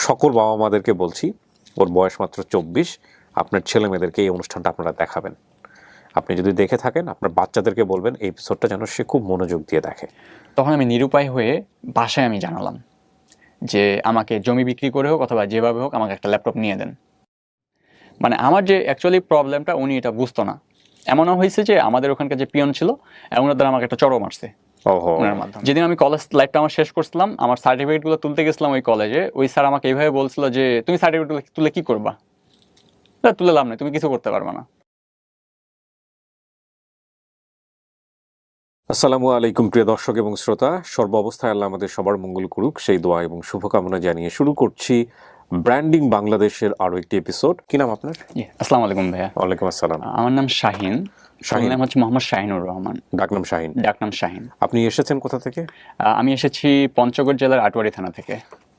সকল বাবা মাদেরকে বলছি, ওর বয়স মাত্র 24, আপনার ছেলে মেয়েদেরকে এই অনুষ্ঠানটা আপনারা দেখাবেন। আপনি যদি দেখে থাকেন, আপনার বাচ্চাদেরকে বলবেন এই এপিসোডটা যেন সে খুব মনোযোগ দিয়ে দেখে। তখন আমি নিরুপায় হয়ে বাসায় আমি জানালাম যে আমাকে জমি বিক্রি করে হোক অথবা যেভাবে হোক আমাকে একটা ল্যাপটপ নিয়ে দেন। মানে আমার যে অ্যাকচুয়ালি প্রবলেমটা উনি এটা বুঝতো না। এমনও হয়েছে যে আমাদের ওখানকার যে পিয়ন ছিল ওনার দ্বারা আমাকে একটা চড়ও মারছে ওনার মাধ্যমে। যেদিন আমি কলেজ লাইফটা আমার শেষ করছিলাম, আমার সার্টিফিকেটগুলো তুলতে গেছিলাম ওই কলেজে, ওই স্যার আমাকে এইভাবে বলছিল যে তুমি সার্টিফিকেট তুলে কি করবা? তুলে লাভ নেই, তুমি কিছু করতে পারবে না। আসসালামু আলাইকুম প্রিয় দর্শক এবং শ্রোতা, সর্ব অবস্থায় আল্লাহ আমাদের সবার মঙ্গল করুক সেই দোয়া এবং শুভকামনা জানিয়ে শুরু করছি ব্র্যান্ডিং বাংলাদেশের আরো একটি এপিসোড। কি নাম আপনার? আসসালামু আলাইকুম ভাইয়া। ওয়ালাইকুম আসসালাম। আমার নাম শাহিন। শাহিন নাম হচ্ছে মোহাম্মদ শাহিনুর রহমান। ডাকনাম শাহিন। ডাকনাম শাহিন। আপনি এসেছেন কোথা থেকে? আমি এসেছি পঞ্চগড় জেলার আটোয়ারি থানা থেকে।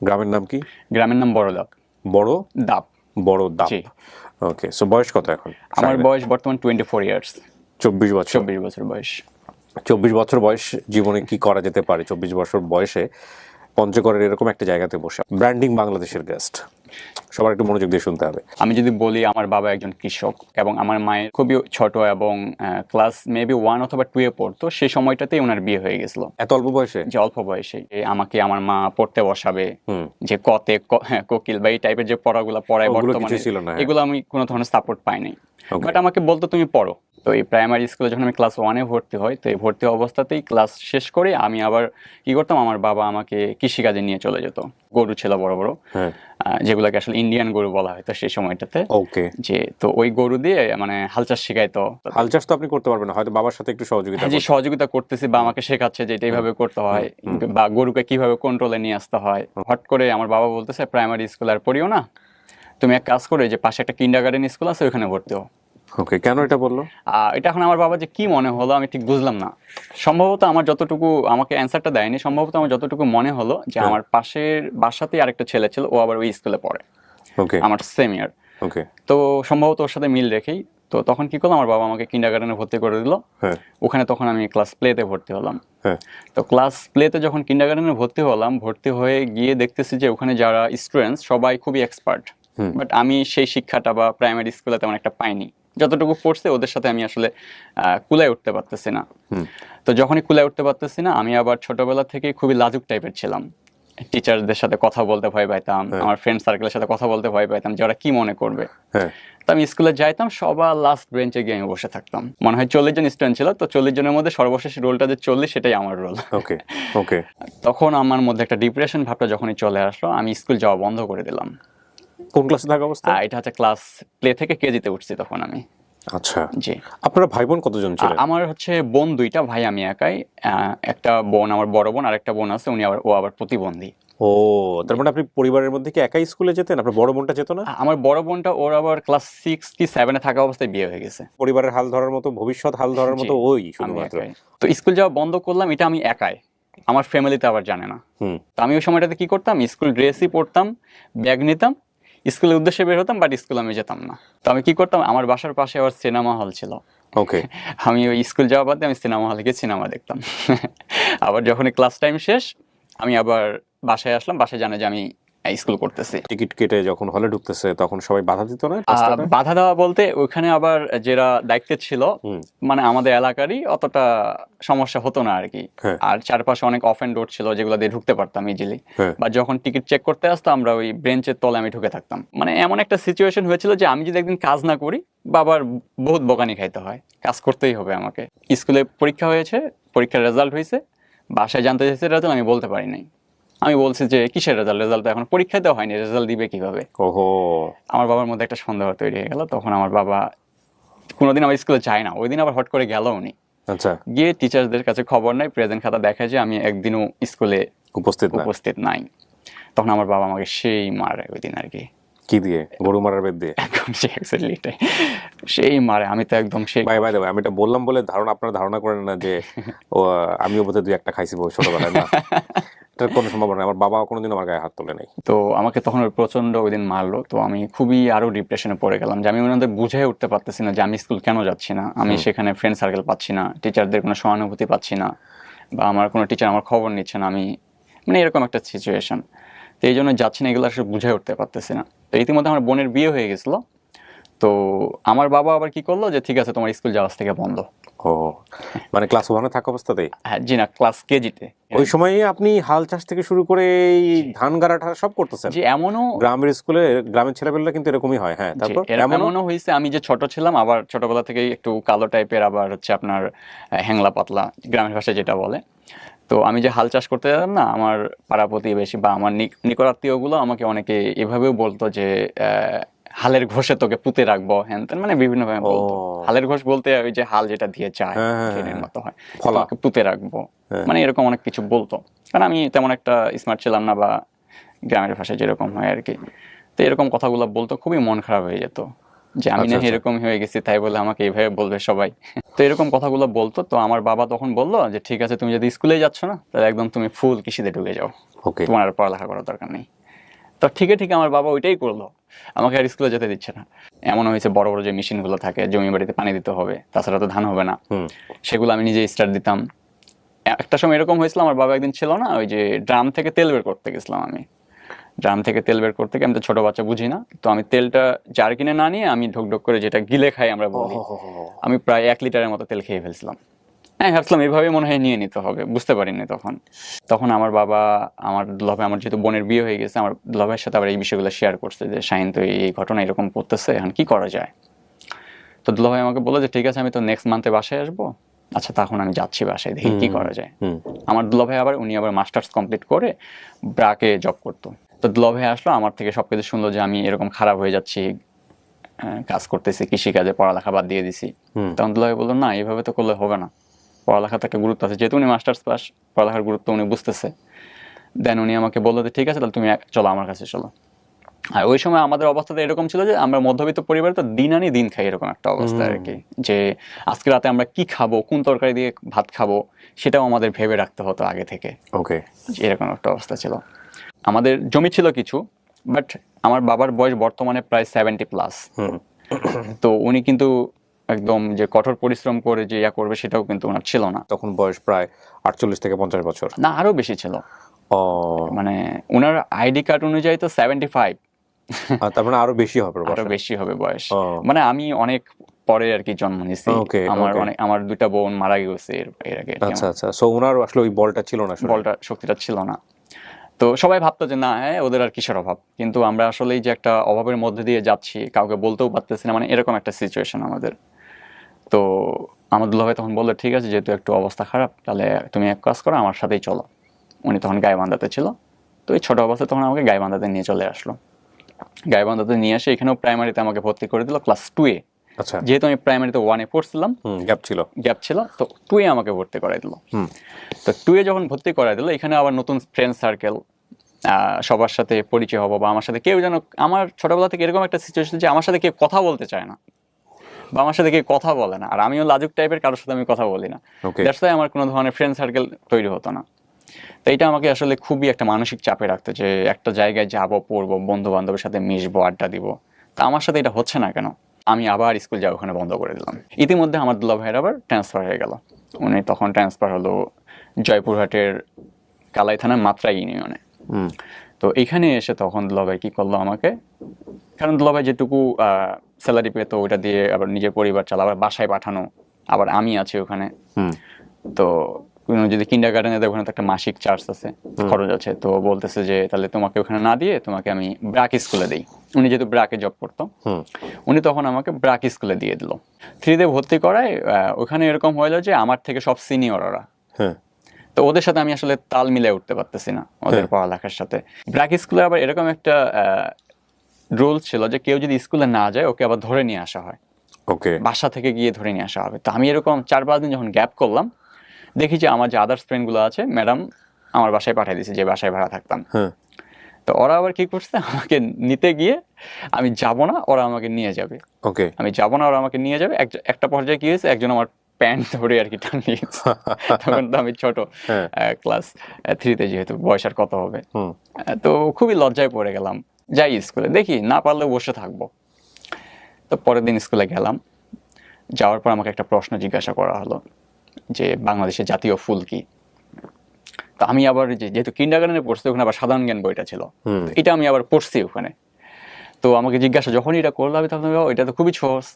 গ্রামের নাম কি? গ্রামের নাম বড় দাপ। বড় দাপ। বড় দাপ। ওকে, সো বয়স কত এখন? আমার বয়স বর্তমান 24 ইয়ার্স। 24 বছর। 24 বছর বয়স। 24 বছর বয়স জীবনে কি করা যেতে পারে 24 বছর বয়সে পঞ্চগড়ের এরকম একটা জায়গাতে বসে? ব্র্যান্ডিং বাংলাদেশের গেস্ট, সবার একটু মনোযোগ দিয়ে শুনতে হবে। আমি যদি বলি, আমার বাবা একজন কৃষক এবং আমার মায়ের খুবই ছোট এবং ক্লাস মেবি 1 অথবা 2 এ পড়তো। সেই সময়টাতেই ওনার বিয়ে হয়ে গেছিল। এত অল্প বয়সে? যে অল্প বয়সে আমাকে আমার মা পড়তে বসাবে, যে কতে কোকিল বা এই টাইপের যে পড়াগুলো পড়ায় বর্তমানে, এগুলো আমি কোনো ধরনের সাপোর্ট পাই নাই। বাট আমাকে বলতো তুমি পড়ো। তো এই প্রাইমারি স্কুলে যখন আমি ক্লাস 1-এ ভর্তি হই, তো এই ভর্তি অবস্থাতেই ক্লাস শেষ করে আমি আবার কি করতাম, আমার বাবা আমাকে কৃষিকাজে নিয়ে চলে যেত। গরু ছিল বড় বড়, যেগুলোকে আসলে ইন্ডিয়ান গরু বলা হয় তো সেই সময়টাতে। ওকে, যে তো ওই গরু দিয়ে মানে হাল চাষ শিখাইতো। হাল চাষ তো আপনি করতে পারবেন না, হয়তো বাবার সাথে একটু সহযোগিতা। যে সহযোগিতা করতেছি বা আমাকে শেখাচ্ছে যে এইভাবে করতে হয় বা গরুকে কিভাবে কন্ট্রোলে নিয়ে আসতে হয়। হট করে আমার বাবা বলতেছে প্রাইমারি স্কুল আর পড়িও না, তুমি এক কাজ করো, যে পাশে একটা কিন্ডারগার্টেন স্কুল আছে ওখানে ভর্তি হও। ওকে, কেন এটা বললো? এটা এখন আমার বাবা যে কি মনে হলো আমি ঠিক বুঝলাম না। সম্ভবত আমার যতটুকু, আমাকে অ্যান্সারটা দেয়নি, সম্ভবত আমার যতটুকু মনে হলো যে আমার পাশের বাসাতেই আরেকটা ছেলে ছিল, ও আবার ওই স্কুলে পড়ে, আমার সেম ইয়ার। ওকে, তো সম্ভবত ওর সাথে মিল রেখেই তো তখন কি করলাম, আমার বাবা আমাকে কিন্ডারগার্টেনে ভর্তি করে দিল। ওখানে তখন আমি ক্লাস প্লেতে ভর্তি হলাম। তো ক্লাস প্লেতে যখন কিন্ডারগার্টেনে ভর্তি হলাম, ভর্তি হয়ে গিয়ে দেখতেছি যে ওখানে যারা স্টুডেন্টস সবাই খুবই এক্সপার্ট, বাট আমি সেই শিক্ষাটা বা প্রাইমারি স্কুলে তেমন একটা পাইনি। যতটুকু পড়ছে ওদের সাথে আমি আসলে কুলায় উঠতে পারতেছি না। তো যখনই কুলায় উঠতে পারতেছি না, আমি আবার ছোটবেলা থেকে খুবই লাজুক টাইপের ছিলাম। টিচারদের সাথে কথা বলতে ভয় পাইতাম, আমার ফ্রেন্ড সার্কেলের সাথে কথা বলতে ভয় পাইতাম যে ওরা কি মনে করবে। তো আমি স্কুলে যাইতাম, সবার লাস্ট বেঞ্চে গিয়ে আমি বসে থাকতাম। মনে হয় 40 জন স্টুডেন্ট ছিল, তো 40 জনের মধ্যে সর্বশেষ রোলটা যে 40, সেটাই আমার রোল। ওকে ওকে। তখন আমার মধ্যে একটা ডিপ্রেশন ভাবটা যখনই চলে আসলো, আমি স্কুল যাওয়া বন্ধ করে দিলাম। কোন ক্লাসে থাকা অবস্থা? এটা হচ্ছে ক্লাস প্লে থেকে কেজিতে উঠছি তখন আমি। আচ্ছা, জি। আপনারা ভাই বোন কতজন ছিলেন? আমার হচ্ছে বোন 2টা, ভাই আমি একাই। একটা বোন, আমার বড় বোন, আর একটা বোন আছে, ও আবার প্রতিবন্ধী। ও, তার মানে আপনি পরিবারের মধ্যে কি একাই স্কুলে যেতেন? আপনার বড় বোনটা যেত না? আমার বড় বোনটা, ওর আবার ক্লাস 6 কি 7-এ থাকা অবস্থায় বিয়ে হয়ে গেছে। পরিবারের হাল ধরার মতো, ভবিষ্যৎ হাল ধরার মতো ওই শুধুমাত্র। তো স্কুল যাওয়া বন্ধ করলাম, এটা আমি একাই, আমার ফ্যামিলিতে আবার জানে না। তো আমি ওই সময়টাতে কি করতাম, স্কুল ড্রেসই পরতাম, ব্যাগ নিতাম, স্কুলের উদ্দেশ্যে বের হতাম, বাট স্কুল আমি যেতাম না। তো আমি কি করতাম, আমার বাসার পাশে আবার সিনেমা হল ছিল। ওকে, আমি ওই স্কুল যাওয়া বাদে আমি সিনেমা হলে গিয়ে সিনেমা দেখতাম। আবার যখনই ক্লাস টাইম শেষ, আমি আবার বাসায় আসলাম, বাসায় জানে যে আমি স্কুল করতেছি। টিকিট কেটে যখন হলে ঢুকতেছে তখন সবাই বাধা দিত না? বাধা দেওয়া বলতে ওইখানে আবার যারা দায়িত্বে ছিল, মানে আমাদের এলাকারই, অতটা সমস্যা হতো না আর কি। আর চারপাশে অনেক অফ এন্ড ডোর ছিল যেগুলো দিয়ে ঢুকতে পারতাম ইজিলি। বা যখন টিকিট চেক করতে আসতো, আমরা ওই বেঞ্চের তলে আমি ঢুকে থাকতাম। মানে এমন একটা সিচুয়েশন হয়েছিল যে আমি যদি একদিন কাজ না করি, বাবার বহুত বকানি খাইতে হয়, কাজ করতেই হবে আমাকে। স্কুলে পরীক্ষা হয়েছে, পরীক্ষার রেজাল্ট হয়েছে, বাসায় জানতে চাইছে রেজাল্ট, আমি বলতে পারি নাই। আমি বলছি যে কিসের রেজাল্ট, রেজাল্ট তো এখন পরীক্ষায় দেওয়া হয়নি, রেজাল্ট দিবে কিভাবে? ওহো, আমার বাবার মধ্যে একটা সন্দেহ তৈরি হয়ে গেল। তখন আমার বাবা কোনোদিন আমার স্কুলে যায় না, ওই দিন আবার হট করে গেল উনি। আচ্ছা, গিয়ে টিচারদের কাছে খবর নাই, প্রেজেন্ট খাতা দেখায় যে আমি একদিনও স্কুলে উপস্থিত নাই। তখন আমার বাবা আমাকে সেই মারে ওই দিন আর কি। কি দিয়ে? গরু মারার বেদ দিয়ে? একদম সেই মারে। আমি তো একদম সেই ভাই আমি এটা বললাম বলে আপনারা ধারণা করেন না যে আমিও বোধহয় 2-1টা খাইছি ছোটবেলায়। না, এটার কোনো সম্ভাবনা। আমার বাবা কোনোদিন আমার গায়ে হাত তোলে নাই। তো আমাকে তখন প্রচন্ড ওই দিন মারলো। তো আমি খুবই আরো ডিপ্রেশনে পড়ে গেলাম যে আমি ওনাদের বুঝে উঠতে পারতেছি না যে আমি স্কুল কেন যাচ্ছি না, আমি সেখানে ফ্রেন্ড সার্কেল পাচ্ছি না, টিচারদের কোনো সহানুভূতি পাচ্ছি না, বা আমার কোনো টিচার আমার খবর নিচ্ছে না, আমি মানে এরকম একটা সিচুয়েশন। তো এই জন্য যাচ্ছি না, এগুলো আসলে বুঝে উঠতে পারতেছি না। তো ইতিমধ্যে আমার বোনের বিয়ে হয়ে গেছিল। তো আমার বাবা আবার কি করলো যে ঠিক আছে তোমার স্কুল যাওয়া থেকে বন্ধ। ও, মানে ক্লাস 1-এ থাকা অবস্থাতেই? হ্যাঁ, জি না, ক্লাস কেজিতে। ওই সময়ে আপনি হাল চাষ থেকে শুরু করে এই ধান গাড়াটা সব করতেছেন? যে এমনও গ্রামের স্কুলে গ্রামের ছেলেপেলেরা কিন্তু এরকমই হয়। হ্যাঁ, তারপর এমনও হয়েছে, আমি যে ছোট ছিলাম, আবার ছোটবেলা থেকে একটু কালো টাইপের, আবার হচ্ছে আপনার হ্যাংলা পাতলা, গ্রামের ভাষায় যেটা বলে। তো আমি যে হাল চাষ করতে যেতাম না, আমার পাড়া প্রতিবেশী বা আমার নিকটাত্মীয়গুলো আমাকে অনেকে এভাবেও বলতো যে হালের ঘষে তোকে পুঁতে রাখবো, হ্যান ত্যান, মানে বিভিন্ন ভাবে বলতো। হালের ঘোষ বলতে ওই যে হাল যেটা দিয়ে যায় ট্রেনের মতো হয়, তোমাকে পুঁতে রাখবো, মানে এরকম অনেক কিছু বলতো। কারণ আমি তেমন একটা স্মার্ট ছিলাম না, বা গ্রামের ভাষায় যেরকম হয় আর কি। তো এরকম কথাগুলো বলতো, খুবই মন খারাপ হয়ে যেত যে আমি না এরকম হয়ে গেছি, তাই বলে আমাকে এইভাবে বলবে সবাই। তো এরকম কথাগুলো বলতো। তো আমার বাবা তখন বললো যে ঠিক আছে, তুমি যদি স্কুলে যাচ্ছ না, তাহলে একদম তুমি ফুল কৃষিতে ঢুকে যাও, তোমার আর পড়ালেখা করার দরকার নেই। তো ঠিক আমার বাবা ওইটাই করলো, আমাকে আর স্কুলে যেতে দিচ্ছে না। এমন হয়েছে বড় বড় যে মেশিনগুলো থাকে, জমি বাড়িতে পানি দিতে হবে, তাছাড়া তো ধান হবে না, সেগুলো আমি নিজে স্টার্ট দিতাম। একটা সময় এরকম হয়েছিল, আমার বাবা একদিন ছিল না, ওই যে ড্রাম থেকে তেল বের করতে গেছিলাম আমি। ড্রাম থেকে তেল বের করতে গিয়ে, আমি তো ছোট বাচ্চা, বুঝি না, তো আমি তেলটা জার কিনে না নিয়ে আমি ঢোক করে যেটা গিলে খাই আমরা বলি, আমি প্রায় 1 লিটারের মতো তেল খেয়ে ফেলছিলাম। হ্যাঁ, ভাবছিলাম এভাবে মনে হয় নিয়ে নিতে হবে, বুঝতে পারিনি তখন আমার বাবা, আমার দুলাভাই, আমার যেহেতু বোনের বিয়ে হয়ে গেছে, আমার দুলাভাইয়ের সাথে আবার এই বিষয়গুলো শেয়ার করছে যে শাহিন তো এই ঘটনা এরকম করতেছে, এখন কি করা যায়। তো দুলাভাই আমাকে বললো যে ঠিক আছে, আমি তো নেক্সট মান্থে বাসায় আসবো, আচ্ছা তখন আমি যাচ্ছি বাসায়, দেখি কি করা যায়। আমার দুলাভাই উনি আবার মাস্টার্স কমপ্লিট করে ব্রাকে জব করতো। তো দুলাভাই আসলো, আমার থেকে সবকিছু শুনলো যে আমি এরকম খারাপ হয়ে যাচ্ছি, কাজ করতেছি, কৃষিকাজে পড়ালেখা বাদ দিয়ে দিছি। তখন দুলাভাই বললো না, এইভাবে তো করলে হবে না, পড়ালেখার একটা গুরুত্ব আছে, যেহেতু উনি মাস্টার্স পাস, পড়ালেখার গুরুত্ব উনি বুঝতেছে। দেন উনি আমাকে বললো যে ঠিক আছে, তাহলে তুমি চলো আমার কাছে চলো। আর ওই সময় আমাদের অবস্থাটা এরকম ছিল যে আমরা মধ্যবিত্ত পরিবারে, তো দিন আনি দিন খাই, এরকম একটা অবস্থা আর কি, যে আজকে রাতে আমরা কি খাবো, কোন তরকারি দিয়ে ভাত খাবো, সেটাও আমাদের ভেবে রাখতে হতো আগে থেকে। ওকে, এরকম একটা অবস্থা ছিল। আমাদের জমি ছিল কিছু, বাট আমার বাবার বয়স বর্তমানে প্রায় 70+। তো উনি কিন্তু একদম যে কঠোর পরিশ্রম করে যে ইয়া করবে, সেটাও কিন্তু ওনার ছিল না। তখন বয়স প্রায় 48 থেকে 50 বছর, না আরো বেশি ছিল। মানে ওনার আইডি কার্ড অনুযায়ী তো 75। তার মানে আরো বেশি হবে, আরো বেশি হবে বয়স। মানে আমি অনেক পরে আর কি জন্ম নিয়েছি, আমার 2টা বোন মারা গেছে এর আগে। আচ্ছা আচ্ছা, সো ওনার আসলে ওই বলটা ছিল না, বলটা, শক্তিটা ছিল না। তো সবাই ভাবতো যে না, হ্যাঁ ওদের আর কিসের অভাব, কিন্তু আমরা আসলেই যে একটা অভাবের মধ্যে দিয়ে যাচ্ছি, কাউকে বলতেও পারতেছি না, মানে এরকম একটা সিচুয়েশন আমাদের। তো আমার দুলাভাই তখন বললো ঠিক আছে, যেহেতু একটু অবস্থা খারাপ, তাহলে তুমি এক কাজ করো, আমার সাথেই চলো। উনি তখন গাইবান্ধাতে ছিল, তো এই ছোট অবস্থায় তখন আমাকে গাইবান্ধাতে নিয়ে চলে আসলো। গাইবান্ধাতে নিয়ে আসে, এখানেও প্রাইমারিতে আমাকে ভর্তি করে দিল ক্লাস 2-এ। আচ্ছা, যেহেতু আমি প্রাইমারিতে 1-এ পড়ছিলাম, গ্যাপ ছিল, তো 2-এ আমাকে ভর্তি করাই দিল। তো 2-এ যখন ভর্তি করাই দিল, এখানে আবার নতুন ফ্রেন্ড সার্কেল, সবার সাথে পরিচয় হবো, বা আমার সাথে কেউ যেন, আমার ছোটবেলা থেকে এরকম একটা সিচুয়েশন যে আমার সাথে কেউ কথা বলতে চায় না, বা আমার সাথে কেউ কথা বলে না, আর আমিও লাজুক টাইপের, কারোর সাথে আমি কথা বলি না, দ্যাটস ওয়াই আমার কোনো ধরনের ফ্রেন্ড সার্কেল তৈরি হতো না। তো এটা আমাকে আসলে খুবই একটা মানসিক চাপে রাখতো, যে একটা জায়গায় যাবো, পড়বো, বন্ধু বান্ধবের সাথে মিশবো, আড্ডা দিব, তা আমার সাথে এটা হচ্ছে না কেন। আমি আবার স্কুল যাওয়া ওখানে বন্ধ করে দিলাম। ইতিমধ্যে আমার দুলাভাইয়ের আবার ট্রান্সফার হয়ে গেল। উনি তখন ট্রান্সফার হলো জয়পুরহাটের কালাই থানার মাত্রা ইউনিয়নে। তো এখানে এসে তখন দুলাভাই কি করলো আমাকে, কারণ দুলাভাই যেটুকু স্যালারি পেতো ওইটা দিয়ে আবার নিজের পরিবার চালা, আবার বাসায় পাঠানো, আবার আমি আছি ওখানে। তো যদি কিন্ডারগার্টেনে দেয়, ওখানে তো একটা মাসিক চার্জ আছে, খরচ আছে। তো বলতেছে যে তাহলে তোমাকে ওখানে না দিয়ে তোমাকে আমি ব্রাক স্কুলে দিই। উনি যেহেতু ব্রাকে জব করতো, উনি তখন আমাকে ব্রাক স্কুলে দিয়ে দিল। 3-তে ভর্তি করায় ওখানে এরকম হলো যে আমার থেকে সব সিনিয়র ওরা, তো ওদের সাথে আমি আসলে তাল মিলে উঠতে পারতেছি না ওদের পড়ালেখার সাথে। ব্রাক স্কুলে আবার এরকম একটা রুল ছিল যে কেউ যদি স্কুলে না যায়, ওকে আবার ধরে নিয়ে আসা হয়, বাসা থেকে গিয়ে ধরে নিয়ে আসা হবে। তো আমি এরকম 4-5 দিন যখন গ্যাপ করলাম, দেখি যে আমার যে আদার্স ফ্রেন্ডগুলো আছে, ম্যাডাম আমার বাসায় পাঠিয়ে দিয়েছে, যে বাসায় ভাড়া থাকতাম। তো ওরা আবার কি করছে, আমাকে নিতে গিয়ে আমি যাব না, ওরা আমাকে নিয়ে যাবে। আমি যাব না, ওরা আমাকে নিয়ে যাবে। একটা পর্যায়ে কি হয়েছে, একজন আমার প্যান্ট ধরে আর কি টান দিয়েছে। তখন তো আমি ছোট, ক্লাস 3-তে, যেহেতু বয়স আর কত হবে। তো খুবই লজ্জায় পড়ে গেলাম। যাই স্কুলে, দেখি না পারলে বসে থাকবো। তো পরের দিন স্কুলে গেলাম, যাওয়ার পর আমাকে একটা প্রশ্ন জিজ্ঞাসা করা হলো যে বাংলাদেশের জাতীয় ফুল কি। তো আমি আবার যেহেতু কিন্ডারগার্টেনে পড়ছি ওখানে আবার সাধারণ জ্ঞান বইটা ছিল, তো এটা আমি আবার পড়ছি ওখানে। তো আমাকে জিজ্ঞাসা যখনই এটা করলো আমি তখন এটা তো খুবই সহজ।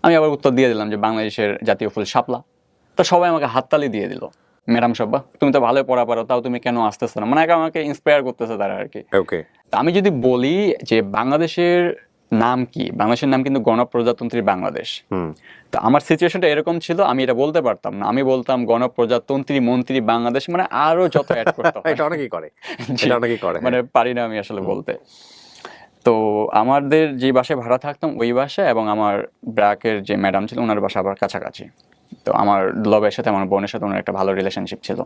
আমি আবার উত্তর দিয়ে দিলাম যে বাংলাদেশের জাতীয় ফুল শাপলা। তো সবাই আমাকে হাততালি দিয়ে দিল, ম্যাডাম সব্বা তুমি তো ভালো পড়া পারো, তাও তুমি কেন আসতেছো না, মানে আমাকে ইন্সপায়ার করতেছে তারা আর কি। ওকে, আমি যদি বলি যে বাংলাদেশের নাম কি, বাংলাদেশের নাম কিন্তু গণপ্রজাতন্ত্রী বাংলাদেশ। তো আমার সিচুয়েশনটা এরকম ছিল, আমি এটা বলতে পারতাম না, আমি বলতাম গণপ্রজাতন্ত্রী মন্ত্রী বাংলাদেশ, মানে আরো যত অ্যাড করতে হয় এটা অনেকেই করে, এটা অনেকেই করে, মানে পারি না আমি আসলে বলতে। তো আমাদের যে বাসায় ভাড়া থাকতাম ওই বাসায় এবং আমার ব্র্যাকের যে ম্যাডাম ছিল ওনার বাসা আবার কাছাকাছি। তো আমার লবের সাথে আমার বোনের সাথে ওনার একটা ভালো রিলেশনশিপ ছিল।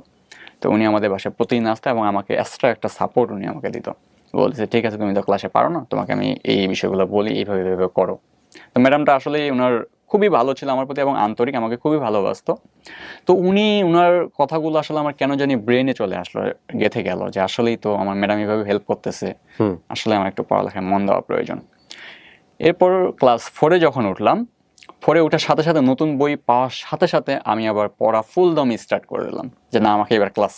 তো উনি আমাদের বাসায় প্রতিদিন আসতো এবং আমাকে এক্সট্রা একটা সাপোর্ট উনি আমাকে দিত, বলছে ঠিক আছে তুমি তো ক্লাসে পারো না, তোমাকে আমি এই বিষয়গুলো বলি, এইভাবে এইভাবে করো। তো ম্যাডামটা আসলে ওনার খুবই ভালো ছিল আমার প্রতি এবং আন্তরিক, আমাকে খুবই ভালোবাসতো। তো উনি ওনার কথাগুলো আসলে আমার কেন জানি ব্রেনে চলে আসলো, গেঁথে গেল যে আসলেই তো আমার ম্যাডাম এইভাবে হেল্প করতেছে, আসলে আমার একটু পড়ালেখায় মন দেওয়া প্রয়োজন। এরপর ক্লাস 4-এ যখন উঠলাম, 4-এ ওঠার সাথে সাথে নতুন বই পাওয়ার সাথে সাথে আমি আবার পড়া ফুল দমই স্টার্ট করে দিলাম যে না আমাকে এবার ক্লাস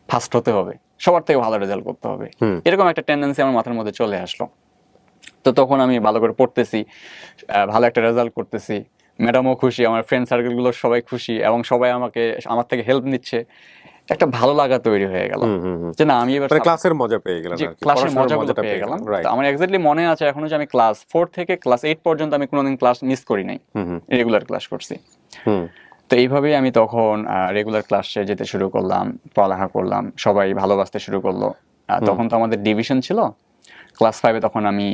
ফার্স্ট হতে হবে, সবার থেকে ভালো রেজাল্ট করতে হবে, এরকম একটা টেন্ডেন্সি আমার মাথার মধ্যে চলে আসলো। তো তখন আমি ভালো করে পড়তেছি, ভালো একটা রেজাল্ট করতেছি, ম্যাডামও খুশি, আমার ফ্রেন্ড সার্কেলগুলো সবাই খুশি এবং সবাই আমাকে আমার থেকে হেল্প নিচ্ছে, একটা ভালো লাগা তৈরি হয়ে গেল যে না আমি এবার ক্লাসের মজা পেয়ে গেলাম, ক্লাসের মজাটা পেয়ে গেলাম। আমার এক্স্যাক্টলি মনে আছে এখনো যে আমি ক্লাস 4 থেকে ক্লাস 8 পর্যন্ত আমি কোনোদিন ক্লাস মিস করি নাই, রেগুলার ক্লাস করছি। তো এইভাবেই আমি তখন রেগুলার ক্লাসে যেতে শুরু করলাম, পড়ালেখা করলাম, সবাই ভালোবাসতে শুরু করলো। তখন তো আমাদের ডিভিশন ছিল, ক্লাস 5-এ তখন আমি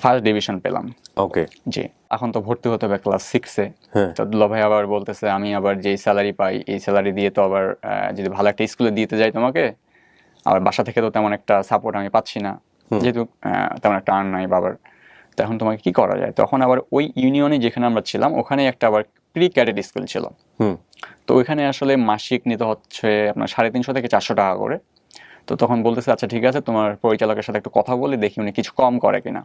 ফার্স্ট ডিভিশন পেলাম। ওকে, জি। এখন তো ভর্তি হতে হবে ক্লাস 6-এ। তো দুলা ভাই আবার বলতেছে আমি আবার যেই স্যালারি পাই এই স্যালারি দিয়ে তো আবার যদি ভালো একটা স্কুলে দিতে যাই তোমাকে, আবার বাসা থেকে তো তেমন একটা সাপোর্ট আমি পাচ্ছি না, যেহেতু তেমন একটা আর্ন নাই বাবার, তো এখন তোমাকে কি করা যায়। তখন আবার ওই ইউনিয়নে যেখানে আমরা ছিলাম ওখানে একটা আবার প্রি ক্যাডেট স্কুল ছিল। তো ওইখানে আসলে মাসিক নিতে হচ্ছে আপনার 350 থেকে 400 টাকা করে। তো তখন বলতেছে আচ্ছা ঠিক আছে তোমার পরিচালকের সাথে একটু কথা বলে দেখি উনি কিছু কম করে কিনা।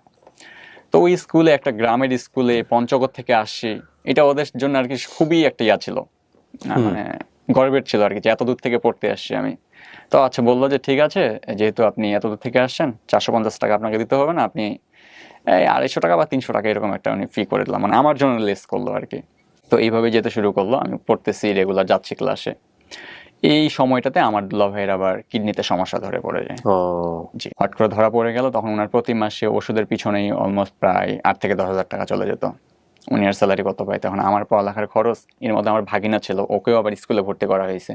তো ওই স্কুলে, একটা গ্রামের স্কুলে, পঞ্চগড় থেকে আসছি, এটা ওদের জন্য আর কি খুবই একটা ইয়া ছিল, মানে গর্বের ছিল আর কি, যে এত দূর থেকে পড়তে আসছি আমি। তো আচ্ছা বললো যে ঠিক আছে যেহেতু আপনি এত দূর থেকে আসছেন 450 টাকা আপনাকে দিতে হবে না, আপনি 250 টাকা বা 300 টাকা এরকম একটা উনি ফি করে দিলাম, মানে আমার জন্য লেস করলো আর কি। তো এইভাবে যেতে শুরু করলো, আমি পড়তেছি, রেগুলার যাচ্ছি ক্লাসে। এই সময়টাতে আমার দুলা ভাইয়ের আবার কিডনিতে সমস্যা ধরে পড়ে যায়। জি, হট করে ধরা পড়ে গেল। তখন ওনার প্রতি মাসে ওষুধের পিছনেই অলমোস্ট প্রায় 8 থেকে 10 হাজার টাকা চলে যেত। উনি আর স্যালারি কত পায়, তখন আমার পড়ালেখার খরচ, এর মধ্যে আমার ভাগিনা ছিল, ওকেও আবার স্কুলে ভর্তি করা হয়েছে,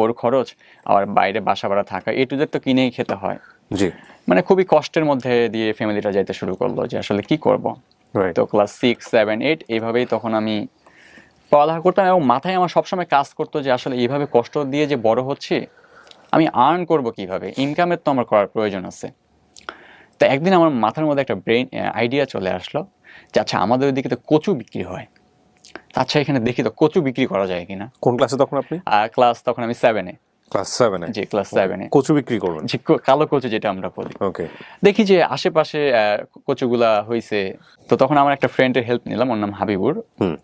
ওর খরচ, আবার বাইরে বাসা ভাড়া থাকা, এ টু জেড তো কিনেই খেতে হয়। জি, মানে খুবই কষ্টের মধ্যে দিয়ে ফ্যামিলিটা যাইতে শুরু করলো যে আসলে কি করব। তো ক্লাস 6, 7, 8 এইভাবেই তখন আমি পড়ালেখা করতাম এবং মাথায় আমার সবসময় কাজ করতো যে আসলে এইভাবে কষ্ট দিয়ে যে বড় হচ্ছে, আমি আর্ন করব কিভাবে, ইনকামের তো আমার করার প্রয়োজন আছে। তো একদিন আমার মাথার মধ্যে একটা ব্রেন আইডিয়া চলে আসলো যে আচ্ছা আমাদের ওইদিকে তো কচু বিক্রি হয়, আচ্ছা এখানে দেখি তো কচু বিক্রি করা যায় কিনা। কোন ক্লাসে তখন আপনি? ক্লাস তখন আমি 7-এ। ক্লাস 7-এ? জি, ক্লাস 7-এ। কচু বিক্রি করবেন? জি, কালো কচু যেটা আমরা বলি। ওকে। দেখি যে আশেপাশে কচুগুলা হইছে, তো তখন আমার একটা ফ্রেন্ডের হেল্প নিলাম, ওর নাম হাবিবুর।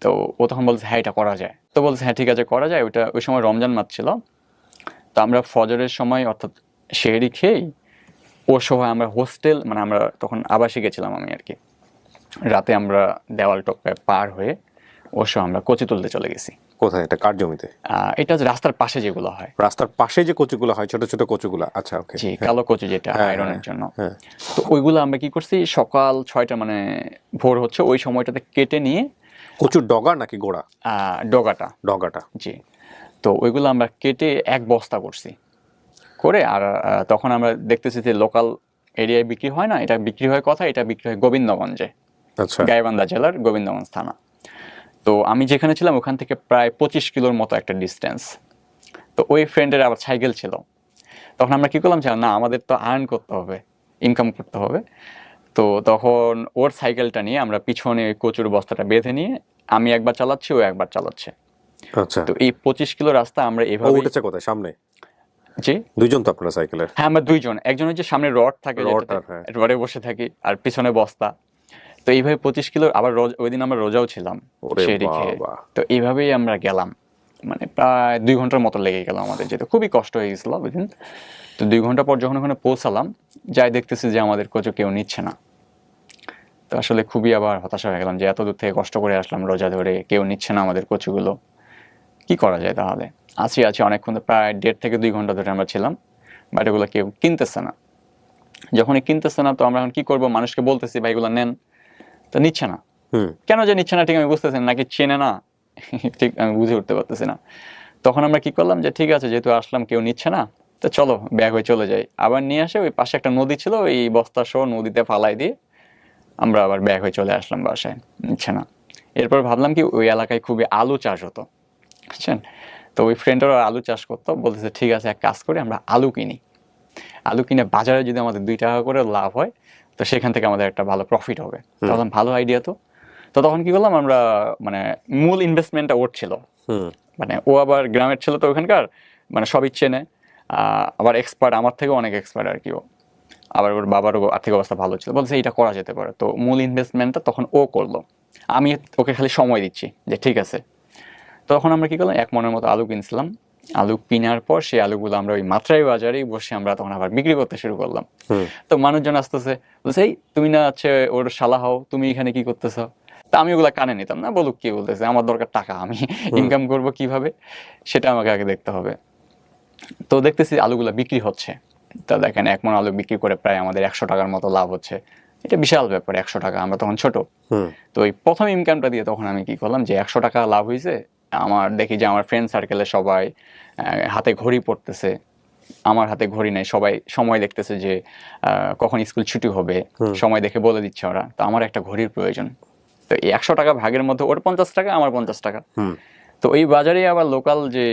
তো ও তখন বলছে হ্যাঁ এটা করা যায়, তো বলছে হ্যাঁ ঠিক আছে করা যায়। ওইটা ওই সময় রমজান মাস ছিল, তো আমরা ফজরের সময় অর্থাৎ সেহরি খেয়েই ওর সময় আমরা হোস্টেল, মানে আমরা তখন আবাসে গেছিলাম আমি আর কি, রাতে আমরা দেওয়াল টপকায় পার হয়ে ওর সময় আমরা কচু তুলতে চলে গেছি। কোথায়? এটা কার জমিতে? এটা রাস্তার পাশে যেগুলো হয়, রাস্তার পাশে যে কচুগুলো হয়, ছোট ছোট কচুগুলো। আচ্ছা, ওকে। জি, কালো কচু যেটা আয়রনের জন্য। তো ওইগুলো আমরা কি করছি, সকাল 6টা মানে ভোর হচ্ছে ওই সময়টাতে কেটে নিয়ে। কচুর ডগা নাকি গোড়া? ডগাটা। ডগাটা, জি। তো ওইগুলো আমরা কেটে এক বস্তা করছি করে, আর তখন আমরা দেখতেছি যে লোকাল এরিয়ায় বিক্রি হয় না, এটা বিক্রি হয় কথা, এটা বিক্রি হয় গোবিন্দগঞ্জে, গাইবান্ধা জেলার গোবিন্দগঞ্জ থানা। তো আমি যেখানে ছিলাম ওখান থেকে প্রায় 25 কিলোর মতো একটা ডিস্টেন্স। তো ওই ফ্রেন্ডের আবার সাইকেল ছিল, তখন আমরা কি করলাম যে না আমাদের তো আর্ন করতে হবে, ইনকাম করতে হবে। তো তখন ওর সাইকেলটা নিয়ে আমরা পিছনে ওই কচুর বস্তাটা বেঁধে নিয়ে আমি একবার চালাচ্ছি, ও একবার চালাচ্ছে। আচ্ছা। তো এই 25 কিলো রাস্তা আমরা এভাবে। উঠেছে কোথায়? সামনে? জি, দুইজন তো আপনারা সাইকেলের? হ্যাঁ, আমরা দুইজন, একজন হচ্ছে সামনে রড থাকে, রডে বসে থাকি, আর পিছনে বস্তা। তো এইভাবে 25 কিলো, আবার ওই দিন আমরা রোজাও ছিলাম সেই দিকে। তো এইভাবেই আমরা গেলাম মানে প্রায় 2 ঘন্টার মতো লেগে গেল আমাদের যেতে, খুবই কষ্ট হয়ে গেছিলো বুঝলেন। তো 2 ঘন্টা পর যখন ওখানে পৌঁছালাম, যাই দেখতেছি যে আমাদের কোচও কেউ নিচ্ছে না। তো আসলে খুবই আবার হতাশা হয়ে গেলাম যে এত দূর থেকে কষ্ট করে আসলাম রোজা ধরে, কেউ নিচ্ছে না আমাদের কোচগুলো, কি করা যায় তাহলে। আছি অনেকক্ষণ, প্রায় 1.5 থেকে 2 ঘন্টা ধরে আমরা ছিলাম, বাট এগুলো কেউ কিনতেছে না। যখনই কিনতেছে না তো আমরা এখন কি করবো, মানুষকে বলতেছি ভাই এগুলো নেন, তো নিচ্ছে না। কেন যে নিচ্ছে না ঠিক আমি বুঝতেছি না, নাকি চেনে না ঠিক আমি বুঝে উঠতে পারতেছি না। তখন আমরা কি করলাম যে ঠিক আছে যেহেতু আসলাম কেউ নিচ্ছে না, তো চলো ব্যাগ হয়ে চলে যাই। আবার নিয়ে আসে ওই পাশে একটা নদী ছিল, ওই বস্তা সহ নদীতে ফালাই দিয়ে আমরা আবার ব্যাগ হয়ে চলে আসলাম বাসায়, নিচ্ছে না। এরপর ভাবলাম কি ওই এলাকায় খুবই আলু চাষ হতো, বুঝছেন। তো ওই ফ্রেন্ডরা আলু চাষ করতো, বলতেছে ঠিক আছে এক কাজ করি আমরা আলু কিনি, আলু কিনে বাজারে যদি আমাদের 2 টাকা করে লাভ হয় তো সেখান থেকে আমাদের একটা ভালো প্রফিট হবে। তখন ভালো আইডিয়া তো। তো তখন কি করলাম আমরা, মানে মূল ইনভেস্টমেন্টটা ওর ছিল, মানে ও আবার গ্রামের ছিল তো ওখানকার, মানে সবই চেনে, আবার এক্সপার্ট, আমার থেকেও অনেক এক্সপার্ট আর কি ও। আবার ওর বাবারও আর্থিক অবস্থা ভালো ছিল, বলছে এটা করা যেতে পারে। তো মূল ইনভেস্টমেন্টটা তখন ও করলো, আমি ওকে খালি সময় দিচ্ছি যে ঠিক আছে। তখন আমরা কি করলাম, 1 মনের মতো আলু কিনছিলাম। আলু কেনার পর সেই আলুগুলো আমরা ওই মাত্রাই বাজারেই বসে আমরা তখন আবার বিক্রি করতে শুরু করলাম। তো মানুষজন আসতেছে, বলছে এই তুমি না হচ্ছে ওর শালা হও, তুমি এখানে কি করতেছো। তা আমি ওগুলা কানে নিতাম না, বলুক কি বলতেছে, আমার দরকার টাকা, আমি ইনকাম করব কিভাবে সেটা আমাকে আগে দেখতে হবে। তো দেখতেছি আলুগুলা বিক্রি হচ্ছে। তা দেখেন 1 মণ আলু বিক্রি করে প্রায় আমাদের 100 টাকার মতো লাভ হচ্ছে। এটা বিশাল ব্যাপার, 100 টাকা, আমরা তখন ছোট। তো ওই প্রথম ইনকামটা দিয়ে তখন আমি কি করলাম যে 100 টাকা লাভ হয়েছে, আমার দেখি যে আমার ফ্রেন্ড সার্কেলে সবাই হাতে ঘড়ি পড়তেছে, আমার হাতে ঘড়ি নেই, সবাই সময় দেখতেছে যে কখন স্কুল ছুটি হবে, সময় দেখে বলে দিচ্ছে ওরা। তো আমার একটা ঘড়ির প্রয়োজন। তো এই 100 টাকা ভাগের মধ্যে ওর 50 টাকা, আমার 50 টাকা। তো ওই বাজারে আবার লোকাল যে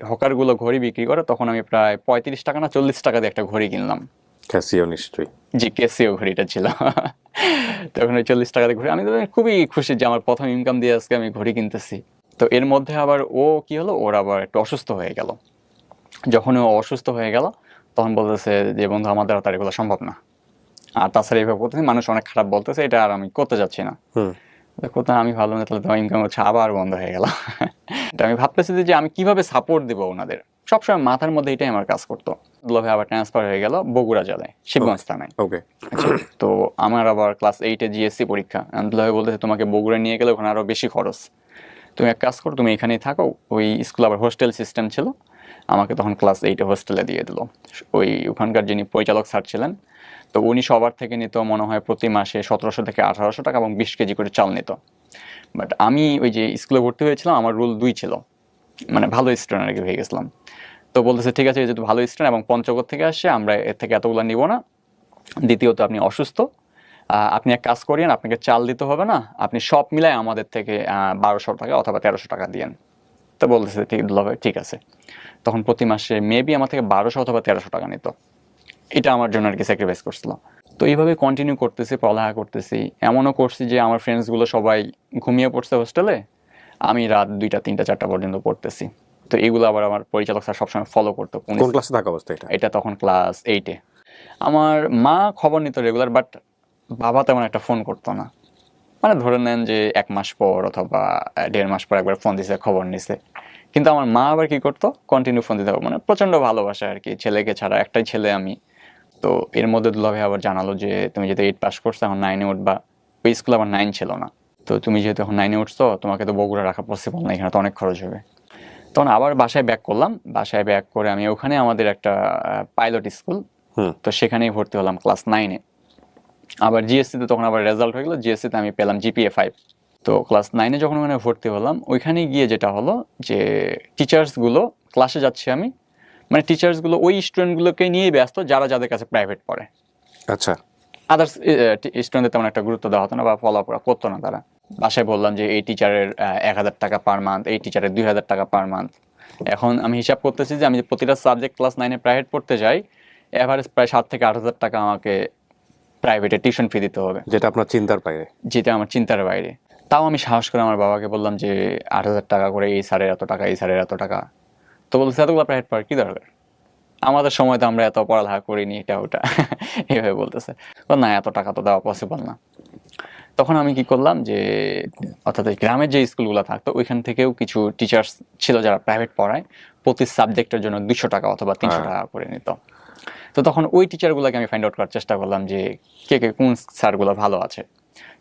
হকারগুলো ঘড়ি বিক্রি করে, তখন আমি প্রায় 35 টাকা না 40 টাকা দিয়ে একটা ঘড়ি কিনলাম। ক্যাসিও নিশ্চয়ই। জি, ক্যাসিও ঘড়িটা ছিল। তখন ওই 40 টাকা দিয়ে ঘড়ি, আমি তো খুবই খুশি যে আমার প্রথম ইনকাম দিয়ে আজকে আমি ঘড়ি কিনতেছি। তো এর মধ্যে আবার ও কি হলো, ওর আবার একটু অসুস্থ হয়ে গেল। যখন ও অসুস্থ হয়ে গেল তখন বলতেছে যে বন্ধু আমাদের আর এগুলো সম্ভব না, আর তাছাড়া এইভাবে করতেছে মানুষ অনেক খারাপ বলতেছে, এটা আর আমি করতে যাচ্ছি না। কোথায় আমি ভালো না, তাহলে তোমার ইনকাম হচ্ছে আবার বন্ধ হয়ে গেল। আমি ভাবতেছি যে আমি কিভাবে সাপোর্ট দেবো ওনাদের, সবসময় মাথার মধ্যে এটাই আমার কাজ করতো। দুলাভাই আবার ট্রান্সফার হয়ে গেল বগুড়া জেলায়, শিবগঞ্জ থানায়। তো আমার আবার ক্লাস 8-এ জিএসসি পরীক্ষা, দুলাভাই বলতেছে তোমাকে বগুড়া নিয়ে গেলে ওখানে আরো বেশি খরচ, তুমি এক কাজ করো তুমি এখানেই থাকো। ওই স্কুল আবার হোস্টেল সিস্টেম ছিল, আমাকে তখন ক্লাস 8-এ হোস্টেলে দিয়ে দিল। ওই ওখানকার যিনি পরিচালক স্যার ছিলেন, তো উনি সবার থেকে নিত মনে হয় প্রতি মাসে 1700 থেকে 1800 টাকা এবং 20 কেজি করে চাল নিত। বাট আমি ওই যে স্কুলে ভর্তি হয়েছিলাম, আমার রুল 2 ছিল, মানে ভালো স্টুডেন্ট আর কি হয়ে গেছিলাম। তো বলতেছে ঠিক আছে যেহেতু ভালো স্টুডেন্ট এবং পঞ্চগড় থেকে আসছে, আমরা এর থেকে এতগুলো নিব না। দ্বিতীয়ত আপনি অসুস্থ, আপনি এক কাজ করিয়েন, আপনাকে চাল দিতে হবে না, আপনি সব মিলাই আমাদের থেকে 1200 টাকা অথবা 1300 টাকা দিয়েন। তো বলতেছে ঠিক আছে। তখন প্রতি মাসে মেবি আমার থেকে 1200 অথবা 1300 টাকা নিত। এটা আমার জন্য আর কি স্যাক্রিফাইস করছিল। তো এইভাবে কন্টিনিউ করতেছি, পড়ালেখা করতেছি। এমনও করছি যে আমার ফ্রেন্ডসগুলো সবাই ঘুমিয়ে পড়ছে হোস্টেলে, আমি রাত 2টা 3টা 4টা পর্যন্ত পড়তেছি। তো এগুলো আবার আমার পরিচালক স্যার সবসময় ফলো করতো। কোন ক্লাসে থাকা অবস্থা এটা? এটা তখন ক্লাস 8-এ। আমার মা খবর নিত রেগুলার, বাট বাবা তেমন একটা ফোন করতো না। মানে ধরে নেন যে 1 মাস পর অথবা 1.5 মাস পর একবার ফোন দিছে, খবর নিছে। কিন্তু আমার মা আবার কি করতো, কন্টিনিউ ফোন দিতে হবে, মানে প্রচন্ড ভালোবাসা আর কি, ছেলেকে ছাড়া, একটাই ছেলে আমি। তো এর মধ্যে দুলাভাই আবার জানালো যে তুমি যেহেতু 8 পাস করছো এখন 9-এ উঠবা। ওই স্কুল আবার 9 ছিল না, তো তুমি যেহেতু এখন 9-এ উঠছো তোমাকে তো বগুড়া রাখা পসিবল না, এখানে তো অনেক খরচ হবে। তখন আবার বাসায় ব্যাক করলাম, বাসায় ব্যাক করে আমি ওখানে আমাদের একটা পাইলট স্কুল, তো সেখানেই ভর্তি হলাম ক্লাস 9-এ। আবার জিএসসিতে তখন আবার রেজাল্ট হয়ে গেল, জিএসসিতে আমি পেলাম জিপিএ 5। তো ক্লাস 9-এ যখন ওখানে ভর্তি হলাম, ওইখানে গিয়ে যেটা হলো যে টিচার্সগুলো, ক্লাসে যাচ্ছি আমি, মানে টিচার্সগুলো ওই স্টুডেন্টগুলোকে নিয়েই ব্যস্ত যারা যাদের কাছে প্রাইভেট পড়ে। আচ্ছা, আদার্স স্টুডেন্টদের তেমন একটা গুরুত্ব দেওয়া হতো না বা ফলো আপ করতো না তারা। বাসায় বললাম যে এই টিচারের 1000 টাকা পার মান্থ, এই টিচারের 2000 টাকা পার মান্থ। এখন আমি হিসাব করতেছি যে আমি প্রতিটা সাবজেক্ট ক্লাস 9-এ প্রাইভেট পড়তে যাই, এভারেজ প্রায় 7 থেকে 8000 টাকা আমাকে প্রাইভেটে টিউশন ফি দিতে হবে, যেটা আপনার চিন্তার বাইরে। যেটা আমার চিন্তার বাইরে। তাও আমি সাহস করে আমার বাবাকে বললাম যে 8000 টাকা করে, এই স্যারের এত টাকা, এই স্যারের এত টাকা। তো বলছে এতগুলো প্রাইভেট পড়ার কি দরকার, আমাদের সময় তো আমরা এত পড়ালেখা করিনি, এটা ওটা। এইভাবে বলতেছে। না এত টাকা তো দেওয়া পসিবল না। তখন আমি কি করলাম যে অর্থাৎ এই গ্রামের যে স্কুলগুলো থাকতো ওইখান থেকেও কিছু টিচার্স ছিল যারা প্রাইভেট পড়ায়, প্রতি সাবজেক্টের জন্য 200 টাকা অথবা 300 টাকা করে নিত। তো তখন ওই টিচারগুলোকে আমি ফাইন্ড আউট করার চেষ্টা করলাম যে কে কে কোন স্যারগুলো ভালো আছে।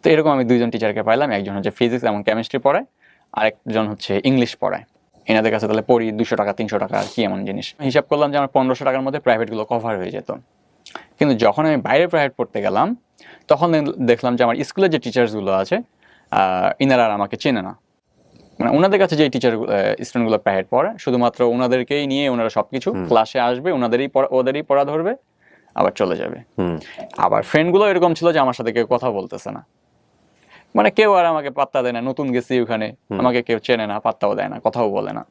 তো এরকম আমি 2জন টিচারকে পাইলাম, একজন হচ্ছে ফিজিক্স এবং কেমিস্ট্রি পড়ায়, আরেকজন হচ্ছে ইংলিশ পড়ায়। এনাদের কাছে তাহলে পড়ি 200 টাকা 300 টাকা আর কি এমন জিনিস। হিসাব করলাম যে আমার 1500 টাকার মধ্যে প্রাইভেটগুলো কভার হয়ে যেত। কিন্তু যখন আমি বাইরে প্রাইভেট পড়তে গেলাম তখন দেখলাম যে আমার স্কুলের যে টিচার্সগুলো আছে ইনারা আর আমাকে চেনে না। মানে ওনাদের কাছে যে টিচার স্টুডেন্টগুলো প্রাইভেট পড়ে শুধুমাত্র ওনাদেরকেই নিয়ে ওনারা সবকিছু ক্লাসে আসবে, ওদেরই পড়া ধরবে, আবার চলে যাবে। আবার ফ্রেন্ডগুলো এরকম ছিল যে আমার সাথে কেউ কথা বলতেছে না, মানে কেউ আর আমাকে পাত্তা দেয় না, নতুন গেছি ওখানে, আমাকে কেউ চেনে না, পাত্তাও দেয় না, কথাও বলে না।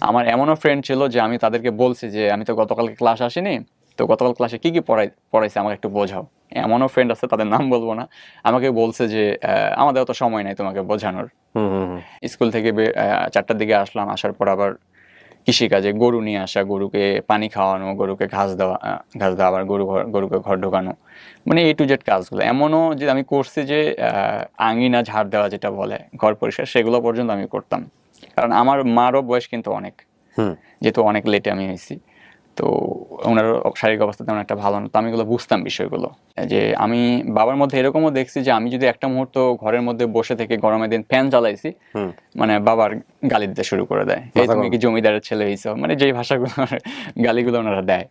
আমার এমনও ফ্রেন্ড ছিল যে আমি তাদেরকে বলছি যে আমি তো গতকালকে ক্লাস আসিনি, তো গতকাল ক্লাসে কি কি পড়াইছে আমাকে একটু বোঝাও। এমনও ফ্রেন্ড আছে, তাদের নাম বলবো না, আমাকে বলছে যে আমাদের অত সময় নাই তোমাকে বোঝানোর। স্কুল থেকে 4টার দিকে আসলাম, আসার পর আবার কৃষিকাজে গরু নিয়ে আসা, গরুকে পানি খাওয়ানো, গরুকে ঘাস দেওয়া, আবার গরুকে ঘর ঢোকানো, মানে A to Z কাজগুলো। এমনও যে আমি করছি যে আঙিনা ঝাড় দেওয়া যেটা বলে, ঘর পরিষ্কার, সেগুলো পর্যন্ত আমি করতাম। কারণ আমার মারও বয়স কিন্তু অনেক, যেহেতু অনেক লেটে আমি হয়েছি, তো ওনারও শারীরিক অবস্থা তেমন একটা ভালো না, তো আমি এগুলো বুঝতাম বিষয়গুলো। যে আমি বাবার মধ্যে এরকমও দেখছি যে আমি যদি একটা মুহূর্ত ঘরের মধ্যে বসে থেকে গরমের দিন ফ্যান চালাইছি, মানে বাবার গালি দিতে শুরু করে দেয়, এই তুমি কি জমিদারের ছেলে হইছো, মানে যেই ভাষাগুলো গালিগুলো ওনারা দেয়,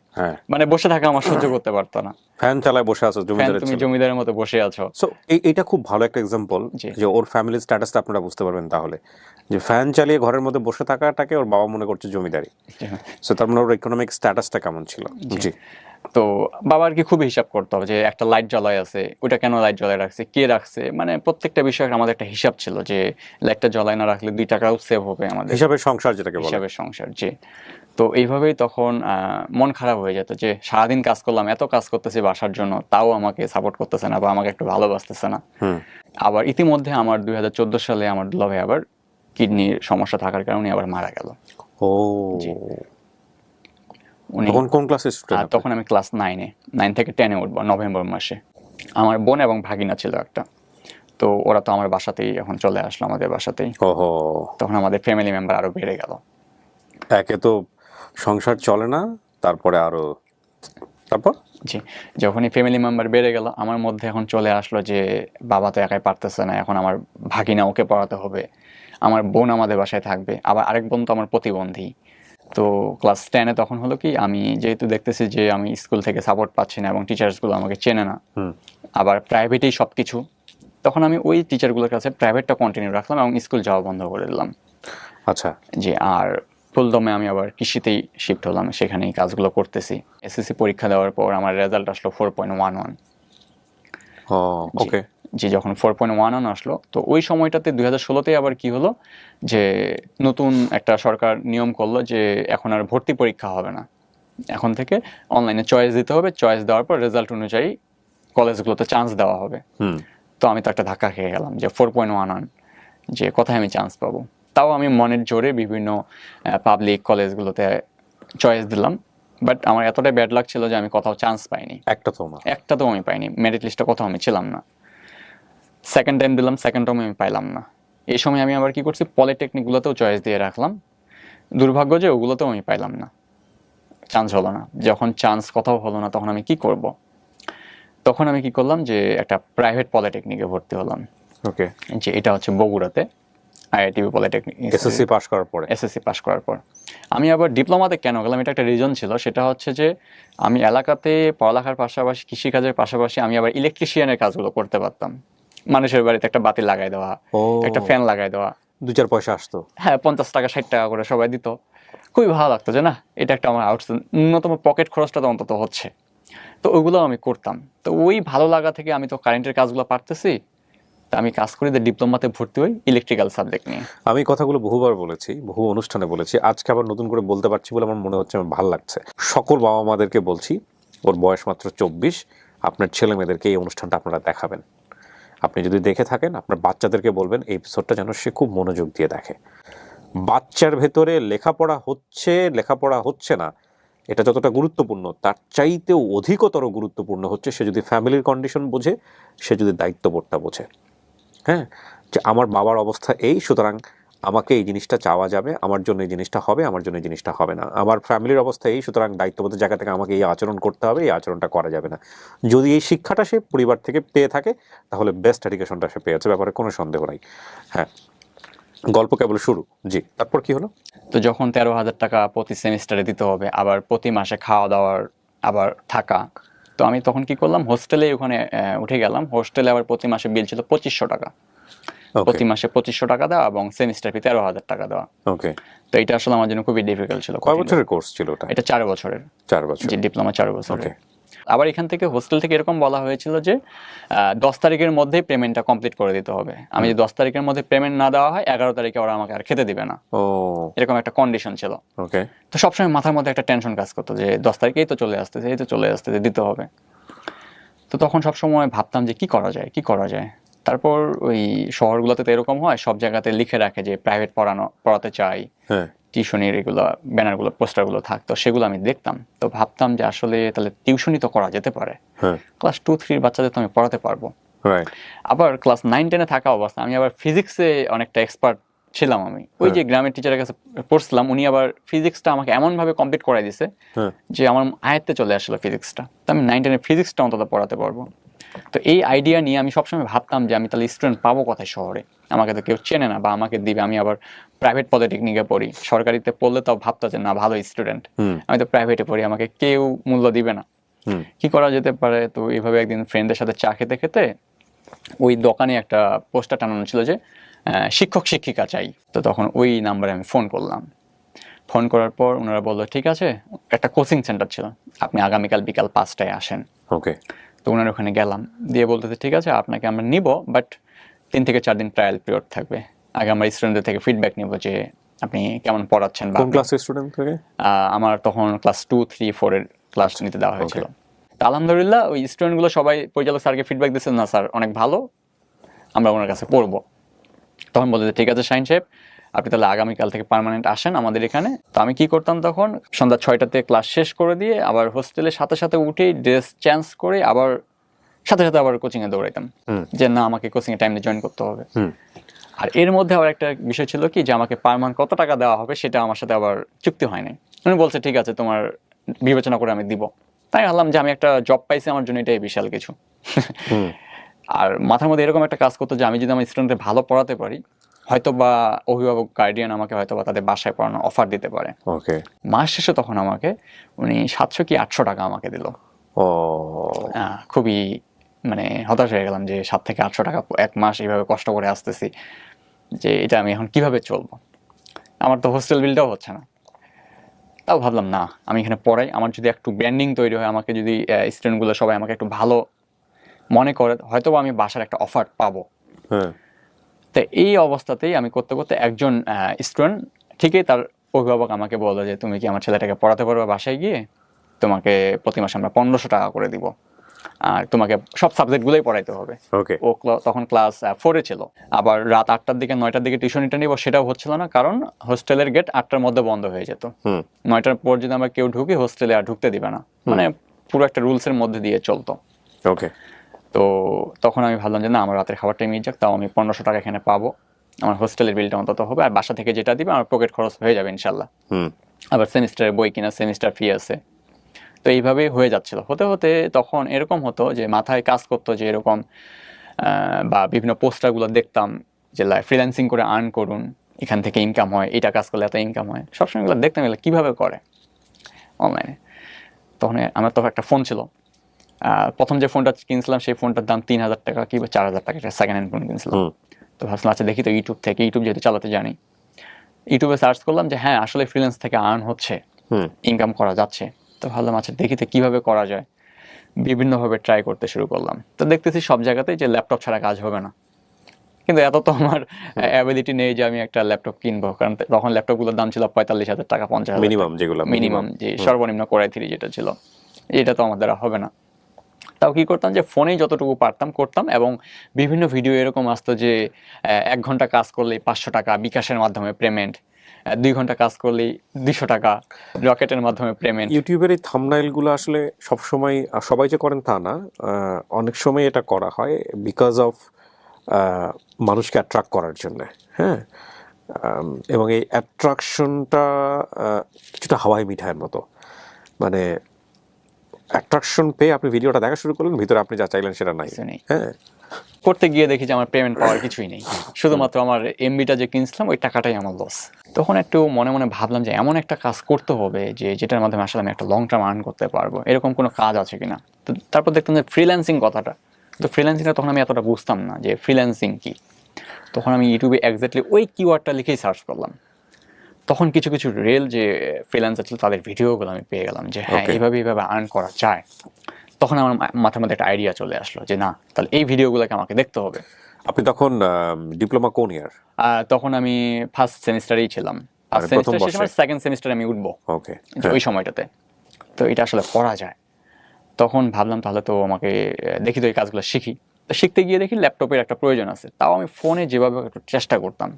মানে বসে থাকা আমার সহ্য করতে পারতো না। ফ্যান চালায় বসে আছো, তুমি জমিদারের মতো বসে আছো। সো এইটা খুব ভালো একটা এক্সাম্পল যে ওর ফ্যামিলির স্ট্যাটাসটা আপনারা বুঝতে পারবেন তাহলে, যে ফ্যান চালিয়ে ঘরের মধ্যে বসে থাকাটাকে ওর বাবা মনে করছে জমিদারি। সো তার মানে ওর ইকোনমিক স্ট্যাটাসটা কেমন ছিল। জি। তো বাবা আর কি খুব হিসাব করতে হবে যে একটা লাইট জ্বলায় আছে, ওটা কেন লাইট জ্বলায় রাখছে, কে রাখছে, মানে প্রত্যেকটা বিষয়ে আমাদের একটা হিসাব ছিল যে লাইটটা জ্বলায় না রাখলে 2 টাকাও সেভ হবে আমাদের, হিসাবের সংসার যেটাকে বলে, হিসাবের সংসার। জি। তো এইভাবেই তখন মন খারাপ হয়ে যেত যে সারাদিন কাজ করলাম, এত কাজ করতেছি বাসার জন্য, তাও আমাকে সাপোর্ট করতেছে না বা আমাকে একটু ভালোবাসতেছে না। আবার ইতিমধ্যে আমার 2014 সালে আমার দুলাভাই আবার কিডনির সমস্যা থাকার কারণে আবার মারা গেল। ও, তখন কোন ক্লাসে স্টুডেন্ট? তখন আমি ক্লাস 9 থেকে 10-এ উঠবো, নভেম্বর মাসে। আমার বোন এবং ভাগিনা ছিল একটা, তো ওরা তো আমার বাসাতেই এখন চলে আসলো, আমাদের বাসাতেই। তখন আমাদের ফ্যামিলি মেম্বার আরো বেড়ে গেল। একে তো সংসার চলে না, তারপরে আরো তারপর জি, যখনই ফ্যামিলি মেম্বার বেড়ে গেল আমার মধ্যে এখন চলে আসলো যে বাবা তো একাই পারতেছে না, এখন আমার ভাগিনা ওকে পড়াতে হবে, আমার বোন আমাদের বাসায় থাকবে, আবার আরেক বোন তো আমার প্রতিবন্ধী। তো ক্লাস 10-এ তখন হলো কি, আমি যেহেতু দেখতেছি যে আমি স্কুল থেকে সাপোর্ট পাচ্ছি না এবং টিচার্সগুলো আমাকে চেনে না, আবার প্রাইভেটেই সব কিছু, তখন আমি ওই টিচারগুলোর কাছে প্রাইভেটটা কন্টিনিউ রাখলাম এবং স্কুল যাওয়া বন্ধ করে দিলাম। আচ্ছা। জি। আর ফুলদমে আমি আবার কৃষিতেই শিফট হলাম, সেখানেই কাজগুলো করতেছি। এসএসসি পরীক্ষা দেওয়ার পর আমার রেজাল্ট আসলো 4.11। ওকে। জি, যখন 4.11 আসলো, তো ওই সময়টাতে 2016-তে আবার কি হলো যে নতুন একটা সরকার নিয়ম করলো যে এখন আর ভর্তি পরীক্ষা হবে না, এখন থেকে অনলাইনে চয়েস দিতে হবে, চয়েস দেওয়ার পর রেজাল্ট অনুযায়ী কলেজগুলোতে চান্স দেওয়া হবে। তো আমি তো একটা ধাক্কা খেয়ে গেলাম যে 4.11, যে কোথায় আমি চান্স পাবো। তাও আমি মনের জোরে বিভিন্ন পাবলিক কলেজগুলোতে চয়েস দিলাম, বাট আমার এতটাই ব্যাড লাক ছিল যে আমি কোথাও চান্স পাইনি, একটা তো আমি পাইনি, মেরিট লিস্টে কোথাও আমি ছিলাম না। সেকেন্ড টাইম দিলাম, সেকেন্ড টাইম আমি পাইলাম না। এই সময় আমি আবার কি করছি, পলিটেকনিকগুলোতেও চয়েস দিয়ে রাখলাম, দুর্ভাগ্য যে ওগুলোতেও আমি পাইলাম না, চান্স হলো না। যখন চান্স কোথাও হলো না তখন আমি কি করব, তখন আমি কি করলাম যে একটা প্রাইভেট পলিটেকনিকে ভর্তি হলাম। ওকে। যে এটা হচ্ছে বগুড়াতে, আইআইটিবি পলিটেকনিক। এসএসসি পাস করার পর আমি আবার ডিপ্লোমাতে কেন গেলাম, এটা একটা রিজন ছিল, সেটা হচ্ছে যে আমি এলাকাতে পড়ালেখার পাশাপাশি কৃষিকাজের পাশাপাশি আমি আবার ইলেকট্রিশিয়ানের কাজগুলো করতে পারতাম। মানুষের বাড়িতে একটা বাতি লাগাই দেওয়া, একটা ফ্যান লাগাই দেওয়া, 2-4 পয়সা আসতো, হ্যাঁ 50 টাকা 60 টাকা করে সবাই দিত, খুবই ভালো লাগতো যে না এটা একটা আমার ন্যূনতম পকেট খরচটা তো অন্তত হচ্ছে। তো ওইগুলো আমি করতাম। তো ওই ভালো লাগা থেকে আমি তো কারেন্টের কাজগুলো পারতেছি, তা আমি কাজ করি, ডিপ্লোমাতে ভর্তি হই ইলেকট্রিক্যাল সাবজেক্ট নিয়ে। আমি কথাগুলো বহুবার বলেছি, বহু অনুষ্ঠানে বলেছি, আজকে আবার নতুন করে বলতে পারছি বলে আমার মনে হচ্ছে আমার ভালো লাগছে। সকল বাবা মাদেরকে বলছি, ওর বয়স মাত্র 24, আপনার ছেলে মেয়েদেরকে এই অনুষ্ঠানটা আপনারা দেখাবেন। আপনি যদি দেখে থাকেন আপনার বাচ্চাদেরকে বলবেন এই এপিসোডটা যেন সে খুব মনোযোগ দিয়ে দেখে। বাচ্চার ভেতরে লেখাপড়া হচ্ছে না এটা যতটা গুরুত্বপূর্ণ তার চাইতেও অধিকতর গুরুত্বপূর্ণ হচ্ছে সে যদি ফ্যামিলির কন্ডিশন বোঝে, সে যদি দায়িত্ববোধটা বোঝে। হ্যাঁ, যে আমার বাবার অবস্থা এই, সুতরাং আমাকে এই জিনিসটা চাওয়া যাবে, আমার জন্য এই জিনিসটা হবে, আমার জন্য এই জিনিসটা হবে না। আমার ফ্যামিলির অবস্থা এই, সুতরাং দায়িত্ববোধের জায়গা থেকে আমাকে এই আচরণ করতে হবে, এই আচরণটা করা যাবে না। যদি এই শিক্ষাটা সে পরিবার থেকে পেয়ে থাকে, তাহলে বেস্ট এডুকেশনটা সে পেয়েছে, ব্যাপারে কোনো সন্দেহ নাই। হ্যাঁ, গল্প কেবল শুরু। জি, তারপর কি হলো? তো যখন 13,000 টাকা প্রতি সেমিস্টারে দিতে হবে, আবার প্রতি মাসে খাওয়া দাওয়ার, আবার থাকা, তো আমি তখন কি করলাম, হোস্টেলে ওখানে উঠে গেলাম। হোস্টেলে আবার প্রতি মাসে বিল ছিল 2500 টাকা, প্রতি মাসে 2500 টাকা দেওয়া এবং সেমিস্টার ফি 13,000 টাকা দেওয়া। ওকে। তো এটা আসলে আমার জন্য খুবই ডিফিকাল্ট ছিল। কয় বছরের কোর্স ছিল ওটা? এটা 4 বছরের। 4 বছর। যে ডিপ্লোমা 4 বছরের। আবার এখান থেকে হোস্টেল থেকে এরকম বলা হয়েছিল যে 10 তারিখের মধ্যেই পেমেন্টটা কমপ্লিট করে দিতে হবে। আমি যদি 10 তারিখের মধ্যে পেমেন্ট না দেওয়া হয়, 11 তারিখে ওরা আমাকে আর খেতে দিবে না, এরকম একটা কন্ডিশন ছিল। ওকে। তো সবসময় মাথার মধ্যে একটা টেনশন কাজ করতো যে 10 তারিখেই তো চলে আসতেছে, এই তো চলে আসতেছে, দিতে হবে। তো তখন সবসময় ভাবতাম যে কি করা যায়, কি করা যায়। তারপর ওই শহরগুলোতে তো এরকম হয়, সব জায়গাতে লিখে রাখে যে প্রাইভেট পড়াতে চাই, টিউশনির এগুলো ব্যানারগুলো, পোস্টারগুলো থাকতো, সেগুলো আমি দেখতাম। তো ভাবতাম যে আসলে তাহলে টিউশনি তো করা যেতে পারে, ক্লাস 2-3 বাচ্চাদের তো আমি পড়াতে পারবো। আবার ক্লাস 9-10-এ থাকা অবস্থা আমি আবার ফিজিক্সে অনেকটা এক্সপার্ট ছিলাম। আমি ওই যে গ্রামের টিচারের কাছে পড়ছিলাম, উনি আবার ফিজিক্সটা আমাকে এমনভাবে কমপ্লিট করাই দিছে যে আমার আয়ত্তে চলে আসলো ফিজিক্সটা। তো আমি 9-10-এ ফিজিক্সটা অন্তত পড়াতে পারবো। তো এই আইডিয়া নিয়ে আমি সবসময় ভাবতাম যে আমি তাহলে স্টুডেন্ট পাবো কোথায় শহরে, আমাকে তো কেউ চেনে না বা আমাকে দিবে। আমি আবার প্রাইভেট পলিটেকনিকে পড়ি, সরকারিতে পড়লে তাও ভাবতো যে না, ভালো স্টুডেন্ট, আমি তো প্রাইভেটে পড়ি, আমাকে কেউ মূল্য দিবে না, কি করা যেতে পারে। তো এইভাবে একদিন ফ্রেন্ডের সাথে চা খেতে খেতে ওই দোকানে একটা পোস্টার টানানো ছিল যে শিক্ষক শিক্ষিকা চাই। তো তখন ওই নাম্বারে আমি ফোন করলাম। ফোন করার পর ওনারা বললো ঠিক আছে, একটা কোচিং সেন্টার ছিল, আপনি আগামীকাল বিকাল 5টায় আসেন। ওকে। তো ওনার ওখানে গেলাম, দিয়ে বলতেছে ঠিক আছে, আপনাকে আমরা নিব, বাট 3 থেকে 4 দিন ট্রায়াল পিরিয়ড থাকবে। আগে আমরা স্টুডেন্টদের থেকে ফিডব্যাক নিব যে আপনি কেমন পড়াচ্ছেন। কোন ক্লাসের স্টুডেন্ট থেকে? আমার তখন ক্লাস 2, 3, 4 এর ক্লাস নিতে দেওয়া হয়েছিল। আলহামদুলিল্লাহ ওই স্টুডেন্টগুলো সবাই পরিচালক স্যারকে ফিডব্যাক দিচ্ছেন, না স্যার অনেক ভালো, আমরা ওনার কাছে পড়বো। তখন বলতে ঠিক আছে শাহিন সাহেব, আপনি তাহলে আগামীকাল থেকে পার্মানেন্ট আসেন আমাদের এখানে। তো আমি কি করতাম, তখন সন্ধ্যা 6টাতে ক্লাস শেষ করে দিয়ে আবার হোস্টেলের সাথে সাথে উঠেই ড্রেস চেঞ্জ করে আবার সাথে সাথে আবার কোচিংয়ে দৌড়াইতাম যে না, আমাকে কোচিংয়ে টাইমে জয়েন করতে হবে। আর এর মধ্যে আবার একটা বিষয় ছিল কি, যে আমাকে পার মান্থ কত টাকা দেওয়া হবে সেটা আমার সাথে আবার চুক্তি হয়নি। উনি বলছে ঠিক আছে, তোমার বিবেচনা করে আমি দিব। তাই ভাবলাম যে আমি একটা জব পাইছি, আমার জন্য এটাই বিশাল কিছু। আর মাথার মধ্যে এরকম একটা কাজ করতো যে আমি যদি আমার স্টুডেন্টদের ভালো পড়াতে পারি, হয়তো বা অভিভাবক গার্ডিয়ান আমাকে হয়তো বা তাদের বাসায় পড়ানোর অফার দিতে পারে। মাস শেষে তখন আমাকে উনি 700 কি 800 টাকা আমাকে দিল। খুবই মানে হতাশ হয়ে গেলাম যে 7 থেকে 800 টাকা এক মাস এইভাবে কষ্ট করে আসতেছি, যে এটা আমি এখন কিভাবে চলবো, আমার তো হোস্টেল বিলটাও হচ্ছে না। তাও ভাবলাম না, আমি এখানে পড়াই, আমার যদি একটু ব্র্যান্ডিং তৈরি হয়, আমাকে যদি স্টুডেন্টগুলো সবাই আমাকে একটু ভালো মনে করে, হয়তো আমি বাসার একটা অফার পাবো। তো এই অবস্থাতেই আমি করতে করতে একজন স্টুডেন্ট ঠিকই তার অভিভাবক আমাকে বললো যে তুমি কি আমার ছেলেটাকে পড়াতে পারবে বাসায় গিয়ে, তোমাকে প্রতি মাসে আমরা 1500 টাকা করে দিব, আর তোমাকে সব সাবজেক্টগুলোই পড়াইতে হবে। ও তখন ক্লাস 4-এ ছিল। আবার রাত 8টার দিকে 9টার দিকে টিউশনিটা নিব, সেটাও হচ্ছিল না, কারণ হোস্টেলের গেট 8টার মধ্যে বন্ধ হয়ে যেত। 9টার পর যদি আমরা কেউ ঢুকি, হোস্টেলে আর ঢুকতে দিবে না, মানে পুরো একটা রুলসের মধ্যে দিয়ে চলতো। তো তখন আমি ভাবলাম যে না, আমার রাতের খাবারটা মিট যাক, তাও আমি 1500 টাকা এখানে পাবো, আমার হোস্টেলের বিলটা অন্তত হবে, আর বাসা থেকে যেটা দিবে আমার পকেট খরচ হয়ে যাবে ইনশাল্লাহ। আবার সেমিস্টারের বই কিনা, সেমিস্টার ফি আছে। তো এইভাবেই হয়ে যাচ্ছিল। হতে হতে তখন এরকম হতো যে মাথায় কাজ করতো যে এরকম বা বিভিন্ন পোস্টারগুলো দেখতাম যে ফ্রিল্যান্সিং করে আর্ন করুন, এখান থেকে ইনকাম হয়, এটা কাজ করলে এত ইনকাম হয়। সবসময় এগুলো দেখতাম, এগুলো কীভাবে করে অনলাইনে। তখন আমার তো একটা ফোন ছিল, প্রথম যে ফোনটা কিনছিলাম সেই ফোনটার দাম 3000 টাকা কি 4000 টাকা, একটা সেকেন্ড হ্যান্ড ফোন কিনছিলাম। তো ভাবছিলাম আচ্ছা দেখি তো ইউটিউব যেহেতু চালাতে জানি, ইউটিউবে সার্চ করলাম যে হ্যাঁ আসলে ফ্রিল্যান্স থেকে আর্ন হচ্ছে, ইনকাম করা যাচ্ছে। তো ভাবলাম আচ্ছা দেখি তো কীভাবে করা যায়, বিভিন্নভাবে ট্রাই করতে শুরু করলাম। তো দেখতেছি সব জায়গাতেই যে ল্যাপটপ ছাড়া কাজ হবে না, কিন্তু এত তো আমার অ্যাবিলিটি নেই যে আমি একটা ল্যাপটপ কিনবো, কারণ তখন ল্যাপটপগুলোর দাম ছিল 45,000 টাকা, 50,000 মিনিমাম, যে সর্বনিম্ন Core i3 যেটা ছিল, এটা তো আমার দ্বারা হবে না। তাও কি করতাম যে ফোনেই যতটুকু পারতাম করতাম, এবং বিভিন্ন ভিডিও এরকম আসতো যে 1 ঘন্টা কাজ করলে 500 টাকা বিকাশের মাধ্যমে পেমেন্ট, 2 ঘন্টা কাজ করলেই 200 টাকা রকেটের মাধ্যমে পেমেন্ট। ইউটিউবের এই থাম্বনেইলগুলো আসলে সবসময় সবাই যে করেন তা না, অনেক সময় এটা করা হয় বিকজ অফ মানুষকে অ্যাট্রাক্ট করার জন্য। হ্যাঁ, এবং এই অ্যাট্রাকশনটা কিছুটা হাওয়াই মিঠাইয়ের মতো, মানে অ্যাট্রাকশন পেয়ে আপনি ভিডিওটা দেখা শুরু করলেন, ভিতরে আপনি যা চাইলেন সেটা নাই। হ্যাঁ, করতে গিয়ে দেখি যে আমার পেমেন্ট পাওয়ার কিছুই নেই, শুধুমাত্র আমার এমবিটা যে কিনছিলাম ওই টাকাটাই আমার লস। তখন একটু মনে মনে ভাবলাম যে এমন একটা কাজ করতে হবে যে যেটার মাধ্যমে আসলে আমি একটা লং টার্ম আর্ন করতে পারবো, এরকম কোনো কাজ আছে কিনা। তো তারপর দেখতাম যে ফ্রিল্যান্সিং কথাটা, তো ফ্রিল্যান্সিংটা তখন আমি এতটা বুঝতাম না যে ফ্রিল্যান্সিং কি। তখন আমি ইউটিউবে এক্স্যাক্টলি ওই কিওয়ার্ডটা লিখেই সার্চ করলাম। তখন কিছু কিছু রিয়েল যে ফ্রিল্যান্সার ছিল তাদের ভিডিওগুলো আমি পেয়ে গেলাম যে হ্যাঁ এইভাবে আর্ন করা যায়। তখন আমার মাথার মধ্যে একটা আইডিয়া চলে আসলো যে না, তাহলে এই ভিডিওগুলোকে আমাকে দেখতে হবে। আপনি তখন ডিপ্লোমা কোন ইয়ার? তখন আমি ফার্স্ট সেমিস্টারেই ছিলাম, ফার্স্ট সেমিস্টার শেষে আমার সেকেন্ড সেমিস্টারে আমি উঠবো। ওকে, ওই সময়টাতে তো এটা আসলে করা যায়। তখন ভাবলাম তাহলে তো আমাকে দেখি তো এই কাজগুলো শিখি। তো শিখতে গিয়ে দেখি ল্যাপটপের একটা প্রয়োজন আছে, তাও আমি ফোনে যেভাবে একটু চেষ্টা করতাম।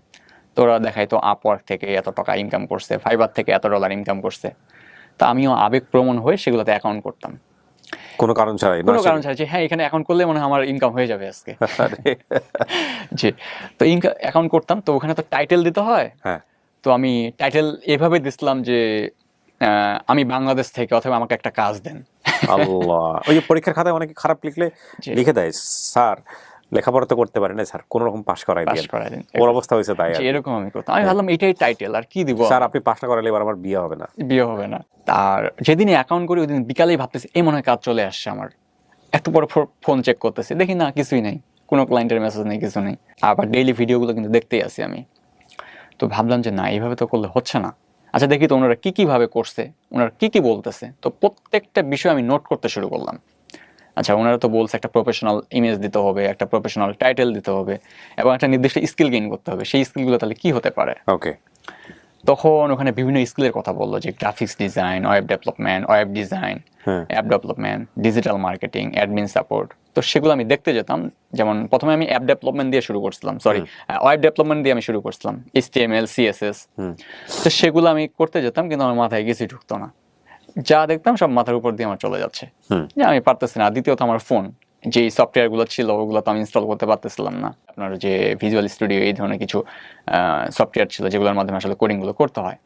তো ওরা দেখায় তো আপওয়ার্ক থেকে এত টাকা ইনকাম করছে, ফাইবার থেকে এত ডলার ইনকাম করছে। তা আমিও আবেগপ্রবণ হয়ে সেগুলোতে অ্যাকাউন্ট করতাম, কোনো কারণ ছাড়াই। যে হ্যাঁ এখানে অ্যাকাউন্ট করলে মনে হয় আমার ইনকাম হয়ে যাবে আজকে। জি, তো অ্যাকাউন্ট করতাম, তো ওখানে তো টাইটেল দিতে হয়। হ্যাঁ, তো আমি টাইটেল এভাবে দিছিলাম যে আমি বাংলাদেশ থেকে, অথবা আমাকে একটা কাজ দেন। আল্লাহ, ওই যে পরীক্ষার খাতায় অনেকে খারাপ লিখলে লিখে দেয়, স্যার লেখাপড়া তো করতে পারে না স্যার, কোন রকম পাস করাই দিন। ওর অবস্থা হয়েছে তাই। এরকম আমি করতাম। আমি ভাবলাম এটাই টাইটেল, আর কি দিব স্যার, আপনি পাস না করালে এবার আমার বিয়ে হবে না। তার যেদিনই অ্যাকাউন্ট করি ওই দিন বিকালেই ভাবতেছি এই মনে হয় কাজ চলে আসছে আমার। একটু পরে ফোন চেক করতেছি, দেখি না কিছুই নেই, কোনো ক্লায়েন্টের মেসেজ নেই, কিছু নেই। আবার ডেইলি ভিডিওগুলো কিন্তু দেখতেই আছি আমি। তো ভাবলাম যে না, এইভাবে তো করলে হচ্ছে না। আচ্ছা দেখি তো ওনারা কি কিভাবে করছে, ওনারা কি কি বলতেছে। তো প্রত্যেকটা বিষয় আমি নোট করতে শুরু করলাম। আচ্ছা, ওনারা তো বলছে একটা প্রফেশনাল ইমেজ দিতে হবে, একটা প্রফেশনাল টাইটেল দিতে হবে, এবং একটা নির্দিষ্ট স্কিল গেইন করতে হবে। সেই স্কিলগুলো তাহলে কি হতে পারে? ওকে, তখন ওখানে বিভিন্ন স্কিলের কথা বললো, যে graphics design, web development, web design, app development, digital marketing, admin support. তো সেগুলো আমি দেখতে যেতাম। যেমন প্রথমে আমি অ্যাপ ডেভেলপমেন্ট দিয়ে শুরু করছিলাম, ওয়েব ডেভেলপমেন্ট দিয়ে আমি শুরু করছিলাম, HTML CSS। তো সেগুলো আমি করতে যেতাম, কিন্তু আমার মাথায় কিছুই ঢুকতো না। যা দেখতাম সব মাথার উপর দিয়ে আমার চলে যাচ্ছে, যে আমি পারতেছি না। দ্বিতীয়ত আমার ফোন, যে সফটওয়্যারগুলো ছিল ওগুলো তো আমি ইনস্টল করতে পারতেছিলাম না। আপনার যে ভিজুয়াল স্টুডিও, এই ধরনের কিছু সফটওয়্যার ছিল যেগুলোর মাধ্যমে আসলে কোডিংগুলো করতে হয়,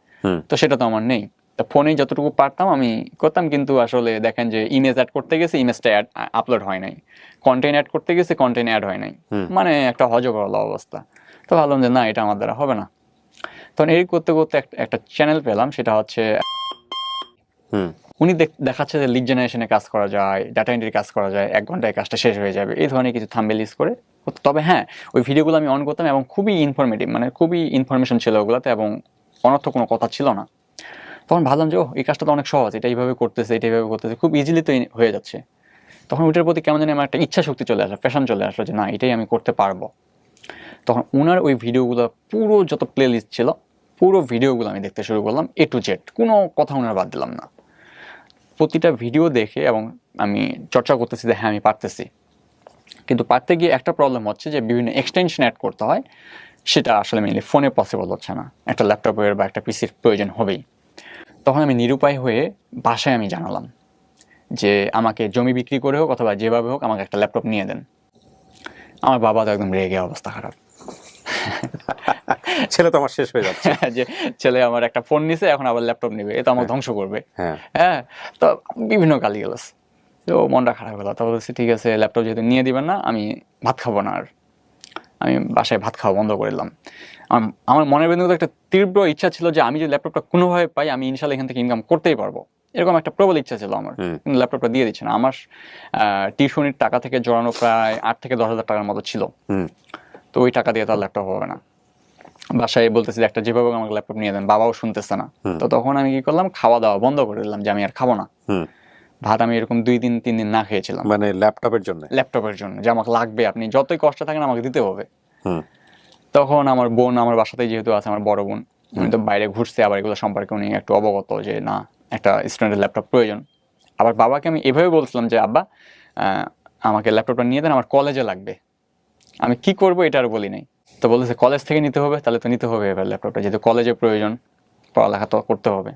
তো সেটা তো আমার নেই। তো ফোনেই যতটুকু পারতাম আমি করতাম, কিন্তু আসলে দেখেন যে ইমেজ অ্যাড করতে গেছে, ইমেজটা আপলোড হয় নাই, কন্টেন্ট অ্যাড করতে গেছে, কন্টেন্ট অ্যাড হয় নাই, মানে একটা হজবরল অবস্থা। তো ভাবলাম যে না, এটা আমার দ্বারা হবে না। তখন এই করতে করতে একটা চ্যানেল পেলাম, সেটা হচ্ছে উনি দেখাচ্ছে যে লিড জেনারেশনে কাজ করা যায়, ডাটা এন্ট্রি কাজ করা যায়, 1 ঘন্টায় কাজটা শেষ হয়ে যাবে, এই ধরনের কিছু থাম্বনেল ইউজ করে। তবে হ্যাঁ, ওই ভিডিওগুলো আমি অন করতাম এবং খুবই ইনফরমেটিভ, মানে খুবই ইনফরমেশন ছিল ওগুলোতে, এবং অনর্থ কোনো কথা ছিল না। তখন ভাবলাম যে এই কাজটা তো অনেক সহজ, এটা এইভাবে করতেছে, খুব ইজিলি তো হয়ে যাচ্ছে। তখন ওইটার প্রতি কেমন জানি আমার একটা ইচ্ছা শক্তি চলে আসলো, প্যাশন চলে আসলো, যে না এটাই আমি করতে পারবো। তখন ওনার ওই ভিডিওগুলো পুরো যত প্লে লিস্ট ছিল, পুরো ভিডিওগুলো আমি দেখতে শুরু করলাম, A to Z, কোনো কথা ওনার বাদ দিলাম না। প্রতিটা ভিডিও দেখে এবং আমি চর্চা করতেছি যে হ্যাঁ আমি পারতেছি। কিন্তু পারতে গিয়ে একটা প্রবলেম হচ্ছে যে বিভিন্ন এক্সটেনশন অ্যাড করতে হয়, সেটা আসলে মেনলি ফোনে পসিবল হচ্ছে না, একটা ল্যাপটপের বা একটা পিসির প্রয়োজন হবেই। তখন আমি নিরুপায় হয়ে বাসায় আমি জানালাম যে আমাকে জমি বিক্রি করে হোক অথবা যেভাবে হোক আমাকে একটা ল্যাপটপ নিয়ে দেন। আমার বাবা তো একদম রেগে অবস্থা খারাপ, ছেলে তো আমার শেষ হয়ে যাচ্ছে, যে ছেলে আমার একটা ফোন নিছে, এখন আবার ল্যাপটপ নিবে, এ তো আমার ধ্বংস করবে। হ্যাঁ, তো বিভিন্ন গালিগালাজ। তো মনটা খারাপ হলো। তো বলছি ঠিক আছে, ল্যাপটপ যেহেতু নিয়ে দিবেন না, আমি ভাত খাবো না। আর আমি বাসায় ভাত খাওয়া বন্ধ করে দিলাম। আমার মনের ভেতরে একটা তীব্র ইচ্ছা ছিল যে আমি যদি ল্যাপটপটা কোনোভাবে পাই, আমি ইনশাল্লাহ এখান থেকে ইনকাম করতেই পারবো, এরকম একটা প্রবল ইচ্ছা ছিল আমার। কিন্তু ল্যাপটপটা দিয়ে দিচ্ছে না। আমার টিউশনির টাকা থেকে জড়ানো প্রায় 8 থেকে 10 হাজার টাকার মতো ছিল। তো ওই টাকা দিয়ে তো আর ল্যাপটপ হবে না। বাসায় বলতেছি একটা যেভাবে আমাকে ল্যাপটপ নিয়ে দেন, বাবাও শুনতেছে না। তো তখন আমি কি করলাম, খাওয়া দাওয়া বন্ধ করে দিলাম, যে আমি আর খাবো না ভাত। আমি এরকম 2-3 দিন না খেয়েছিলাম, মানে ল্যাপটপের জন্য, যে আমাকে লাগবে, আপনি যতই কষ্ট থাকেন আমাকে দিতে হবে। তখন আমার বোন আমার বাসাতেই যেহেতু আছে, আমার বড় বোন, উনি তো বাইরে ঘুরছে, আবার এগুলো সম্পর্কে উনি একটু অবগত যে না, একটা স্টুডেন্টের ল্যাপটপ প্রয়োজন। আবার বাবাকে আমি এভাবে বলছিলাম যে আব্বা আমাকে ল্যাপটপটা নিয়ে দেন, আমার কলেজে লাগবে। আমি কি করবো এটা আর বলি নাই। তো বলতেছে কলেজ থেকে নিতে হবে, তাহলে তো নিতে হবে এবার ল্যাপটপটা, যেহেতু কলেজে প্রয়োজন। পড়ালেখা তো করতে হবে।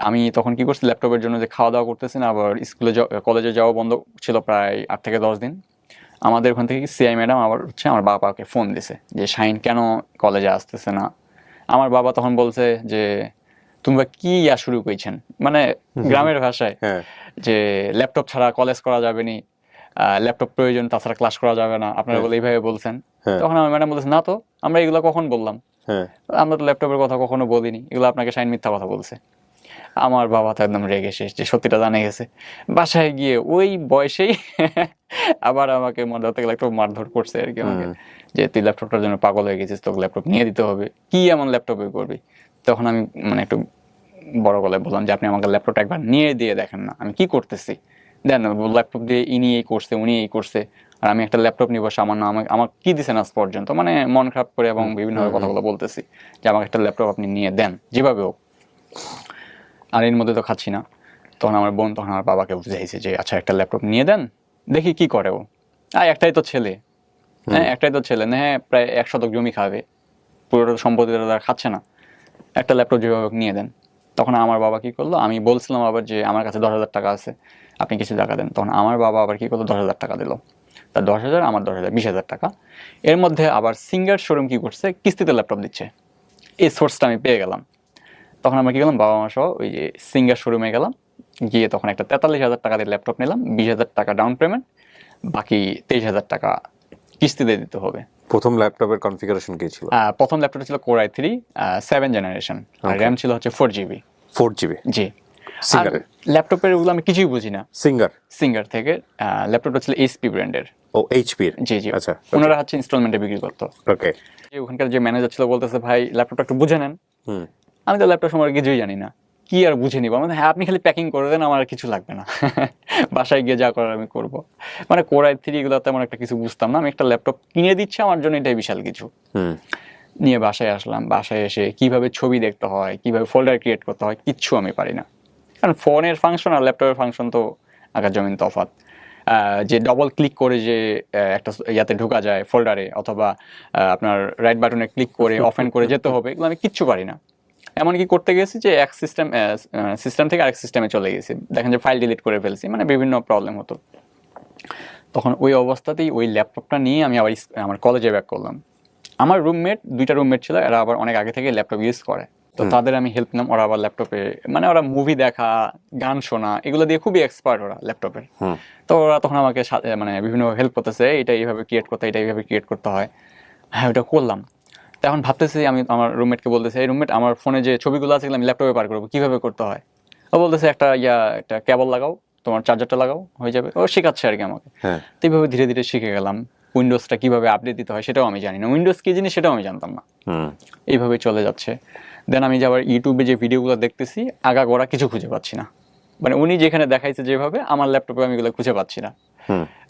আমি তখন কি করছি, ল্যাপটপের জন্য যে খাওয়া দাওয়া করতেছি না, আবার স্কুলে কলেজে যাওয়া বন্ধ ছিল প্রায় 8 থেকে 10 দিন। আমাদের ওখান থেকে সিআই ম্যাডাম আবার হচ্ছে আমার বাবাকে ফোন দিছে যে শাহিন কেন কলেজে আসতেছে না। আমার বাবা তখন বলছে যে তোমরা কি শুরু করেছেন, মানে গ্রামের ভাষায়, যে ল্যাপটপ ছাড়া কলেজ করা যাবে নি, ল্যাপটপ প্রয়োজন, তাছাড়া ক্লাস করা যাবে না, আপনারা বলে এইভাবে বলছেন। তখন আমার ম্যাডাম বলছে না তো, আমরা এগুলো কখন বললাম, আমরা তো ল্যাপটপের কথা কখনো বলিনি, এগুলো আপনাকে শাহিন মিথ্যা কথা বলছে। আমার বাবা তো একদম রেগে শেষ, যে সত্যিটা জানে গেছে। বাসায় গিয়ে ওই বয়সেই আবার আমাকে মনে হতে গেলে একটু মারধর করছে আর কি আমাকে, যে তুই ল্যাপটপটার জন্য পাগল হয়ে গেছিস, তোকে ল্যাপটপ নিয়ে দিতে হবে, কি এমন ল্যাপটপে করবি। তখন আমি মানে একটু বড় গলায় বললাম যে আপনি আমাকে ল্যাপটপটা একবার নিয়ে দিয়ে দেখেন না আমি কি করতেছি, দেন ল্যাপটপ দিয়ে ইনি এই করছে উনি এই করছে, আর আমি একটা ল্যাপটপ নিবো সামান্য, আমার কি দিচ্ছেন আজ পর্যন্ত, মানে মন খারাপ করে এবং বিভিন্নভাবে কথাগুলো বলতেছি যে আমাকে একটা ল্যাপটপ আপনি নিয়ে দেন যেভাবে হোক। আর এর মধ্যে তো খাচ্ছি না। তখন আমার বোন তখন আমার বাবাকে বুঝাইছে যে আচ্ছা একটা ল্যাপটপ নিয়ে দেন, দেখি কি করে ও, একটাই তো ছেলে, হ্যাঁ একটাই তো ছেলে, হ্যাঁ প্রায় 1 শতক জমি খাবে, পুরোটা সম্পত্তি তারা খাচ্ছে না, একটা ল্যাপটপ যেভাবে নিয়ে দেন। তখন আমার বাবা কি করলো, আমি বলছিলাম আবার যে আমার কাছে 10,000 টাকা আছে, আপনি কিছু টাকা দেন। তখন আমার বাবা আবার কি করলো, 10,000 টাকা দিল, তার 10,000 আমার 10,000, 20,000 টাকা। এর মধ্যে আবার সিঙ্গার শোরুম কি করছে, কিস্তিতে ল্যাপটপ দিচ্ছে, এই সোর্সটা আমি পেয়ে গেলাম। তখন আমরা কি করলাম, বাবা মা সহ ওই যে সিঙ্গার শোরুমে গেলাম, গিয়ে তখন একটা 43,000 টাকা দিয়ে ল্যাপটপ নিলাম, 20,000 টাকা ডাউন পেমেন্ট, বাকি 23,000 টাকা কিস্তিতে দিতে হবে। প্রথম ল্যাপটপের কনফিগারেশন কি ছিল? প্রথম ল্যাপটপটা ছিল Core i3 7 জেনারেশন, আর র্যাম ছিল হচ্ছে 4GB। 4GB? জি। সিঙ্গার ল্যাপটপের ওগুলো আমি কিছুই বুঝি না। সিঙ্গার থেকে ল্যাপটপটা ছিল এইচপি ব্র্যান্ডের। ও এইচপি এর? জি জি। আচ্ছা, ওনারা হচ্ছে ইনস্টলমেন্টে বিক্রি করতো। ওকে। ওখানকার যে ম্যানেজার ছিল বলতেছে ভাই ল্যাপটপটা একটু বুঝে নেন। আমি তো ল্যাপটপ সম্পর্কে কিছুই জানি না, কি আর বুঝে নিব, মানে হ্যাঁ আপনি খালি প্যাকিং করে দেন, আমার আর কিছু লাগবে না, বাসায় গিয়ে যা করার আমি করবো। মানে Core i3 এগুলো তেমন একটা কিছু বুঝতাম না, আমি একটা ল্যাপটপ কিনে দিচ্ছি আমার জন্য এটাই বিশাল কিছু। নিয়ে বাসায় আসলাম, বাসায় এসে কিভাবে ছবি দেখতে হয়, কিভাবে ফোল্ডার ক্রিয়েট করতে হয়, কিচ্ছু আমি পারি না, কারণ ফোনের ফাংশন আর ল্যাপটপের ফাংশন তো আকাশ জমিন তফাৎ। যে ডবল ক্লিক করে যে একটা ইয়াতে ঢোকা যায় ফোল্ডারে, অথবা আপনার রাইট বাটনে ক্লিক করে অফেন করে যেতে হবে, এগুলো আমি কিচ্ছু পারি না। এমনকি করতে গেছি যে এক সিস্টেম থেকে আরেক সিস্টেমে চলে গেছি, দেখেন যে ফাইল ডিলিট করে ফেলছি, মানে বিভিন্ন প্রবলেম হতো। তখন ওই অবস্থাতেই ওই ল্যাপটপটা নিয়ে আমি আবার আমার কলেজে ব্যাক করলাম। আমার দুইটা রুমমেট ছিল, এরা আবার অনেক আগে থেকে ল্যাপটপ ইউজ করে, তো তাদের আমি হেল্প নিলাম। ওরা আবার ল্যাপটপে মানে ওরা মুভি দেখা, গান শোনা, এগুলো দিয়ে খুবই এক্সপার্ট ওরা ল্যাপটপের। তো ওরা তখন আমাকে মানে বিভিন্ন হেল্প করতেছে, এটা এইভাবে ক্রিয়েট করতে, এটা এইভাবে ক্রিয়েট করতে হয়। হ্যাঁ ওটা করলাম। তো এখন ভাবতেছি, আমি আমার রুমমেটকে বলতেছি, এই রুমমেট আমার ফোনে যে ছবিগুলো আছে আমি ল্যাপটপে পার করবো, কিভাবে করতে হয়। ও বলতেছে একটা কেবল লাগাও, তোমার চার্জারটা লাগাও, হয়ে যাবে। ও শেখাচ্ছে আর কি আমাকে। তো এইভাবে ধীরে ধীরে শিখে গেলাম। উইন্ডোজটা কিভাবে আপডেট দিতে হয় সেটাও আমি জানি না, উইন্ডোজ কি জিনিস সেটাও আমি জানতাম না। এইভাবে চলে যাচ্ছে। দেন আমি যে আবার ইউটিউবে যে ভিডিওগুলো দেখতেছি, আগাগোড়া কিছু খুঁজে পাচ্ছি না, মানে উনি যেখানে দেখাইছে যেভাবে, আমার ল্যাপটপে আমি এগুলো খুঁজে পাচ্ছি না।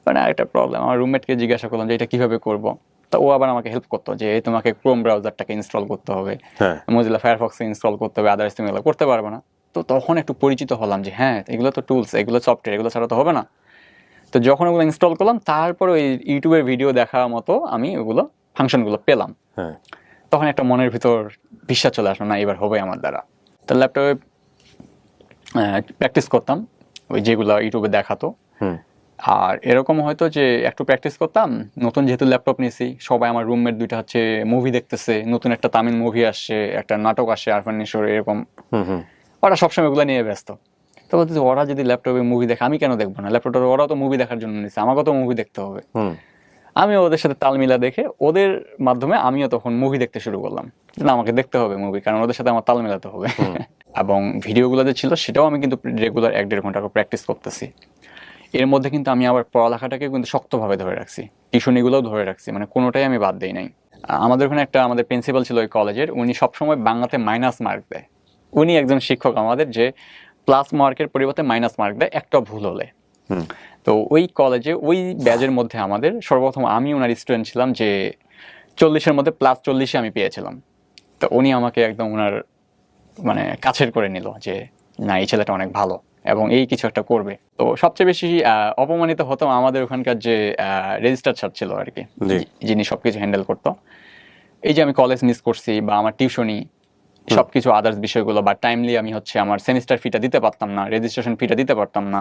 মানে আরেকটা প্রবলেম, আমার রুমমেটকে জিজ্ঞাসা করলাম যে এটা কিভাবে করবো, তো ও আবার আমাকে হেল্প করতো যে তোমাকে ক্রোম ব্রাউজারটাকে ইনস্টল করতে হবে, মোজিলা ফায়ারফক্স ইনস্টল করতে হবে, আদার্স তুমি এগুলো করতে পারবে না। তো তখন একটু পরিচিত হলাম যে হ্যাঁ এগুলো তো টুলস, এগুলো সফটওয়্যার, এগুলো ছাড়া তো হবে না। তো যখন ওগুলো ইনস্টল করলাম, তারপর ওই ইউটিউবের ভিডিও দেখার মতো আমি ওগুলো ফাংশনগুলো পেলাম। তখন একটা মনের ভিতর বিশ্বাস চলে আসলো, না এবার হবে আমার দ্বারা। তো ল্যাপটপে প্র্যাকটিস করতাম ওই যেগুলো ইউটিউবে দেখাতো। আর এরকম হয়তো যে একটু প্র্যাকটিস করতাম, নতুন যেহেতু ল্যাপটপ নিয়েছি, সবাই আমার রুমমেট দুইটা হচ্ছে মুভি দেখতেছে, নতুন একটা তামিল মুভি আসছে, একটা নাটক আসছে আরফান নিশোর, এরকম ওরা সবসময় এগুলো নিয়ে ব্যস্ত। তো বলতেছে ওরা যদি ল্যাপটপে মুভি দেখে আমি কেন দেখবো না, ল্যাপটপটা ওরাও তো মুভি দেখার জন্য নিচ্ছে, আমাকেও তো মুভি দেখতে হবে। আমি ওদের সাথে তাল মিলা দেখে ওদের মাধ্যমে আমিও তখন মুভি দেখতে শুরু করলাম, না আমাকে দেখতে হবে মুভি, কারণ ওদের সাথে আমার তাল মিলাতে হবে। এবং ভিডিওগুলো যে ছিল সেটাও আমি কিন্তু রেগুলার 1-1.5 ঘন্টা প্র্যাকটিস করতেছি। এর মধ্যে কিন্তু আমি আবার পড়ালেখাটাকে কিন্তু শক্তভাবে ধরে রাখছি, টিউশনিগুলোও ধরে রাখছি, মানে কোনোটাই আমি বাদ দেই নাই। আমাদের ওখানে আমাদের প্রিন্সিপাল ছিল ওই কলেজের, উনি সবসময় বাংলাতে মাইনাস মার্ক দেয়। উনি একজন শিক্ষক আমাদের, যে প্লাস মার্কের পরিবর্তে মাইনাস মার্ক দেয় একটা ভুল হলে। তো ওই কলেজে ওই ব্যাচের মধ্যে আমাদের সর্বপ্রথম আমি ওনার স্টুডেন্ট ছিলাম, যে 40-এর মধ্যে +40 আমি পেয়েছিলাম। তো উনি আমাকে একদম ওনার মানে কাছের করে নিল, যে না এই ছেলেটা অনেক ভালো এবং এই কিছু একটা করবে। তো সবচেয়ে বেশি অপমানিত হতো আমাদের ওখানকার যে রেজিস্ট্রার স্যার ছিল আর কি, যিনি সবকিছু হ্যান্ডেল করতো। এই যে আমি কলেজ মিস করছি বা আমার টিউশনি, সবকিছু আদার্স বিষয়গুলো বা টাইমলি আমি হচ্ছে আমার সেমিস্টার ফিটা দিতে পারতাম না, রেজিস্ট্রেশন ফিটা দিতে পারতাম না,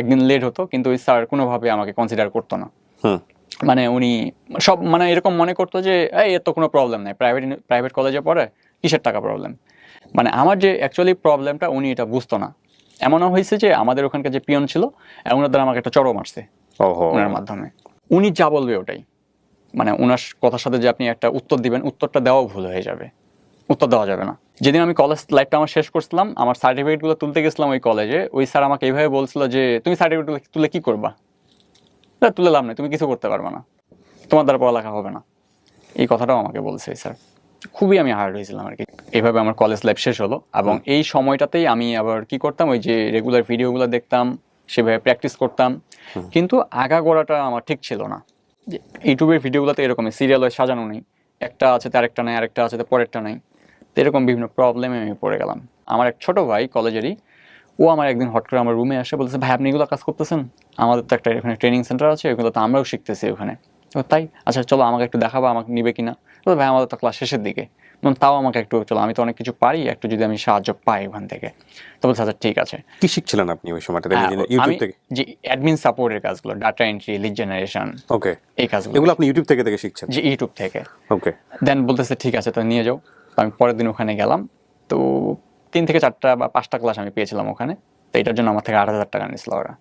একদিন লেট হতো, কিন্তু ওই স্যার কোনোভাবে আমাকে কনসিডার করতো না। মানে উনি সব মানে এরকম মনে করতো যে এই এর তো কোনো প্রবলেম নাই, প্রাইভেট কলেজে পড়ে, কিসের টাকা প্রবলেম। মানে আমার যে অ্যাকচুয়ালি প্রবলেমটা উনি এটা বুঝতো না। এমনও হয়েছে যে আমাদের ওখানকার যে পিয়ন ছিল ওনার দ্বারা আমাকে একটা চড়ও মারছে ওনার মাধ্যমে। উনি যা বলবে ওটাই, মানে ওনার কথার সাথে যে আপনি একটা উত্তর দিবেন, উত্তরটা দেওয়াও ভুল হয়ে যাবে, উত্তর দেওয়া যাবে না। যেদিন আমি কলেজ লাইফটা আমার শেষ করছিলাম, আমার সার্টিফিকেটগুলো তুলতে গেছিলাম ওই কলেজে, ওই স্যার আমাকে এইভাবে বলছিল যে তুমি সার্টিফিকেট তুলে কি করবা, তুলে লাভ নেই, তুমি কিছু করতে পারবে না, তোমার দ্বারা পড়ালেখা হবে না। এই কথাটাও আমাকে বলছে স্যার। খুবই আমি হার্ড হয়েছিলাম আর কি। এইভাবে আমার কলেজ লাইফ শেষ হলো, এবং এই সময়টাতেই আমি আবার কি করতাম, ওই যে রেগুলার ভিডিওগুলো দেখতাম, সেভাবে প্র্যাকটিস করতাম, কিন্তু আগাগোড়াটা আমার ঠিক ছিল না। যে ইউটিউবের ভিডিওগুলোতে এরকমই সিরিয়াল হয়ে সাজানো নেই, একটা আছে তার একটা নাই, আরেকটা আছে তার পরেরটা নাই, তো এরকম বিভিন্ন প্রবলেমে আমি পড়ে গেলাম। আমার এক ছোট ভাই কলেজেরই, ও আমার একদিন হট করে আমার রুমে আসে বলতেছে, ভাই আপনি এগুলো কাজ করতেছেন, আমাদের তো একটা এখানে ট্রেনিং সেন্টার আছে, ওইগুলো তো আমরাও শিখতেছি ওখানে। তাই? আচ্ছা চলো আমাকে একটু দেখাবো, আমাকে নিবে কিনা? ভাই আমাদের তো ক্লাস শেষের দিকে, তাও আমাকে একটু চলো, আমি তো অনেক কিছু পারি, একটু যদি আমি সাহায্য পাই ওখান থেকে। তো বলছে আচ্ছা ঠিক আছে। কি শিখছিলেন আপনি ওই সময়টাতে? আমি যে অ্যাডমিন সাপোর্টের কাজগুলো, ডাটা এন্ট্রি, লিড জেনারেশন, ওকে, এই কাজগুলো এগুলো আপনি ইউটিউব থেকে শিখছেন? যে ইউটিউব থেকে। ওকে। দেন বলতেছে ঠিক আছে তো নিয়ে যাও। আমি পরের দিন ওখানে গেলাম, তো 3 থেকে 4টা বা 5টা ক্লাস আমি পেয়েছিলাম ওখানে। তো এটার জন্য আমার থেকে 8,000 টাকা নিয়েছিল ওরা,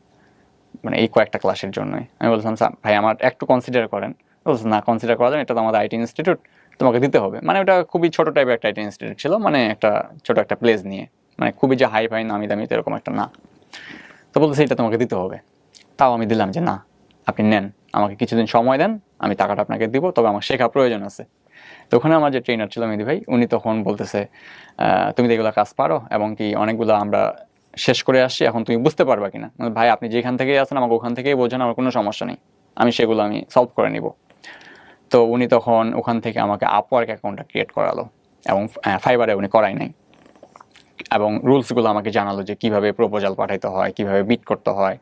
মানে এই কয়েকটা ক্লাসের জন্যই। আমি বলছিলাম ভাই আমার একটু কনসিডার করেন। বলছে না, কনসিডার করা যায়, এটা তো আমাদের আইটি ইনস্টিটিউট, তোমাকে দিতে হবে। মানে ওটা খুবই ছোট টাইপের একটা আইটি ইনস্টিটিউট ছিল, মানে একটা ছোট একটা প্লেস নিয়ে, মানে খুবই যে হাই ফাই নামি দামি এরকম একটা না। তো বলতেছে এটা তোমাকে দিতে হবে। তাও আমি দিলাম যে না, আপনি নেন, আমাকে কিছুদিন সময় দেন, আমি টাকাটা আপনাকে দিব, তবে আমার শেখা প্রয়োজন আছে। তো ওখানে আমার যে ট্রেনার ছিল মেহেদী ভাই, উনি তখন বলতেছে তুমি তো এগুলো কাজ পারো, এবং কি অনেকগুলো আমরা শেষ করে আসছি, এখন তুমি বুঝতে পারবা কিনা। ভাই আপনি যেখান থেকে আছেন আমাকে ওখান থেকেই বোঝেন, আমার কোনো সমস্যা নেই, আমি সেগুলো আমি সলভ করে নিব। তো উনি তখন ওখান থেকে আমাকে আপওয়ার্ক অ্যাকাউন্টটা ক্রিয়েট করালো, এবং ফাইবারে উনি করাই নাই, এবং রুলসগুলো আমাকে জানালো যে কিভাবে প্রপোজাল পাঠাইতে হয়, কিভাবে বিট করতে হয়,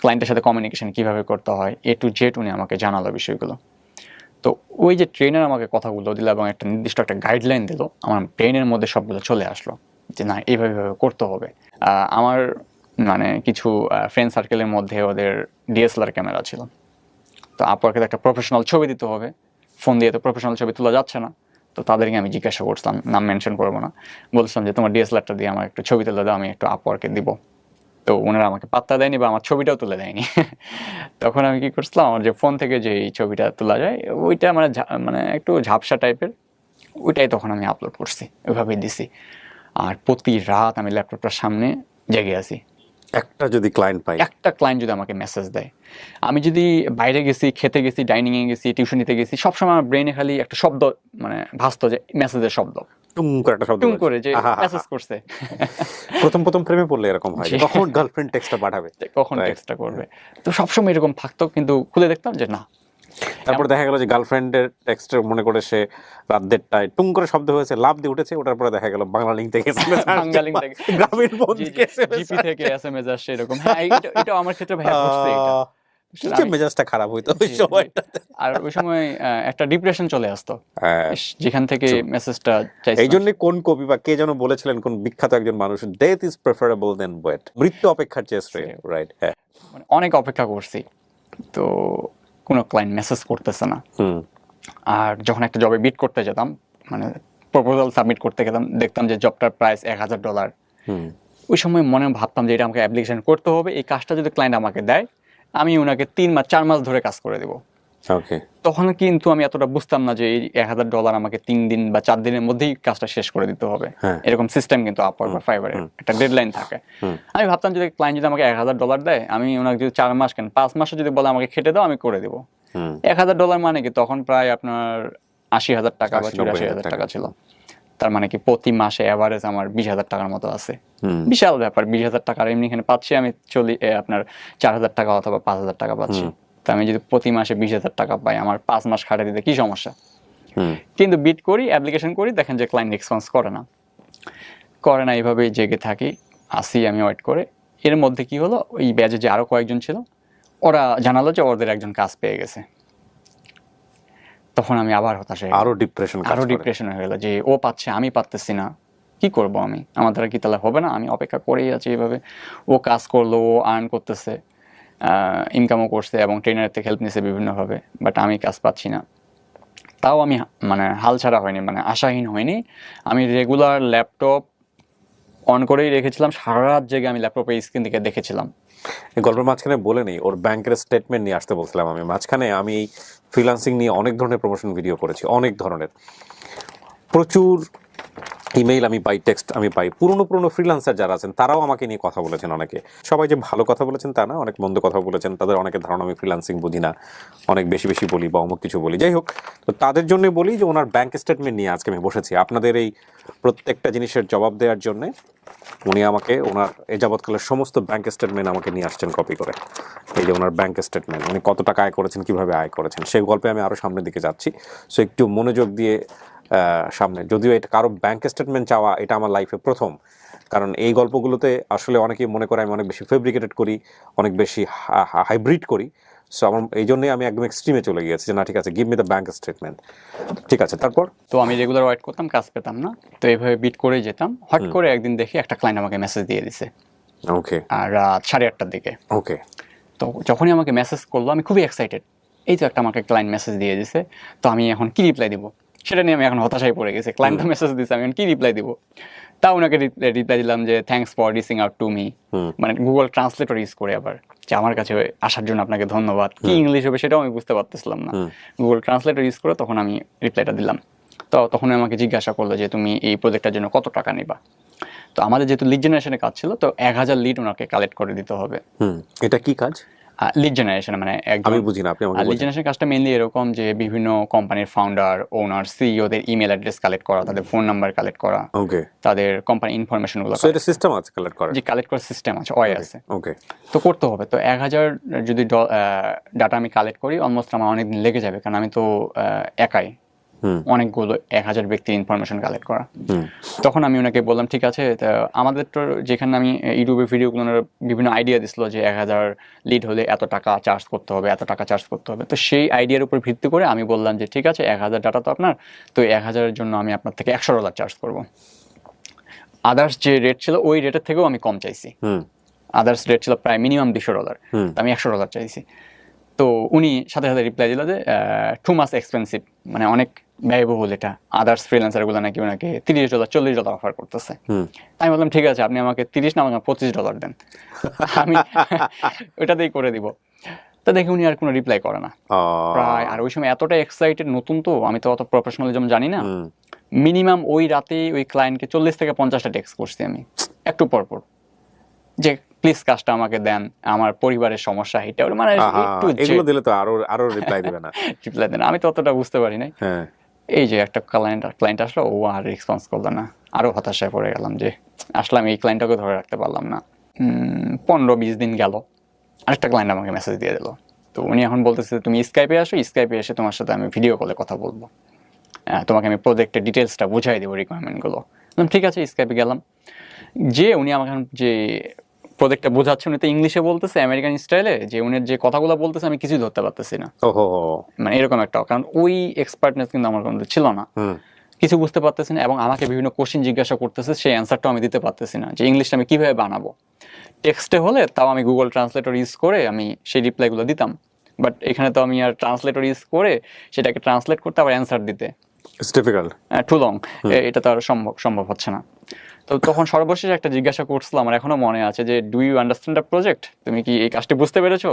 ক্লায়েন্টের সাথে কমিউনিকেশন কিভাবে করতে হয়, এ টু জেড উনি আমাকে জানালো বিষয়গুলো। তো ওই যে ট্রেনার আমাকে কথাগুলো দিল এবং একটা নির্দিষ্ট একটা গাইডলাইন দিল, আমার ব্রেনের মধ্যে সবগুলো চলে আসলো যে না এইভাবে করতে হবে। আমার মানে কিছু ফ্রেন্ড সার্কেলের মধ্যে ওদের ডিএসএলআর ক্যামেরা ছিল, তো আপওয়ার্কে একটা প্রফেশনাল ছবি দিতে হবে, ফোন দিয়ে তো প্রফেশনাল ছবি তোলা যাচ্ছে না। তো তাদেরকে আমি জিজ্ঞাসা করছিলাম, নাম মেনশন করবো না, বলছিলাম যে তোমার ডিএসএলআরটা দিয়ে আমার একটু ছবি তুলে দাও, আমি একটু আপওয়ার্কে দিব। তো ওনারা আমাকে পাত্তা দেয়নি বা আমার ছবিটাও তুলে দেয়নি। তখন আমি কি করছিলাম, আমার যে ফোন থেকে যে ছবিটা তোলা যায় ওইটা মানে মানে একটু ঝাপসা টাইপের, ওইটাই তখন আমি আপলোড করছি, ওইভাবেই দিছি। আর প্রতি রাত আমি ল্যাপটপটার সামনে জেগে আছি। একটা যদি ক্লায়েন্ট পাই, একটা ক্লায়েন্ট যদি আমাকে মেসেজ দেয়, আমি যদি বাইরে গেছি, খেতে গেছি, ডাইনিংয়ে গেছি, টিউশন নিতে গেছি, সবসময় আমার ব্রেনে খালি একটা শব্দ মানে ভাসতো, যে মেসেজের শব্দ, টুং করে একটা শব্দ, টুং করে যে মেসেজ করছে। প্রথম প্রেমে পড়লে এরকম হয়, কখন গার্লফ্রেন্ড টেক্সটটা পাঠাবে, কখন টেক্সটটা করবে। তো সবসময় এরকম থাকতো, কিন্তু খুলে দেখতাম যে না। তারপর দেখা গেল যে গার্লফ্রেন্ডের টেক্সট মনে করে সে রাত 1:30টায় টুং করে শব্দ হয়েছে, লাভ দিয়ে উঠেছে, ওটার পরে দেখা গেল বাংলা লিঙ্ক থেকে বাঙালি থেকে, গ্রামীণ ফোন থেকে জিপি থেকে এসএমএস আসছে এরকম। হ্যাঁ এটা আমার ক্ষেত্রে ভাইয়া ঘটছে। এটা কি যে মেজাজটা খারাপ হইতো ওই সময়টাতে। আর ওই সময় একটা ডিপ্রেশন চলে আসতো যেখান থেকে মেসেজটা চাইছি। এই জন্য কোন কবি বা কে যেন বলেছিলেন, কোন বিখ্যাত একজন মানুষ, death is preferable than wait, মৃত্যু অপেক্ষার চেয়ে শ্রেয়, রাইট? হ্যাঁ, মানে অনেক অপেক্ষা করছি, তো কোনো ক্লায়েন্ট মেসেজ করতেছে না। আর যখন একটা জবে বিট করতে যেতাম, মানে প্রপোজাল সাবমিট করতে গেলাম, দেখতাম যে জবটার প্রাইস $1,000। ওই সময় মনে ভাবতাম যে এটা আমাকে অ্যাপ্লিকেশন করতে হবে, এই কাজটা যদি ক্লায়েন্ট আমাকে দেয়, আমি ওনাকে 4 মাস ধরে কাজ করে দেবো। তখন কিন্তু আমি এতটা বুঝতাম না যে এই $1,000 আমাকে 3 দিন বা 4 দিনের মধ্যেই কাজটা শেষ করে দিতে হবে, এরকম সিস্টেম কিন্তু আপওয়ার্ক বা ফাইবারে একটা ডেডলাইন থাকে। আমি ভাবতাম যদি ক্লায়েন্ট যদি আমাকে $1,000 দেয়, আমি ওনাকে যদি 4 মাস কেন 5 মাসও যদি বলে আমাকে খেটে দাও, আমি করে দেবো। $1,000 মানে কি তখন প্রায় আপনার 80,000 টাকা বা 84,000 টাকা ছিল। তার মানে কি প্রতি মাসে এভারেজ আমার 20,000 টাকার মতো আছে। বিশাল ব্যাপার, 20,000 টাকার এমনি এখানে পাচ্ছি আমি আপনার 4,000 টাকা অথবা 5,000 টাকা পাচ্ছি। তো আমি যদি প্রতি মাসে 20,000 টাকা পাই, আমার 5 মাস খাটে দিতে কি সমস্যা? কিন্তু বিট করি, অ্যাপ্লিকেশন করি, দেখেন যে ক্লায়েন্ট রেসপন্স করে না, এইভাবেই জেগে থাকি, আসি আমি ওয়েট করে। এর মধ্যে কি হলো, ওই ব্যাচে যে আরো কয়েকজন ছিল, ওরা জানালো যে ওদের একজন কাজ পেয়ে গেছে। তখন আমি আবার হতাশ হয়ে গেলাম। আরো ডিপ্রেশন হয়ে গেল যে ও পাচ্ছে আমি পারতেছি না, কি করব আমি, আমার দ্বারা কি তাহলে হবে না, আমি অপেক্ষা করেই আছি এভাবে। ও কাজ করলো, ও আর্ন করতেছে, ইনকামও করছে এবং ট্রেনারের থেকে হেল্প নিছে বিভিন্নভাবে, বাট আমি কাজ পাচ্ছি না। তাও আমি মানে হাল ছাড়া হয়নি, মানে আশাহীন হয়নি। আমি রেগুলার ল্যাপটপ অন করেই রেখেছিলাম, সারা রাত জেগে আমি ল্যাপটপে স্ক্রিন দিকে দেখেছিলাম। এই গল্পের মাঝখানে বলে নেই, ওর ব্যাংকের স্টেটমেন্ট নিয়ে আসতে বলছিলাম আমি মাঝখানে। আমি ফ্রিল্যান্সিং নিয়ে অনেক ধরনের প্রমোশন ভিডিও করেছি, অনেক ধরনের, প্রচুর ইমেইল আমি পাই, টেক্সট আমি পাই। পুরনো ফ্রিল্যান্সার যারা আছেন তারাও আমাকে নিয়ে কথা বলেছেন। অনেকে, সবাই যে ভালো কথা বলেছেন তা না, অনেক মন্দ কথা বলেছেন। তাদের অনেকের ধারণা আমি ফ্রিল্যান্সিং বুঝি না, অনেক বেশি বলি বা অমুক কিছু বলি। যাই হোক, তো তাদের জন্য বলি যে ওনার ব্যাংক স্টেটমেন্ট নিয়ে আজকে আমি বসেছি আপনাদের এই প্রত্যেকটা জিনিসের জবাব দেওয়ার জন্যে। উনি আমাকে ওনার এ যাবৎকালের সমস্ত ব্যাংক স্টেটমেন্ট আমাকে নিয়ে আসছেন কপি করে। এই যে ওনার ব্যাংক স্টেটমেন্ট, উনি কত টাকা আয় করেছেন, কিভাবে আয় করেছেন, সেই গল্পে আমি আরও সামনের দিকে যাচ্ছি। সো একটু মনোযোগ দিয়ে সামনে, যদিও এটা কারো ব্যাংক স্টেটমেন্ট চাওয়া এটা আমার লাইফে প্রথম। কারণ এই গল্পগুলোতে আসলে অনেকেই মনে করে আমি অনেক বেশি ফেব্রিকেটেড করি, অনেক বেশি হাইব্রিড করি। সো আমার এই জন্যই আমি একদম এক্সট্রিমে চলে গিয়েছি যে না ঠিক আছে, give me the bank statement. ঠিক আছে, তারপর? তো আমি রেগুলার ওয়েট করতাম, কাজ পেতাম না, তো এইভাবে বিট করেই যেতাম। হট করে একদিন দেখি একটা ক্লায়েন্ট আমাকে মেসেজ দিয়ে দিছে, ওকে, আর রাত 8:30টার দিকে। ওকে। তো যখনই আমাকে মেসেজ করলো আমি খুবই এক্সাইটেড, এই তো একটা আমাকে ক্লায়েন্ট মেসেজ দিয়ে দিছে, তো আমি এখন কি রিপ্লাই দিব সেটা নিয়ে আমি এখন হতাশায় পড়ে গেছি। ক্লায়েন্ট মেসেজ দিছে, আমি এখন কি রিপ্লাই দিব? তা ওনাকে রিপ্লাই দিলাম যে thanks for reaching out to me, মানে গুগল ট্রান্সলেটর ইউজ করে আবার, যে আমার কাছে আসার জন্য আপনাকে ধন্যবাদ। কি ইংলিশ হবে সেটাও আমি বুঝতে পারতেছিলাম না, গুগল ট্রান্সলেটর ইউজ করে তখন আমি রিপ্লাইটা দিলাম। তো তখন আমাকে জিজ্ঞাসা করলো যে তুমি এই প্রজেক্টটার জন্য কত টাকা নিবা। তো আমাদের যেহেতু লিড জেনারেশনের কাজ ছিল, তো 1000 লিড ওনাকে কালেক্ট করে দিতে হবে। এটা কি কাজ? লিড জেনারেশন মানে আমি বুঝি না, আপনি আমাকে লিড জেনারেশন কাজটা মেইনলি এরকম যে বিভিন্ন কোম্পানির ফাউন্ডার, ওনার, সিইওদের ইমেল অ্যাড্রেস কালেক্ট করা, তাদের ফোন নাম্বার কালেক্ট করা, ওকে, তাদের কোম্পানি ইনফরমেশন গুলো। সো এটা সিস্টেম আছে কালেক্ট করার? যে কালেক্ট করার সিস্টেম আছে, ওয়াই আছে। ওকে, তো করতে হবে। তো 1000 যদি ডাটা আমি কালেক্ট করি, অলমোস্ট আমার অনেক দিন লেগে যাবে, কারণ আমি তো একাই অনেকগুলো 1000 ব্যক্তির ইনফরমেশন কালেক্ট করা। তখন আমি ওনাকে বললাম ঠিক আছে, আমাদের তো যেখানে আমি ইউটিউবে ভিডিওগুলো বিভিন্ন আইডিয়া দিছিল যে 1000 লিড হলে এত টাকা চার্জ করতে হবে, এত টাকা চার্জ করতে হবে। তো সেই আইডিয়ার উপর ভিত্তি করে আমি বললাম যে ঠিক আছে, 1000 ডাটা তো আপনার, তো 1000-এর জন্য আমি আপনার থেকে $100 চার্জ করব। আদার্স যে রেট ছিল ওই রেটের থেকেও আমি কম চাইছি। আদার্স রেট ছিল প্রায় মিনিমাম $200, আমি $100 চাইছি। তো উনি সাথে সাথে রিপ্লাই দিল যে টু মাচ এক্সপেন্সিভ, মানে অনেক ব্যয়বহুল এটা। আদার্স ফ্রিল্যান্সারগুলো নাকি ওনাকে $30, $40 অফার করতেছে। আমি বললাম ঠিক আছে, আপনি আমাকে 30 না, আমাকে $25 দেন, আমি ওইটাতেই করে দিব। তো দেখি উনি আর কোনো রিপ্লাই করে না প্রায়। আর ওই সময় এতটা এক্সাইটেড, নতুন তো, আমি তো অত প্রফেশনালিজম জানি না। মিনিমাম ওই রাতে ওই ক্লায়েন্টকে 40 থেকে 50টা টেক্সট করছি আমি একটু পরপর, যে প্লিজ কাজটা আমাকে দেন, আমার পরিবারের সমস্যা এটা, মানে একটু এগুলো দিলে তো আরো রিপ্লাই দিবে না? রিপ্লাই দেন, আমি তো অতটা বুঝতে পারি নাই। এই যে একটা ক্লায়েন্ট আসলো, ও আর রেসপন্স করলো না, আরো হতাশায় পড়ে গেলাম যে আসলাম এই ক্লায়েন্টটাকে ধরে রাখতে পারলাম না। 15-20 দিন গেল, আরেকটা ক্লায়েন্ট আমাকে মেসেজ দিয়ে দিল। তো উনি এখন বলতেছে তুমি স্কাইপে আসো, স্কাইপে এসে তোমার সাথে আমি ভিডিও কলে কথা বলবো, তোমাকে আমি প্রজেক্টের ডিটেলসটা বুঝাই দেবো, রিকোয়ারমেন্টগুলো। ঠিক আছে, স্কাইপে গেলাম। যে উনি আমাকে যে প্রজেক্টটা বোঝাচ্ছে, উনি তো ইংলিশে বলতেছে আমেরিকান স্টাইলে, যে উনি যে কথাগুলো বলতেছে আমি কিছুই ধরতে পারতেছি না। মানে এরকম একটা, কারণ ওই এক্সপার্টনেস কিন্তু আমার কোনো ছিল না, কিছু বুঝতে পারতেছি না। এবং আমাকে বিভিন্ন কোশ্চেন জিজ্ঞাসা করতেছে, সেই অ্যান্সারটাও আমি দিতে পারতেছি না, যে ইংলিশটা আমি কিভাবে বানাবো। টেক্সটে হলে তাও আমি গুগল ট্রান্সলেটর ইউজ করে আমি সেই রিপ্লাইগুলো দিতাম, বাট এখানে তো আমি আর ট্রান্সলেটর ইউজ করে সেটাকে ট্রান্সলেট করতে আবার অ্যান্সার দিতে টু লং, এটা তো আর সম্ভব হচ্ছে না। তো তখন সর্বশেষ একটা জিজ্ঞাসা করছিলাম, আমার এখনো মনে আছে, যে do you understand the project, তুমি কি এই কাজটি বুঝতে পেরেছো?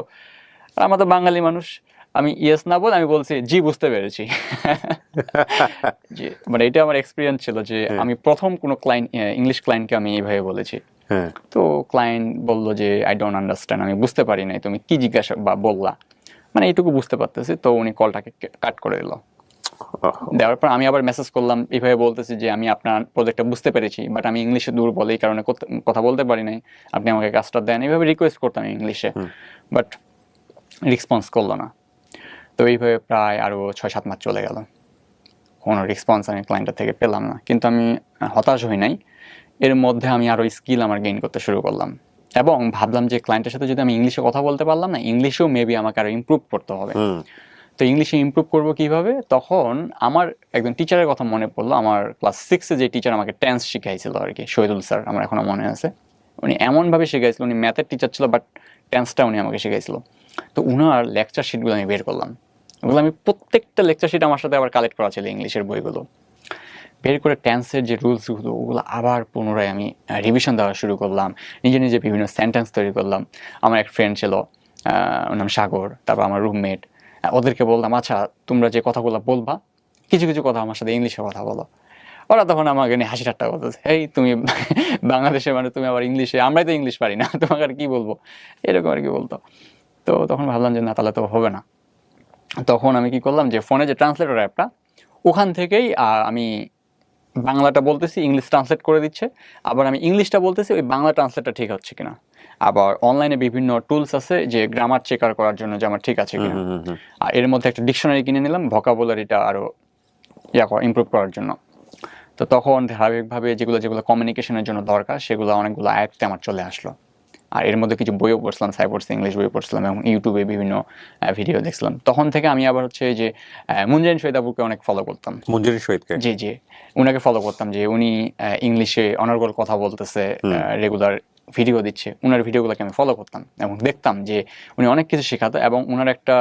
আর আমরা তো বাঙালি মানুষ, আমি ইয়েস না বলে আমি বলছি জি বুঝতে পেরেছি। যে মানে এটা আমার এক্সপিরিয়েন্স ছিল যে আমি প্রথম কোনো ক্লায়েন্ট, ইংলিশ ক্লায়েন্টকে আমি এইভাবে বলেছি। তো ক্লায়েন্ট বললো যে আই ডোন্ট আন্ডারস্ট্যান্ড, আমি বুঝতে পারি নাই তুমি কি জিজ্ঞাসা বা বললা, মানে এইটুকু বুঝতে পারতেছি। তো উনি কলটাকে কাট করে দিল। দেওয়ার পর আমি আবার মেসেজ করলাম, এইভাবে বলতেছি যে আমি আপনার প্রজেক্টটা বুঝতে পেরেছি, বাট আমি ইংলিশে দুর্বল, এই কারণে কথা বলতে পারি নাই, আপনি আমাকে কাজটা দেন, এইভাবে রিকোয়েস্ট করতাম ইংলিশে, বাট রেসপন্স করলো না। তো এইভাবে প্রায় আরও 6-7 মাস চলে গেল, কোনো রেসপন্স আমি ক্লায়েন্টের থেকে পেলাম না। কিন্তু আমি হতাশ হই নাই, এর মধ্যে আমি আরও স্কিল আমার গেইন করতে শুরু করলাম, এবং ভাবলাম যে ক্লায়েন্টের সাথে যদি আমি ইংলিশে কথা বলতে পারলাম না, ইংলিশেও মেবি আমাকে আরও ইমপ্রুভ করতে হবে। তো ইংলিশে ইমপ্রুভ করবো কিভাবে, তখন আমার একজন টিচারের কথা মনে পড়লো। আমার ক্লাস 6-এ যে টিচার আমাকে টেন্স শিখাইছিল আর কি, শহীদুল স্যার, আমার এখনো মনে আছে। উনি এমনভাবে শিখাইছিল, উনি ম্যাথের টিচার ছিল বাট টেন্সটা উনি আমাকে শিখাইছিল। তো উনার লেকচার শিটগুলো আমি বের করলাম, ওগুলো আমি প্রত্যেকটা লেকচার শিট আমার সাথে আবার কালেক্ট করা ছিল, ইংলিশের বইগুলো বের করে টেন্সের যে রুলসগুলো ওগুলো আবার পুনরায় আমি রিভিশন দেওয়া শুরু করলাম। নিজে নিজে বিভিন্ন সেন্টেন্স তৈরি করলাম। আমার এক ফ্রেন্ড ছিল, ওর নাম সাগর, তারপর আমার রুমমেট, ওদেরকে বললাম আচ্ছা তোমরা যে কথাগুলো বলবা কিছু কিছু কথা আমার সাথে ইংলিশে কথা বলো। ওরা তখন আমাকে নিয়ে হাসি ঠাট্টা করতেছে, এই তুমি বাংলাদেশের মানে তুমি আবার ইংলিশে, আমরাই তো ইংলিশ পারি না, তোমাকে আর কি বলবো, এরকম আর কি বলতো। তো তখন ভাবলাম যে না, তাহলে তো হবে না। তখন আমি কি করলাম, যে ফোনে যে ট্রান্সলেটর অ্যাপটা, ওখান থেকেই আমি বাংলাটা বলতেছি, ইংলিশ ট্রান্সলেট করে দিচ্ছে, আবার আমি ইংলিশটা বলতেছি, ওই বাংলা ট্রান্সলেটটা ঠিক হচ্ছে কিনা। আবার অনলাইনে বিভিন্ন টুলস আছে যে গ্রামার চেকার করার জন্য যে আমার ঠিক আছে কিনা। আর এর মধ্যে একটা ডিকশনারি কিনে নিলাম ভোকাবুলারিটা আরও ইমপ্রুভ করার জন্য। তো তখন ধারাবাহিকভাবে যেগুলো যেগুলো কমিউনিকেশনের জন্য দরকার সেগুলো অনেকগুলো আয়ত্তে আমার চলে আসলো। আর এর মধ্যে কিছু বইও পড়ছিলাম, সাইপোর্টস ইংলিশ বই পড়ছিলাম এবং ইউটিউবে বিভিন্ন ভিডিও দেখছিলাম। তখন থেকে আমি আবার হচ্ছে যে মুনজাইন শহীদ আপুকে অনেক ফলো করতাম। মুনজাইন শহীদকে? জি জি, উনাকে ফলো করতাম, যে উনি ইংলিশে অনর্গল কথা বলতেছে, রেগুলার ভিডিও দিচ্ছে, উনার ভিডিওগুলোকে আমি ফলো করতাম এবং দেখতাম যে উনি অনেক কিছু শেখাতো। এবং উনার একটা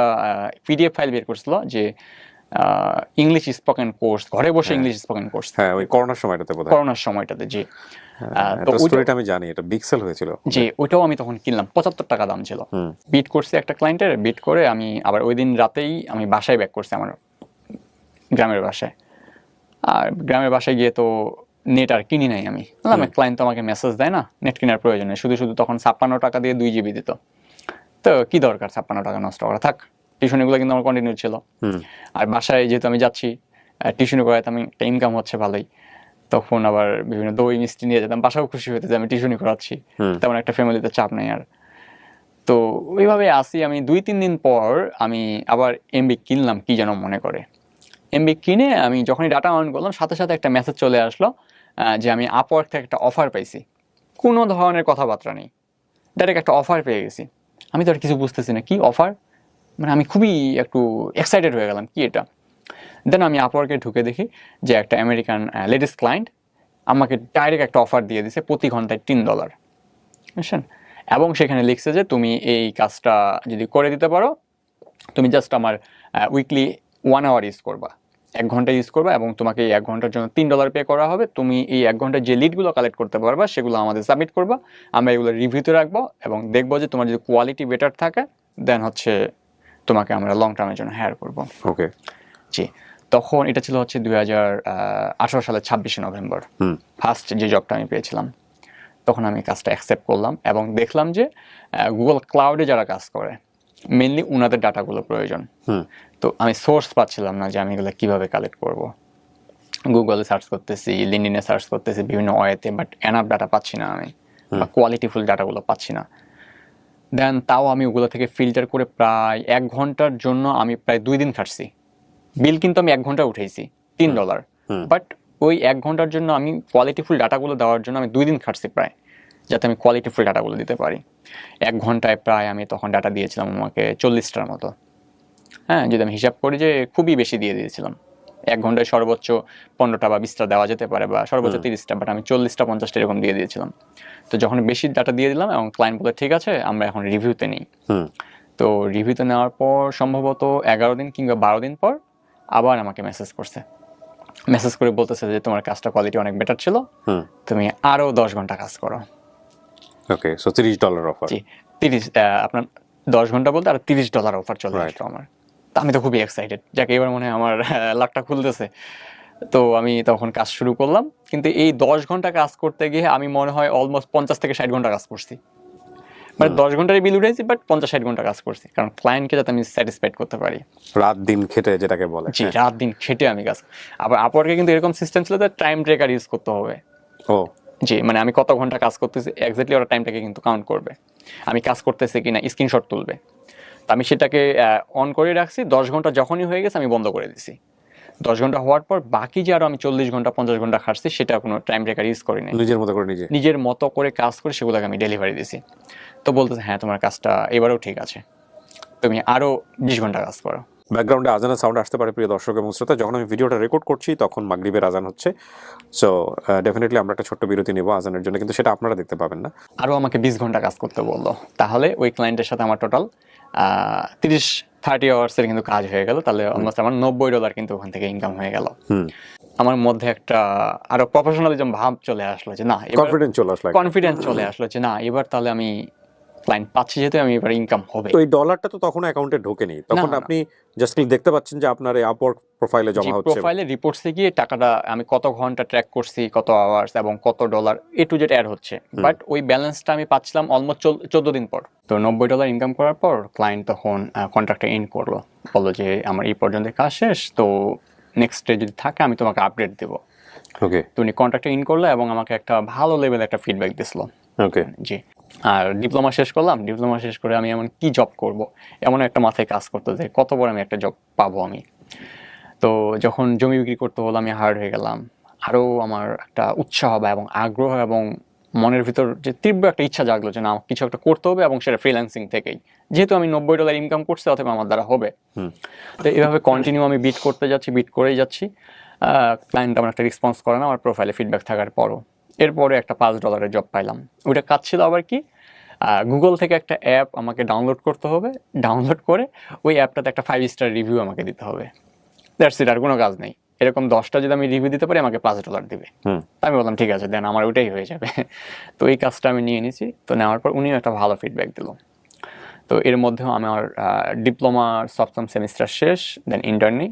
পিডিএফ ফাইল বের করছিল যে ইংলিশ স্পোকেন কোর্স, ঘরে বসে ইংলিশ স্পোকেন কোর্স। হ্যাঁ, ওই করোনার সময়টাতে বোধহয়। করোনার সময়টাতে, জি। তো স্টোরিটা আমি জানি, এটা বিগ সেল হয়েছিল। জি, ওইটাও আমি তখন কিনলাম, 75 টাকা দাম ছিল। বিট করছি একটা ক্লায়েন্টের, বিট করে আমি আবার ওই দিন রাতেই আমি বাসায় ব্যাক করছি, আমার গ্রামের বাসায়। আর গ্রামের বাসায় গিয়ে তো নেট আর কিনি নাই আমি, বললাম ক্লায়েন্ট তো আমাকে মেসেজ দেয় না, নেট কেনার প্রয়োজন নেই, শুধু শুধু তখন 56 টাকা দিয়ে 2 জিবি দিত, তো কি দরকার 56 টাকা নষ্ট করা, থাক। টিউশনিগুলো কিন্তু আমার কন্টিনিউ ছিল। আর বাসায় যেহেতু আমি যাচ্ছি টিউশনি করাতে, আমি একটা ইনকাম হচ্ছে ভালোই, তখন আবার বিভিন্ন দই মিষ্টি নিয়ে যেতাম, বাসাও খুশি হতে যে আমি টিউশনি করাচ্ছি, তেমন একটা ফ্যামিলিতে চাপ নেই আর। তো ওইভাবে আসি আমি। 2-3 দিন পর আমি আবার এমবি কিনলাম, কি যেন মনে করে। এমবি কিনে আমি যখনই ডাটা অন করলাম, সাথে সাথে একটা মেসেজ চলে আসলো যে আমি আপওয়ার্ক থেকে একটা অফার পাইছি। কোনো ধরনের কথাবার্তা নেই, ডাইরেক্ট একটা অফার পেয়ে গেছি। আমি তো আর কিছু বুঝতেছি না, কি অফার, মানে আমি খুবই একটু এক্সাইটেড হয়ে গেলাম, কি এটা। দেন আমি আপওয়ার্কে ঢুকে দেখি যে একটা আমেরিকান লেডিস ক্লায়েন্ট আমাকে ডাইরেক্ট একটা অফার দিয়ে দিছে, প্রতি ঘন্টায় $3, বুঝছেন। এবং সেখানে লিখছে যে তুমি এই কাজটা যদি করে দিতে পারো, তুমি জাস্ট আমার উইকলি 1 আওয়ার ইউজ করবা, 1 ঘন্টা ইউজ করবা, এবং তোমাকে এই 1 ঘন্টার জন্য $3 পে করা হবে। তুমি এই 1 ঘন্টায় যে লিডগুলো কালেক্ট করতে পারবা সেগুলো আমাদের সাবমিট করবা, আমরা এগুলো রিভিউতে রাখবো এবং দেখবো যে তোমার যদি কোয়ালিটি বেটার থাকে দেন হচ্ছে তোমাকে আমরা লং টার্মের জন্য হায়ার করবো। ওকে, জি। তখন এটা ছিল হচ্ছে 2018 সালের 26শে নভেম্বর, ফার্স্ট যে জবটা আমি পেয়েছিলাম। তখন আমি কাজটা অ্যাকসেপ্ট করলাম এবং দেখলাম যে গুগল ক্লাউডে যারা কাজ করে মেনলি ওনাদের ডাটাগুলো প্রয়োজন। তো আমি সোর্স পাচ্ছিলাম না যে আমি এগুলো কীভাবে কালেক্ট করব। গুগলে সার্চ করতেছি, লিঙ্কডইনে সার্চ করতেছি, বিভিন্ন ওয়েতে, বাট এনাফ ডাটা পাচ্ছি না আমি, বা কোয়ালিটিফুল ডাটাগুলো পাচ্ছি না। দেন তাও আমি ওগুলো থেকে ফিল্টার করে প্রায় 1 ঘন্টার জন্য আমি প্রায় 2 দিন খাটছি। বিল কিন্তু আমি 1 ঘন্টা উঠেছি $3, বাট ওই 1 ঘন্টার জন্য আমি কোয়ালিটিফুল ডাটাগুলো দেওয়ার জন্য আমি 2 দিন খাটছি প্রায়, যাতে আমি কোয়ালিটিফুল ডাটাগুলো দিতে পারি। 1 ঘন্টায় প্রায় আমি তখন ডাটা দিয়েছিলাম আমাকে 40টার মতো। হ্যাঁ, যদি আমি হিসাব করি যে খুবই বেশি দিয়ে দিয়েছিলাম। 1 ঘন্টায় সর্বোচ্চ 15টা বা 20টা দেওয়া যেতে পারে, বা সর্বোচ্চ 30টা, বাট আমি 40টা 50টা এরকম দিয়ে দিয়েছিলাম। তো যখন বেশি ডাটা দিয়ে দিলাম এবং ক্লায়েন্ট বলে ঠিক আছে আমরা এখন রিভিউতে নিই। তো রিভিউতে নেওয়ার পর সম্ভবত 11 দিন কিংবা 12 দিন পর আবার আমাকে মেসেজ করছে, মেসেজ করে বলতেছে যে তোমার কাজটা কোয়ালিটি অনেক বেটার ছিল, তুমি আরো 10 ঘন্টা কাজ করো। ওকে, সো $30 অফার। জি, 30 আপনার 10 ঘন্টা বলতে আর $30 অফার চলে আসলো আমার। তো আমি তো খুবই এক্সাইটেড, যাকে এবার মনে হয় আমার লাকটা খুলতেছে। তো আমি তখন কাজ শুরু করলাম, কিন্তু এই 10 ঘন্টা কাজ করতে গিয়ে আমি মনে হয় অলমোস্ট 50 থেকে 60 ঘন্টা কাজ করছি। মানে 10 ঘন্টার বিল উঠেছি, বাট 50-60 ঘন্টা কাজ করছি, কারণ ক্লায়েন্টকে যাতে আমি স্যাটিসফাইড করতে পারি। রাত দিন খেটে, যেটাকে বলে। জি, রাত দিন খেটে আমি কাজ। আবার আপওয়ার্কে কিন্তু এরকম সিস্টেম ছিল যে টাইম ট্র্যাকার ইউজ করতে হবে। ও জি, মানে আমি কত ঘন্টা কাজ করতেছি এক্স্যাক্টলি ওরা টাইমটাকে কিন্তু কাউন্ট করবে, আমি কাজ করতেছি কিনা স্ক্রিনশট তুলবে। তো আমি সেটাকে অন করে রাখছি। 10 ঘন্টা যখনই হয়ে গেছে আমি বন্ধ করে দিছি। 10 ঘন্টা হওয়ার পর বাকি যে আরো আমি 40 ঘন্টা 50 ঘন্টা খাটছি সেটা কোনো টাইম ট্র্যাকার ইউজ করি না, নিজের মতো করে কাজ করে সেগুলোকে আমি ডেলিভারি দিছি। তো বলতেছে হ্যাঁ তোমার কাজটা এবারেও ঠিক আছে, তুমি আরো 20 ঘন্টা কাজ করো। ব্যাকগ্রাউন্ডে আজানের সাউন্ড আসতে পারে প্রিয় দর্শক এবং শ্রোতা, যখন আমি ভিডিওটা রেকর্ড করছি তখন মাগরিবের আজান হচ্ছে। সো ডেফিনেটলি আমরা একটা ছোট্ট বিরতি নেব আজানের জন্য, কিন্তু সেটা আপনারা দেখতে পাবেন না। আরও আমাকে 20 ঘন্টা কাজ করতে বললো, তাহলে ওই ক্লায়েন্টের সাথে আমার টোটাল 30 আওয়ার্সের কিন্তু কাজ হয়ে গেল, তাহলে অলমোস্ট আমার $90 কিন্তু ওখান থেকে ইনকাম হয়ে গেল। আমার মধ্যে একটা আরো প্রফেশনালিজম ভাব চলে আসলো যে না, কনফিডেন্স চলে আসলো যে না, এবার তাহলে আমি ক্লায়েন্ট পাচ্ছি, যেহেতু আমি এবার ইনকাম হবে। তো এই ডলারটা তো তখন অ্যাকাউন্টে ঢোকেনি, তখন আপনি জাস্ট দেখতে পাচ্ছেন যে আপনার এই আপওয়ার্ক প্রোফাইলে জমা হচ্ছে। প্রোফাইলে রিপোর্টসে গিয়ে টাকাটা আমি কত ঘন্টা ট্র্যাক করছি, কত আওয়ার্স এবং কত dollar A to Z add হচ্ছে, বাট ওই ব্যালেন্সটা আমি পাচ্ছিলাম অলমোস্ট 14 দিন পর। তো $90 ইনকাম করার পর ক্লায়েন্ট তখন কন্ট্রাক্টটা এন্ড করলো, বললো যে আমার এই পর্যন্ত কাজ শেষ, তো নেক্সট ডে যদি থাকে আমি তোমাকে আপডেট দেবো। ওকে, তো উনি কন্ট্রাক্টটা ইন করলো এবং আমাকে একটা ভালো লেভেল একটা ফিডব্যাক দিছিল। ওকে, জি। আর ডিপ্লোমা শেষ করলাম, ডিপ্লোমা শেষ করে আমি এমন কি জব করব, এমন একটা মাথায় কাজ করতো যে কত বড় আমি একটা জব পাবো আমি। তো যখন জমি বিক্রি করতে হলো, আমি হার্ড হয়ে গেলাম। আরও আমার একটা উৎসাহ এবং আগ্রহ এবং মনের ভিতর যে তীব্র একটা ইচ্ছা জাগলো যে না, কিছু একটা করতে হবে, এবং সেটা ফ্রিল্যান্সিং থেকেই, যেহেতু আমি $90 ইনকাম করছি অথবা আমার দ্বারা হবে। তো এইভাবে কন্টিনিউ আমি বিট করতে যাচ্ছি, বিট করেই যাচ্ছি। ক্লায়েন্ট আমার একটা রেসপন্স করে না আমার প্রোফাইলে ফিডব্যাক থাকার পরও। এরপরে একটা $5 জব পাইলাম। ওইটা কাজ ছিল আবার কি, গুগল থেকে একটা অ্যাপ আমাকে ডাউনলোড করতে হবে, ডাউনলোড করে ওই অ্যাপটাতে একটা 5 স্টার রিভিউ আমাকে দিতে হবে। দ্যাটস ইট, আর কোনো কাজ নেই। এরকম 10টা যদি আমি রিভিউ দিতে পারি আমাকে $5 দিবে। আমি বললাম ঠিক আছে দেন, আমার ওইটাই হয়ে যাবে। তো এই কাজটা আমি নিয়ে নিয়েছি। তো নেওয়ার পর উনিও একটা ভালো ফিডব্যাক দিল। তো এর মধ্যেও আমার ডিপ্লোমার 7ম সেমিস্টার শেষ, দেন ইন্টার্নি।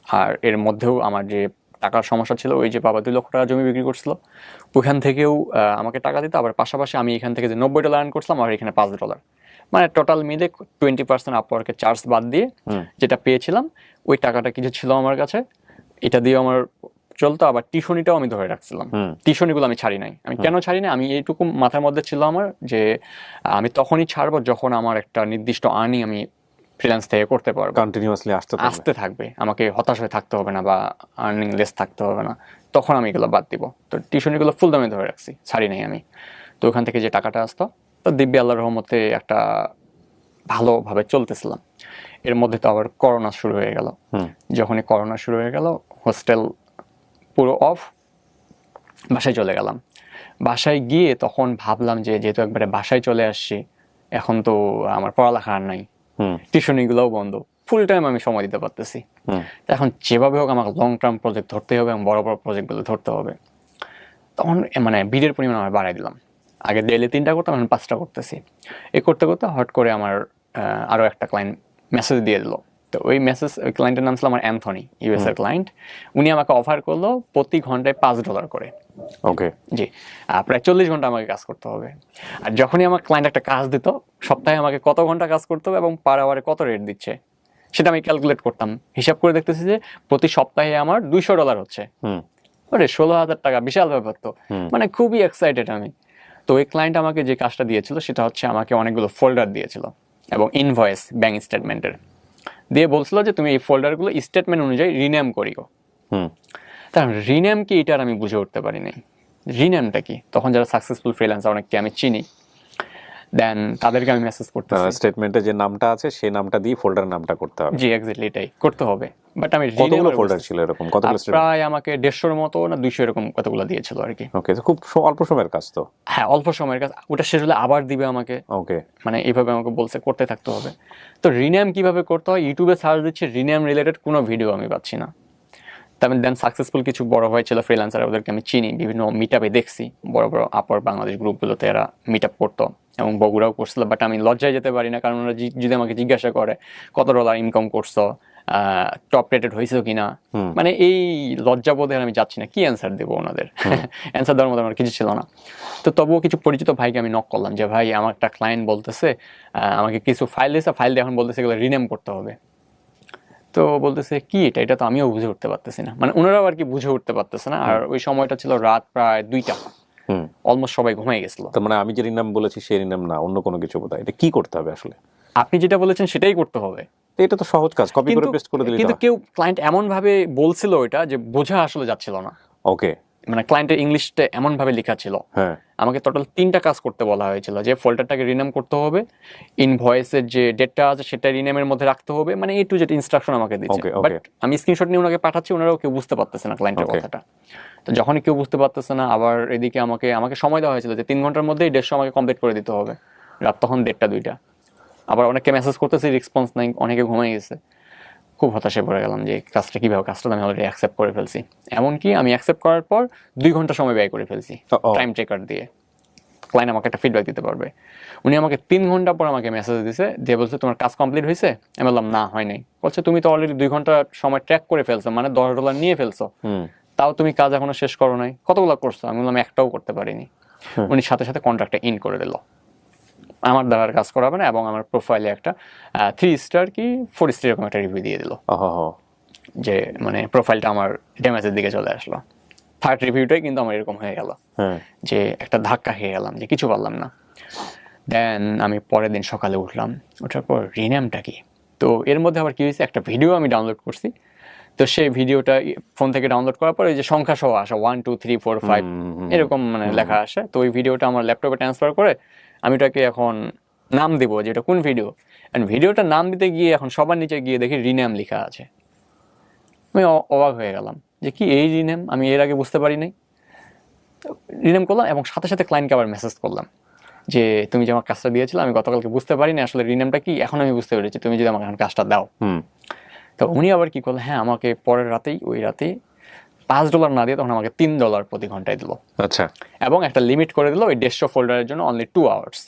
আর এর মধ্যেও আমার যে টাকার সমস্যা ছিল, ওই যে বাবা 2 লক্ষ টাকা জমি বিক্রি করছিল, ওইখান থেকেও আমাকে টাকা দিত। আবার পাশাপাশি আমি এখান থেকে যে $90 আর্ন করছিলাম, আর এখানে $5, মানে টোটাল মিলে 20% আপওয়ার্কের চার্জ বাদ দিয়ে যেটা পেয়েছিলাম, ওই টাকাটা কিছু ছিল আমার কাছে, এটা দিয়ে আমার চলতো। আবার টিউশনিটাও আমি ধরে রাখছিলাম, টিউশনিগুলো আমি ছাড়ি নাই। আমি কেন ছাড়ি না, আমি এইটুকু মাথার মধ্যে ছিল আমার যে আমি তখনই ছাড়বো যখন আমার একটা নির্দিষ্ট আর্নিং আমি ফ্রিল্যান্স থেকে করতে পারবো, কন্টিনিউয়াসলি আসতে থাকবে, আমাকে হতাশ হয়ে থাকতে হবে না বা আর্নিং লেস থাকতে হবে না, তখন আমি এগুলো বাদ দিব। তো টিউশনিগুলো ফুল দামে ধরে রাখছি, ছাড়ি নাই আমি। তো ওখান থেকে যে টাকাটা আসতো, তো দিব্যি আল্লাহর রহমতে একটা ভালোভাবে চলতেছিলাম। এর মধ্যে তো আবার করোনা শুরু হয়ে গেল। যখনই করোনা শুরু হয়ে গেল, হোস্টেল পুরো অফ, বাসায় চলে গেলাম। বাসায় গিয়ে তখন ভাবলাম যে যেহেতু একবারে বাসায় চলে আসছি, এখন তো আমার পড়ালেখা আর নাই, টিউশনিগুলোও বন্ধ, ফুল টাইম আমি সময় দিতে পারতেছি। এখন যেভাবে হোক আমাকে লং টার্ম প্রজেক্ট ধরতে হবে এবং বড় বড় প্রজেক্টগুলো ধরতে হবে। তখন মানে বিডের পরিমাণ আমি বাড়াই দিলাম। আগে ডেইলি 3টা করতাম, এখন 5টা করতেছি। এ করতে করতে হট করে আমার আরও একটা ক্লায়েন্ট মেসেজ দিয়ে দিল। তো ওই ক্লায়েন্টের নাম ছিল আমার অ্যান্থনি, ইউএস এর ক্লায়েন্ট। উনি আমাকে অফার করলো প্রতি ঘন্টায় $5 করে। ওকে, জি, প্রায় 40 ঘন্টা আমাকে কাজ করতে হবে। আর যখনই আমার ক্লায়েন্ট একটা কাজ দিত, সপ্তাহে আমাকে কত ঘন্টা কাজ করতে হবে এবং পার আওয়ারে কত রেট দিচ্ছে, সেটা আমি ক্যালকুলেট করতাম। হিসাব করে দেখতেছি যে প্রতি সপ্তাহে আমার $200 হচ্ছে। ওরে 16,000 টাকা, বিশাল ব্যাপার তো। মানে খুবই এক্সাইটেড আমি। তো ওই ক্লায়েন্ট আমাকে যে কাজটা দিয়েছিল সেটা হচ্ছে আমাকে অনেকগুলো ফোল্ডার দিয়েছিল এবং ইনভয়েস, ব্যাংক স্টেটমেন্টের দিয়ে বলছিল যে তুমি এই ফোল্ডারগুলো স্টেটমেন্ট অনুযায়ী রিনেম করিও। তার রিনেম কি, এটার আমি বুঝে উঠতে পারি নাই। রিনেমটা কি? তখন যারা সাকসেসফুল ফ্রিল্যান্সার অনেককে আমি চিনি, দেন তাদেরকে আমি মেসেজ করতেছি, স্টেটমেন্টে যে নামটা আছে সেই নামটা দিয়ে ফোল্ডার নামটা করতে হবে। জি এক্স্যাক্টলি এটাই করতে হবে। বাট আমি কতগুলো ফোল্ডার ছিল এরকম? কতগুলো প্রায় আমাকে 150-এর মতো না 200 এরকম কতগুলো দিয়েছিল আর কি। ওকে, খুব অল্প সময়ের কাজ তো। হ্যাঁ, অল্প সময়ের কাজ। ওটা শেষ হলে আবার দিবে আমাকে। ওকে, মানে এইভাবে আমাকে বলছে করতে থাকতে হবে। তো রিনেম কিভাবে করতে হয়, ইউটিউবে সার্চ দিচ্ছি, রিনেম রিলেটেড কোনো ভিডিও আমি পাচ্ছি না। তারপর দেন সাকসেসফুল কিছু বড় ভাই ছিল ফ্রিল্যান্সার, ওদেরকে আমি চিনি, বিভিন্ন মিট আপে দেখছি, বড় বড় আপর বাংলাদেশ গ্রুপগুলোতে এরা মিট আপ করতো এবং বগুড়াও করছিল। বাট আমি লজ্জায় যেতে পারি না, কারণ ওরা যদি আমাকে জিজ্ঞাসা করে কত ডলার ইনকাম করছো, টপ রেটেড হয়েছে কিনা, মানে এই লজ্জাবোধে আমি যাচ্ছি না, কি অ্যান্সার দেবো ওনাদের? অ্যান্সার দেওয়ার মতো আমার কিছু ছিল না। তো তবুও কিছু পরিচিত ভাইকে আমি নক করলাম যে ভাই আমার একটা ক্লায়েন্ট বলতেছে আমাকে কিছু ফাইল দিয়েছে, ফাইল দিয়ে এখন বলতেছে এগুলো রিনেম করতে হবে। তো বলতেছে কি এটা তো আমিও বুঝে উঠতে পারতেছি না, মানে ওনারাও আর কি বুঝে উঠতে পারতেছে না। আর ওই সময়টা ছিল রাত প্রায় 2টা, অলমোস্ট সবাই ঘুমিয়ে গেছিল। তার মানে আমি যে রিনাম বলেছি সেই রিনাম না, অন্য কোনো কিছু বোধহয়। এটা কি করতে হবে আসলে? আপনি যেটা বলেছেন সেটাই করতে হবে। এটা তো সহজ কাজ, কপি করে পেস্ট করে দিলে। কিন্তু কেউ ক্লায়েন্ট এমন ভাবে বলছিল ওইটা যে বোঝা আসলে যাচ্ছিল না। ওকে, মানে ক্লায়েন্টের ইংলিশটা এমন ভাবে লেখা ছিল, আমাকে টোটাল 3টা কাজ করতে বলা হয়েছিল, যে ফোল্ডারটাকে রিনেম করতে হবে, ইনভয়েসের যে ডেটটা আছে সেটা রিনেমের মধ্যে রাখতে হবে, মানে এ টু জেড ইনস্ট্রাকশন আমাকে দিচ্ছে। বাট আমি স্ক্রিনশট নিয়ে ওনাকে পাঠাচ্ছি, ওনারাও কেউ বুঝতে পারতেছে না ক্লায়েন্টের কথাটা। তো যখনই কেউ বুঝতে পারতেছে না, আবার এদিকে আমাকে সময় দেওয়া হয়েছিল যে 3 ঘন্টার মধ্যেই 150 আমাকে কমপ্লিট করে দিতে হবে। রাত তখন 1:30-2টা। আবার অনেকে মেসেজ করতেছি, রেসপন্স নাই, অনেকে ঘুমাই গেছে। খুব হতাশে পড়ে গেলাম যে কাজটা কিভাবে, কাজটা আমি অলরেডি অ্যাকসেপ্ট করে ফেলছি। এমনকি আমি অ্যাকসেপ্ট করার পর 2 ঘন্টা সময় ব্যয় করে ফেলছি টাইম ট্রেকার দিয়ে। ক্লায়েন্ট আমাকে একটা ফিডব্যাক দিতে পারবে। উনি আমাকে 3 ঘন্টা পর আমাকে মেসেজ দিছে, দিয়ে বলছে তোমার কাজ কমপ্লিট হয়েছে? আমি বললাম না, হয় নাই। বলছে তুমি তো অলরেডি 2 ঘন্টা সময় ট্র্যাক করে ফেলছো, মানে $10 নিয়ে ফেলছো, তাও তুমি কাজ এখনো শেষ করো নাই। কতগুলো করছো? আমি বললাম একটাও করতে পারিনি। উনি সাথে সাথে কন্ট্রাক্টটা ইন করে দিল, আমার দ্বারা কাজ করাবে না, এবং আমার প্রোফাইলে একটা 3 স্টার কি 4 স্টার এরকম একটা রিভিউ দিয়ে দিল, যে মানে প্রোফাইলটা আমার ড্যামেজের দিকে চলে আসলো। থার্ড রিভিউটাই কিন্তু আমার এরকম হয়ে গেল, যে একটা ধাক্কা খেয়ে গেলাম, যে কিছু পারলাম না। দেন আমি পরের দিন সকালে উঠলাম, ওঠার পর রিনেমটা কি। তো এর মধ্যে আবার কি হয়েছে, একটা ভিডিও আমি ডাউনলোড করছি। তো সেই ভিডিওটা ফোন থেকে ডাউনলোড করার পর ওই যে সংখ্যা সহ আসে 1 2 3 4 5 এরকম মানে লেখা আসে। তো ওই ভিডিওটা আমার ল্যাপটপে ট্রান্সফার করে আমি ওটাকে এখন নাম দিব যে এটা কোন ভিডিও। অ্যান্ড ভিডিওটা নাম দিতে গিয়ে এখন সবার নিচে গিয়ে দেখি রিনেম লেখা আছে। আমি অবাক হয়ে গেলাম যে কি এই রিনেম, আমি এর আগে বুঝতে পারি নাই। রিনেম করলাম এবং সাথে সাথে ক্লায়েন্টকে আবার মেসেজ করলাম যে তুমি যে আমার কাজটা দিয়েছিলে আমি গতকালকে বুঝতে পারিনি আসলে রিনেমটা কি, এখন আমি বুঝতে পেরেছি, তুমি যদি আমাকে এখন কাজটা দাও। তো উনি আবার কি করলো, হ্যাঁ আমাকে পরের রাতেই, ওই রাতেই $5 না দিয়ে তখন আমাকে $3 প্রতি ঘন্টায় দিল। আচ্ছা, এবং একটা লিমিট করে দিল ওই 150 ফোল্ডারের জন্য অনলি 2 আওয়ার্স।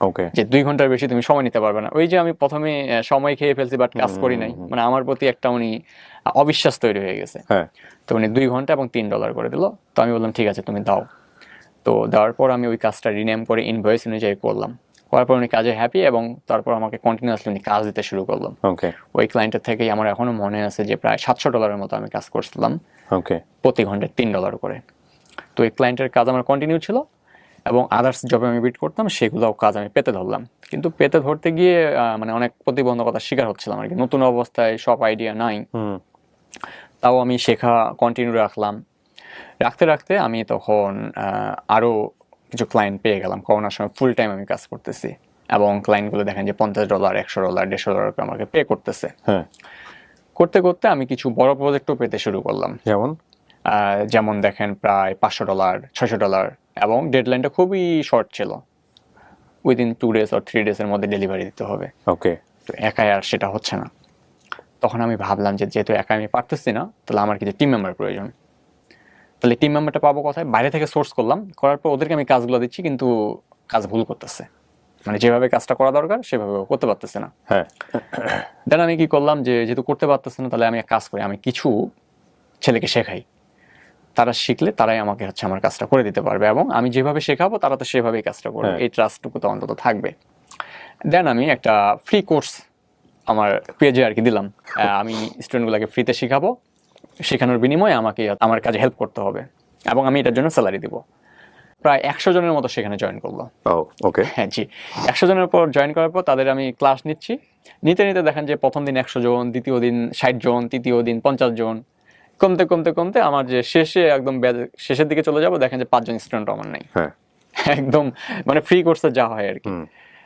ওকে, যে 2 ঘন্টার বেশি তুমি সময় নিতে পারবে না। ওই যে আমি প্রথমে সময় খেয়ে ফেলছি বাট কাজ করি নাই, মানে আমার প্রতি একটা উনি অবিশ্বাস তৈরি হয়ে গেছে। তো উনি 2 ঘন্টা এবং $3 করে দিল। তো আমি বললাম ঠিক আছে তুমি দাও। তো দেওয়ার পর আমি ওই কাজটা রিনেম করে ইনভয়েস অনুযায়ী করলাম। করার পর উনি কাজে হ্যাপি, এবং তারপর আমাকে কন্টিনিউয়াসলি উনি কাজ দিতে শুরু করলাম। ওই ক্লায়েন্টের থেকেই আমার এখনো মনে আছে যে প্রায় $700 মতো আমি কাজ করছিলাম, প্রতি ঘন্টায় $3 করে। তো এই ক্লায়েন্টের কাজ আমার কন্টিনিউ ছিল, এবং আদার্স জবে আমি বিট করতাম সেগুলোও কাজ আমি পেতে ধরলাম। কিন্তু পেতে ধরতে গিয়ে মানে অনেক প্রতিবন্ধকতার শিকার হচ্ছিলাম আর কি। নতুন অবস্থায়, সব আইডিয়া নাই, তাও আমি শেখা কন্টিনিউ রাখলাম। রাখতে রাখতে আমি তখন আরও কিছু ক্লায়েন্ট পেয়ে গেলাম। করোনার সময় ফুল টাইম আমি কাজ করতেছি, এবং ক্লায়েন্টগুলো দেখেন যে $50, $100, $150 আমাকে পে করতেছে। করতে করতে আমি কিছু বড় প্রজেক্টও পেতে শুরু করলাম। যেমন দেখেন প্রায় $500, $600, এবং ডেডলাইনটা খুবই শর্ট ছিল, উইদিন 2 days or 3 days এর মধ্যে ডেলিভারি দিতে হবে। তো একাই আর সেটা হচ্ছে না। তখন আমি ভাবলাম যে যেহেতু একা আমি পারতেছি না, তাহলে আমার কিছু টিম মেম্বার প্রয়োজন। তাহলে টিম মেম্বারটা পাবো কোথায়? বাইরে থেকে সোর্স করলাম, করার পর ওদেরকে আমি কাজগুলো দিচ্ছি, কিন্তু কাজ ভুল করতেছে, মানে যেভাবে কাজটা করা দরকার সেভাবে করতে পারতেছে না। দেন আমি কি করলাম, যে যেহেতু করতে পারতেছে না, তাহলে আমি এক কাজ করি, আমি কিছু ছেলেকে শেখাই, তারা শিখলে তারাই আমাকে হচ্ছে আমার কাজটা করে দিতে পারবে, এবং আমি যেভাবে শেখাবো তারা তো সেভাবেই কাজটা করবে, এই ট্রাস্টটুকু তো অন্তত থাকবে। দেন আমি একটা ফ্রি কোর্স আমার পেজে আর কি দিলাম, আমি স্টুডেন্টগুলোকে ফ্রিতে শেখাবো, শেখানোর বিনিময়ে আমাকে আমার কাজে হেল্প করতে হবে, এবং আমি এটার জন্য স্যালারি দিব। প্রায় 100 জনের মতো সেখানে জয়েন করলো। হ্যাঁ জি, 100 জনের পর জয়েন করার পর তাদের আমি ক্লাস নিচ্ছি, নিতে নিতে দেখেন যে প্রথম দিন 100 জন, দ্বিতীয় দিন 60 জন, তৃতীয় দিন 50 জন, কমতে কমতে কমতে আমার যে শেষে একদম শেষের দিকে চলে যাব, দেখেন যে 5 জন স্টুডেন্ট আমার নাই। একদম মানে ফ্রি কোর্সে যা হয় আর কি।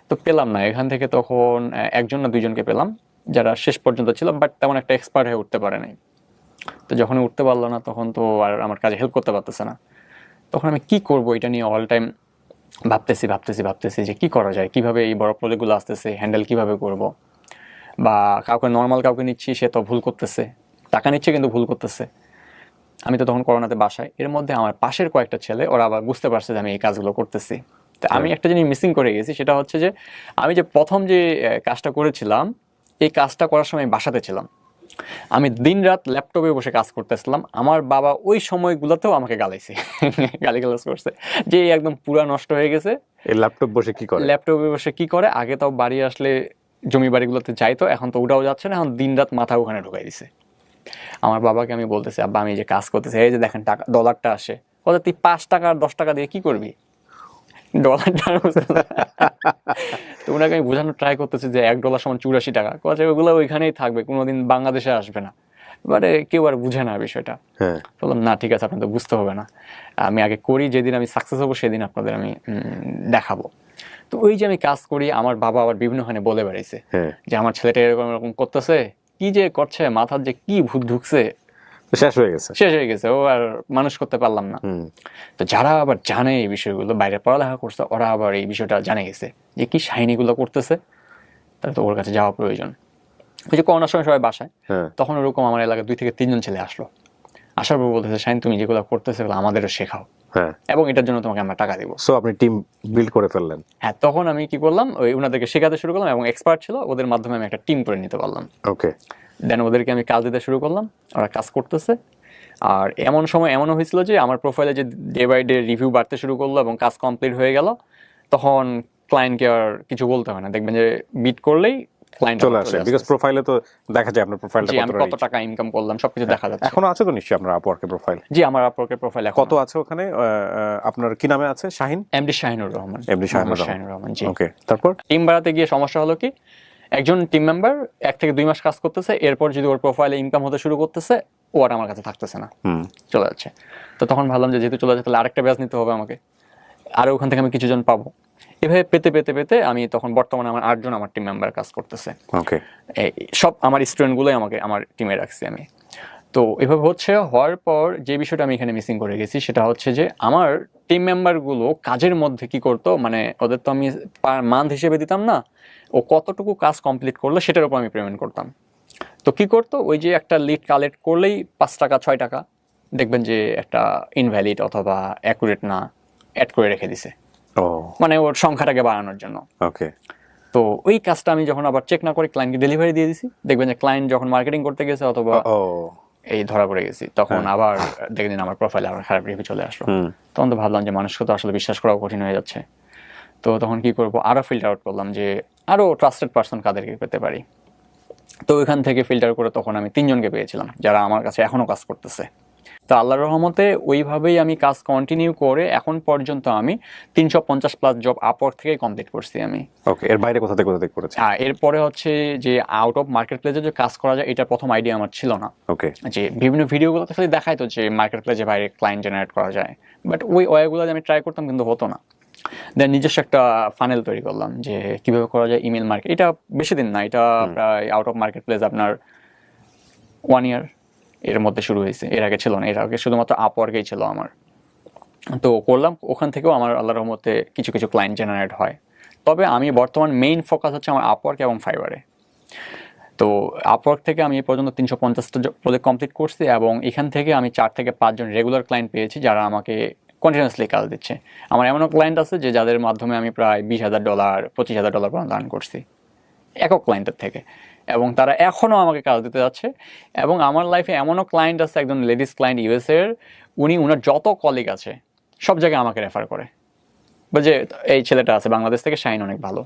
তো পেলাম না এখান থেকে, তখন 1 জন না 2 জনকে পেলাম যারা শেষ পর্যন্ত ছিল, বাট তেমন একটা এক্সপার্ট হয়ে উঠতে পারে নাই। তো যখন উঠতে পারলো না, তখন তো আর আমার কাজে হেল্প করতে পারতেছে না। তখন আমি কি করব এটা নিয়ে অল টাইম ভাবতেছি যে কি করা যায়, কিভাবে এই বড় প্রজেক্টগুলো আসতেছে হ্যান্ডেল কিভাবে করব, বা কাউকে নর্মাল কাউকে নিচ্ছি সে তো ভুল করতেছে, টাকা নিচ্ছে কিন্তু ভুল করতেছে। আমি তো তখন করোনাতে বাসায়, এর মধ্যে আমার পাশের কয়েকটা ছেলে ওরা আবার বুঝতে পারছে যে আমি এই কাজগুলো করতেছি। তো আমি একটা জিনিস মিসিং করে গেছি, সেটা হচ্ছে যে আমি যে প্রথম যে কাজটা করেছিলাম, এই কাজটা করার সময় বাসাতে ছিলাম, আমি দিন রাত ল্যাপটপে বসে কাজ করতেছিলাম। আমার বাবা ওই সময়গুলোতেও আমাকে গালিগালাজ করছে যে একদম পুরা নষ্ট হয়ে গেছে। ল্যাপটপে বসে কি করে, আগে তাও বাড়ি আসলে জমি বাড়িগুলোতে যাইতো, এখন তো ওটাও যাচ্ছে না, এখন দিন রাত মাথা ওখানে ঢুকাই দিছে। আমার বাবাকে আমি বলতেছি, আব্বা আমি যে কাজ করতেছি, এই যে দেখেন টাকা $1 আসে, বলে তুই 5 টাকা আর 10 টাকা দিয়ে কি করবি? $1 তো ওনাকে আমি বোঝানোর ট্রাই করতেছি যে $1 = 84 টাকা, ওগুলো ওইখানেই থাকবে, কোনোদিন বাংলাদেশে আসবে না। এবারে কেউ আর বুঝে না বিষয়টা। বললাম না ঠিক আছে, আপনাদের বুঝতে হবে না, আমি আগে করি, যেদিন আমি সাকসেস হবো সেদিন আপনাদের আমি দেখাবো। তো ওই যে আমি কাজ করি, আমার বাবা আবার বিভিন্নখানে বলে বেড়াইছে যে আমার ছেলেটা এরকম এরকম করতেছে, কি যে করছে, মাথার যে কি ভূত ঢুকছে, শেষ হয়ে গেছে, ও আর মানুষ করতে পারলাম না। তো যারা আবার জানে এই বিষয়গুলো, বাইরে পড়ালেখা করছে, ওরা আবার এই বিষয়টা জানে গেছে যে কি শাইনিগুলো করতেছে, তাহলে তো ওর কাছে যাওয়া প্রয়োজন। ওই যে করোনার সময় সবাই বাসায়, তখন ওরকম আমার এলাকায় 2 থেকে 3 জন ছেলে আসলো, আসার পর বলতেছে শাইন তুমি যেগুলো করতেছে এগুলো আমাদেরও শেখাও, এবং এটার জন্য তোমাকে আমরা টাকা দিব। সো আপনি টিম বিল্ড করে ফেললেন। হ্যাঁ, তখন আমি কি করলাম, ওই ওনাদেরকে শেখাতে শুরু করলাম, এবং এক্সপার্ট ছিল, ওদের মাধ্যমে আমি একটা টিম করে নিতে পারলাম। ওকে, দেন ওদেরকে আমি কাজ দিতে শুরু করলাম, ওরা কাজ করতেছে। আর এমন সময় এমনও হয়েছিল যে আমার প্রোফাইলে যে ডে বাই ডে রিভিউ বাড়তে শুরু করলো এবং কাজ কমপ্লিট হয়ে গেল, তখন ক্লায়েন্টকে আর কিছু বলতে হয় না, দেখবেন যে বিট করলেই ক্লায়েন্ট চলে আসে, বিকজ প্রোফাইলে তো দেখা যায় আপনার প্রোফাইলটা কত টাকা ইনকাম করলাম সবকিছু দেখা যাচ্ছে। এখনো আছে তো নিশ্চয়ই আপনার আপওয়ার্কের প্রোফাইল? জি, আমার আপওয়ার্কের প্রোফাইল কত আছে ওখানে? আপনার কি নামে আছে? শাহিন, এমডি শাহিনুর রহমান। এমডি শাহিনুর রহমান, জি। ওকে, তারপর টিম বাড়াতে গিয়ে সমস্যা হলো কি, একজন টিম মেম্বার 1 থেকে 2 মাস কাজ করতেছে, এরপর যদি ওর প্রোফাইলে ইনকাম হতে শুরু করতেছে, ও আর আমার কাছে থাকতেছে না, চলে যাচ্ছে। তো তখন ভাবলাম যে যেহেতু চলে যাচ্ছে তাহলে আরেকটা ব্যাচ নিতে হবে আমাকে, আর ওখান থেকে আমি কিছু জন পাবো। এভাবে পেতে পেতে পেতে আমি তখন বর্তমানে আমার 8 জন আমার টিম মেম্বার কাজ করতেছে। ওকে, সব আমার স্টুডেন্টগুলোই আমাকে আমার টিমে রাখছি আমি। তো এভাবে হওয়ার পর যে বিষয়টা আমি এখানে মিসিং করে গেছি সেটা হচ্ছে যে আমার টিম মেম্বারগুলো কাজের মধ্যে কি করতো, মানে ওদের তো আমি পার মান্থ হিসেবে দিতাম না, ও কতটুকু কাজ কমপ্লিট করলো সেটার উপর আমি পেমেন্ট করতাম। তো কি করতো, ওই যে একটা লিড কালেক্ট করলেই 5 টাকা 6 টাকা দেখবেন যে একটা ইনভ্যালিড অথবা অ্যাকুরেট না অ্যাড করে রেখে দিছে, মানে ওর সংখ্যাটাকে বাড়ানোর জন্য। ওকে, তো ওই কাজটা আমি যখন আবার চেক না করে ক্লায়েন্টকে ডেলিভারি দিয়ে দিছি, দেখবেন যে ক্লায়েন্ট যখন মার্কেটিং করতে গেছে অথবা এই ধরা পড়ে গেছি, তখন আবার দেখবেন আমার প্রোফাইলে আবার খারাপ রিভিউ চলে আসলো। তখন তো ভাবলাম যে মানুষকে তো আসলে বিশ্বাস করাও কঠিন হয়ে যাচ্ছে। তো তখন কি করবো, আরো ফিল্টার আউট করলাম যে আরো ট্রাস্টেড পার্সন কাদেরকে পেতে পারি। তো ওইখান থেকে ফিল্টার করে তখন আমি 3 জনকে পেয়েছিলাম যারা আমার কাছে এখনো কাজ করতেছে। তো আল্লাহর রহমতে ওইভাবেই আমি কাজ কন্টিনিউ করে এখন পর্যন্ত আমি 350+ জব আপওয়ার্ক থেকে কমপ্লিট করছি আমি। ওকে, এর বাইরে কোথা থেকে করেছি? এরপরে হচ্ছে যে আউট অফ মার্কেট প্লেসে যে কাজ করা যায়, এটা প্রথম আইডিয়া আমার ছিল না। ওকে, যে বিভিন্ন ভিডিওগুলোতে খালি দেখাইতো যে মার্কেট প্লেসে বাইরে ক্লায়েন্ট জেনারেট করা যায়, বাট ওই ওয়েগুলো আমি ট্রাই করতাম কিন্তু হতো না। দেন নিজস্ব একটা ফানেল তৈরি করলাম যে কিভাবে করা যায় ইমেল মার্কেট। এটা বেশি দিন না, এটা প্রায় আউট অফ মার্কেট প্লেস আপনার 1 ইয়ার এর মধ্যে শুরু হয়েছে, এর আগে ছিল না, এর আগে শুধুমাত্র আপওয়ার্কেই ছিল আমার। তো করলাম, ওখান থেকেও আমার আল্লাহর রহমতে কিছু কিছু ক্লায়েন্ট জেনারেট হয়। তবে আমি বর্তমান মেইন ফোকাস হচ্ছে আমার আপওয়ার্ক এবং ফাইবারে। তো আপওয়ার্ক থেকে আমি এই পর্যন্ত 350টা প্রজেক্ট কমপ্লিট করছি, এবং এখান থেকে আমি 4 থেকে 5 জন রেগুলার ক্লায়েন্ট পেয়েছি যারা আমাকে কন্টিনিউয়াসলি কাজ দিচ্ছে। আমার এমনও ক্লায়েন্ট আছে যে যাদের মাধ্যমে আমি প্রায় $20,000 $25,000 পর্যন্ত আর্ন করছি একক ক্লায়েন্টের থেকে, এবং তারা এখনও আমাকে কাজ দিতে যাচ্ছে। এবং আমার লাইফে এমনও ক্লায়েন্ট আছে, একজন লেডিস ক্লায়েন্ট ইউএসএর, উনার যত কলিগ আছে সব জায়গায় আমাকে রেফার করে, যে এই ছেলেটা আছে বাংলাদেশ থেকে, শাইন অনেক ভালো,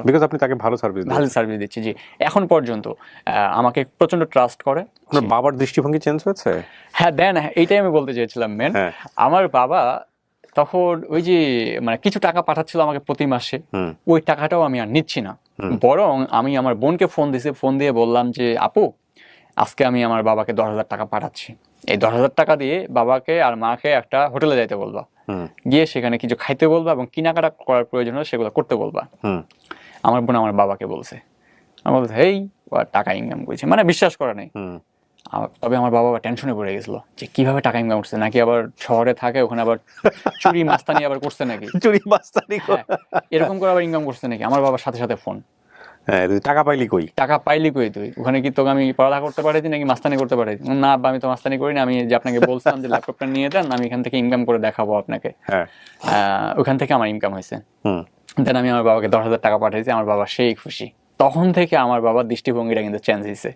বিকজ আপনি তাকে ভালো সার্ভিস দিচ্ছি। জি, এখন পর্যন্ত আমাকে প্রচন্ড ট্রাস্ট করে। আপনার বাবার দৃষ্টিভঙ্গি চেঞ্জ হয়েছে? হ্যাঁ দেন, এইটাই আমি বলতে চেয়েছিলাম মেন। আমার বাবা তখন ওই যে মানে কিছু টাকা পাঠাচ্ছিল আমাকে প্রতি মাসে, ওই টাকাটাও আমি আর নিচ্ছি না, বরং আমি আমার বোনকে ফোন দিয়ে বললাম যে আপু, আজকে আমি আমার বাবাকে 10,000 টাকা পাঠাচ্ছি, এই 10,000 টাকা দিয়ে বাবাকে আর মাকে একটা হোটেলে যাইতে বলবা, গিয়ে সেখানে কিছু খাইতে বলবা এবং কেনাকাটা করার প্রয়োজন হলে সেগুলো করতে বলবা। আমার বোন আমার বাবাকে বলছে, আমার বলছে হেই টাকা ইনকাম করেছে, মানে বিশ্বাস করা নেই। তবে আমার বাবা টেনশনে পড়ে গেছিল যে কিভাবে টাকা ইনকাম করছে, নাকি আবার শহরে থাকে, ওখানে আবার চুরি মাস্তানি আবার করছে নাকি, এরকম করে আবার ইনকাম করছে নাকি। আমার বাবার সাথে সাথে ফোন, টাকা পাইলি কই তুই, ওখানে কি তোকে আমি পড়ালেখা করতে পারি নাকি মাস্তানি করতে পারি? না, আমি তো মাস্তানি করি না, আমি যে আপনাকে বলছিলাম যে ল্যাপটপটা নিয়ে দেন, আমি এখান থেকে ইনকাম করে দেখাবো আপনাকে। ওখান থেকে আমার ইনকাম হয়েছে। দেন আমি আমার বাবাকে 10,000 টাকা পাঠিয়েছি, আমার বাবা সেই খুশি। তখন থেকে আমার বাবার দৃষ্টিভঙ্গিটা কিন্তু চেঞ্জ হয়েছে।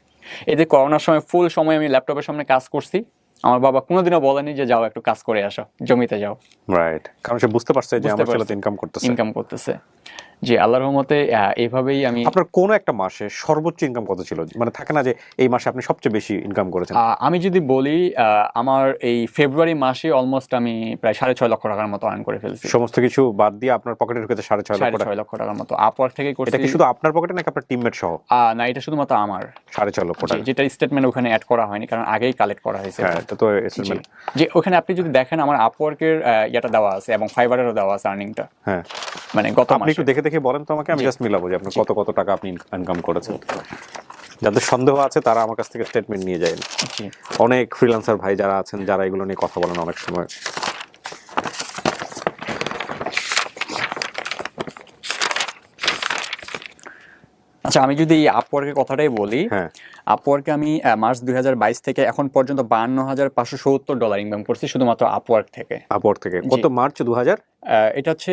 এই যে করোনার সময় ফুল সময় আমি ল্যাপটপের সামনে কাজ করছি, আমার বাবা কোনোদিনও বলেনি যে যাও একটু কাজ করে আসো, জমিতে যাও। রাইট, কারণ সে বুঝতে পারছে যে আমার ছেলে ইনকাম করতেছে। জি, আল্লাহর রহমতে এইভাবেই আমি আপনার কোন একটা মাসে সর্বোচ্চ ইনকাম কত ছিল? মানে থাকে না যে এই মাসে আপনি সবচেয়ে বেশি ইনকাম করেছেন? আমি যদি বলি আমার এই ফেব্রুয়ারি মাসে অলমোস্ট আমি প্রায় 6.5 লক্ষ টাকার মতো আর্ন করে ফেলছি। সমস্ত কিছু বাদ দিয়ে আপনার পকেটে ঢুকেছে 6.5 লক্ষ টাকা। 6.5 লক্ষ টাকার মতো আপওয়ার্ক থেকে করছি। এটা কি শুধু আপনার পকেটে নাকি আপনার টিমমেট সহ? না, এটা শুধুমাত্র আমার। 6.5 লক্ষ টাকা। যেটা স্টেটমেন্ট ওখানে অ্যাড করা হয়নি, কারণ আগেই কালেক্ট করা হয়েছে। হ্যাঁ, এটা তো স্টেটমেন্ট। যে ওখানে আপনি যদি দেখেন আমার আপওয়ার্কের ইয়েটা দেওয়া আছে এবং ফাইবারেরও দেওয়া আছে আর্নিংটা। হ্যাঁ, মানে গত আপনি মাসে। একটু দেখে দেখে বলেন তো আমাকে, আমি জাস্ট মিলাবো যে আপনি কত টাকা আপনি ইনকাম করেছেন। যাদের সন্দেহ আছে তারা আমার কাছ থেকে স্টেটমেন্ট নিয়ে যায়। জি। অনেক ফ্রিল্যান্সার ভাই যারা আছেন, যারা এগুলো নিয়ে কথা বলেন অনেক সময়। আচ্ছা, আমি যদি আপওয়ার্কের কথাটাই বলি, হ্যাঁ, আপওয়ার্কে আমি মার্চ 2022 থেকে এখন পর্যন্ত $52,570 ইনকাম করছি শুধুমাত্র আপওয়ার্ক থেকে। আপওয়ার্ক থেকে কত? মার্চ 2000, এটা হচ্ছে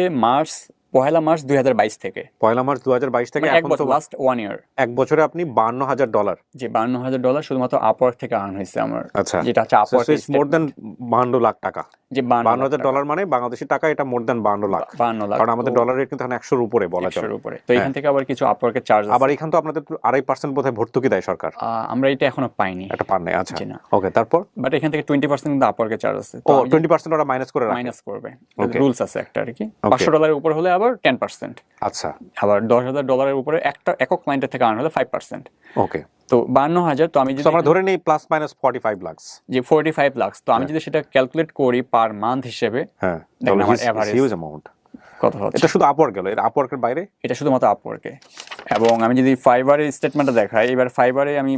পহেলা মার্চ 2022 থেকে। পয়লা মার্চ 2022 থেকে মানে এক এখন বছর, তো লাস্ট 1 ইয়ার। এক বছরে আপনি $52,000। যে $52,000 শুধুমাত্র আপওয়ার্ক থেকে আর্ন হয়েছে আমার। আচ্ছা, যেটা হচ্ছে আপওয়ার্ক মোর দেন 52 লাখ টাকা। যে $52,000 মানে বাংলাদেশি টাকা এটা মোর দেন 52 লাখ। 52 লাখ, কারণ আমাদের ডলার রেট কিন্তু এখন 100-র উপরে বলা চলে। 100-র উপরে। তো এখান থেকে আবার কিছু আপওয়ার্কের চার্জ আছে। আবার এখান তো আপনাদের 2.5% বোধহয় ভর্তুকি দেয় সরকার। আমরা এটা এখনো পাইনি। এটা পান নাই? আচ্ছা, জি না। ওকে, তারপর? বাট এখান থেকে 20% কিন্তু আপওয়ার্কের চার্জ আছে। ও 20% ওরা মাইনাস করে রাখে। মাইনাস করবে, Okay. রুলস আছে একটা আর কি। $500 উপর হলে আবার 10%। আচ্ছা, আবার $10,000 উপরে একটা একক ক্লায়েন্টের থেকে আর্ন হলে 5%। ওকে, তো 52,000, তো আমি যদি আমরা ধরে নেই প্লাস মাইনাস 45 লাখ। যে 45 লাখ, তো আমি যদি সেটা ক্যালকুলেট করি পার মান্থ হিসেবে, হ্যাঁ, দেখেন আমার হিউজ এভারেজ অ্যামাউন্ট। কত হচ্ছে। এটা শুধু আপওয়ার্ক গেল, এর আপওয়ার্কের বাইরে? এটা শুধুমাত্র আপওয়ার্কে। এবং আমি যদি ফাইবারের স্টেটমেন্টটা দেখাই, এবার ফাইবারে আমি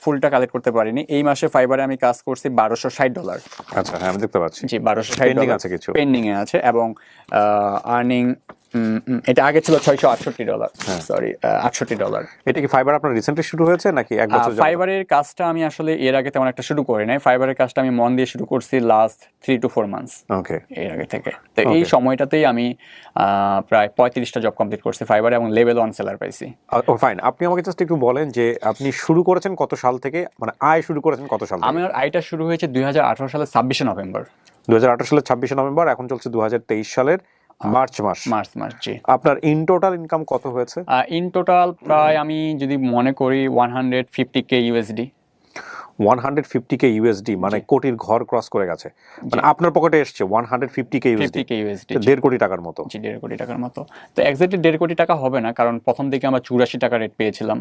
ফুলটা কালেক্ট করতে পারিনি। এই মাসে ফাইবারে আমি কাজ করছি $1,260। আচ্ছা, হ্যাঁ, আমি দেখতে পাচ্ছি। জি, $1,260 পেন্ডিং আছে কিছু। পেন্ডিং এ আছে। এবং আর্নিং এটা আগে ছিল $668, সরি $68। এটা কি ফাইবার আপনার রিসেন্টলি শুরু হয়েছে নাকি এক বছর যাবত? ফাইবারের কাজটা আমি আসলে এর আগে তেমন একটা শুরু করি নাই। ফাইবারের কাজটা আমি মন দিয়ে শুরু করছি লাস্ট 3 to 4 মান্থস ওকে, এর আগে থেকে। তো এই সময়টাতেই আমি প্রায় 35টা জব কমপ্লিট করছি ফাইবারে এবং লেভেল 1 সেলার পাইছি। ও ফাইন। আপনি আমাকে জাস্ট একটু বলেন যে আপনি শুরু করেছেন কত সাল থেকে, মানে আয় শুরু করেছেন কত সাল থেকে? আমার আইটা শুরু হয়েছে 2018 সালের 26শে নভেম্বর। 2018 সালের 26শে নভেম্বর, এখন চলছে 2023 সালের মার্চ মাস। মার্চ, জি। আপনার ইন টোটাল ইনকাম কত হয়েছে? ইন টোটাল প্রায় আমি যদি মনে করি $150K USD। 150K USD, মানে কোটির ঘর ক্রস করে গেছে। মানে আপনার পকেটে এসছে 150K USD, 50K USD, 1.5 কোটি টাকার মতো। জি, 1.5 কোটি টাকার মতো। তো এক্স্যাক্টলি 1.5 কোটি টাকা হবে না, কারণ প্রথম দিকে আমরা 84 টাকা রেট পেয়েছিলাম।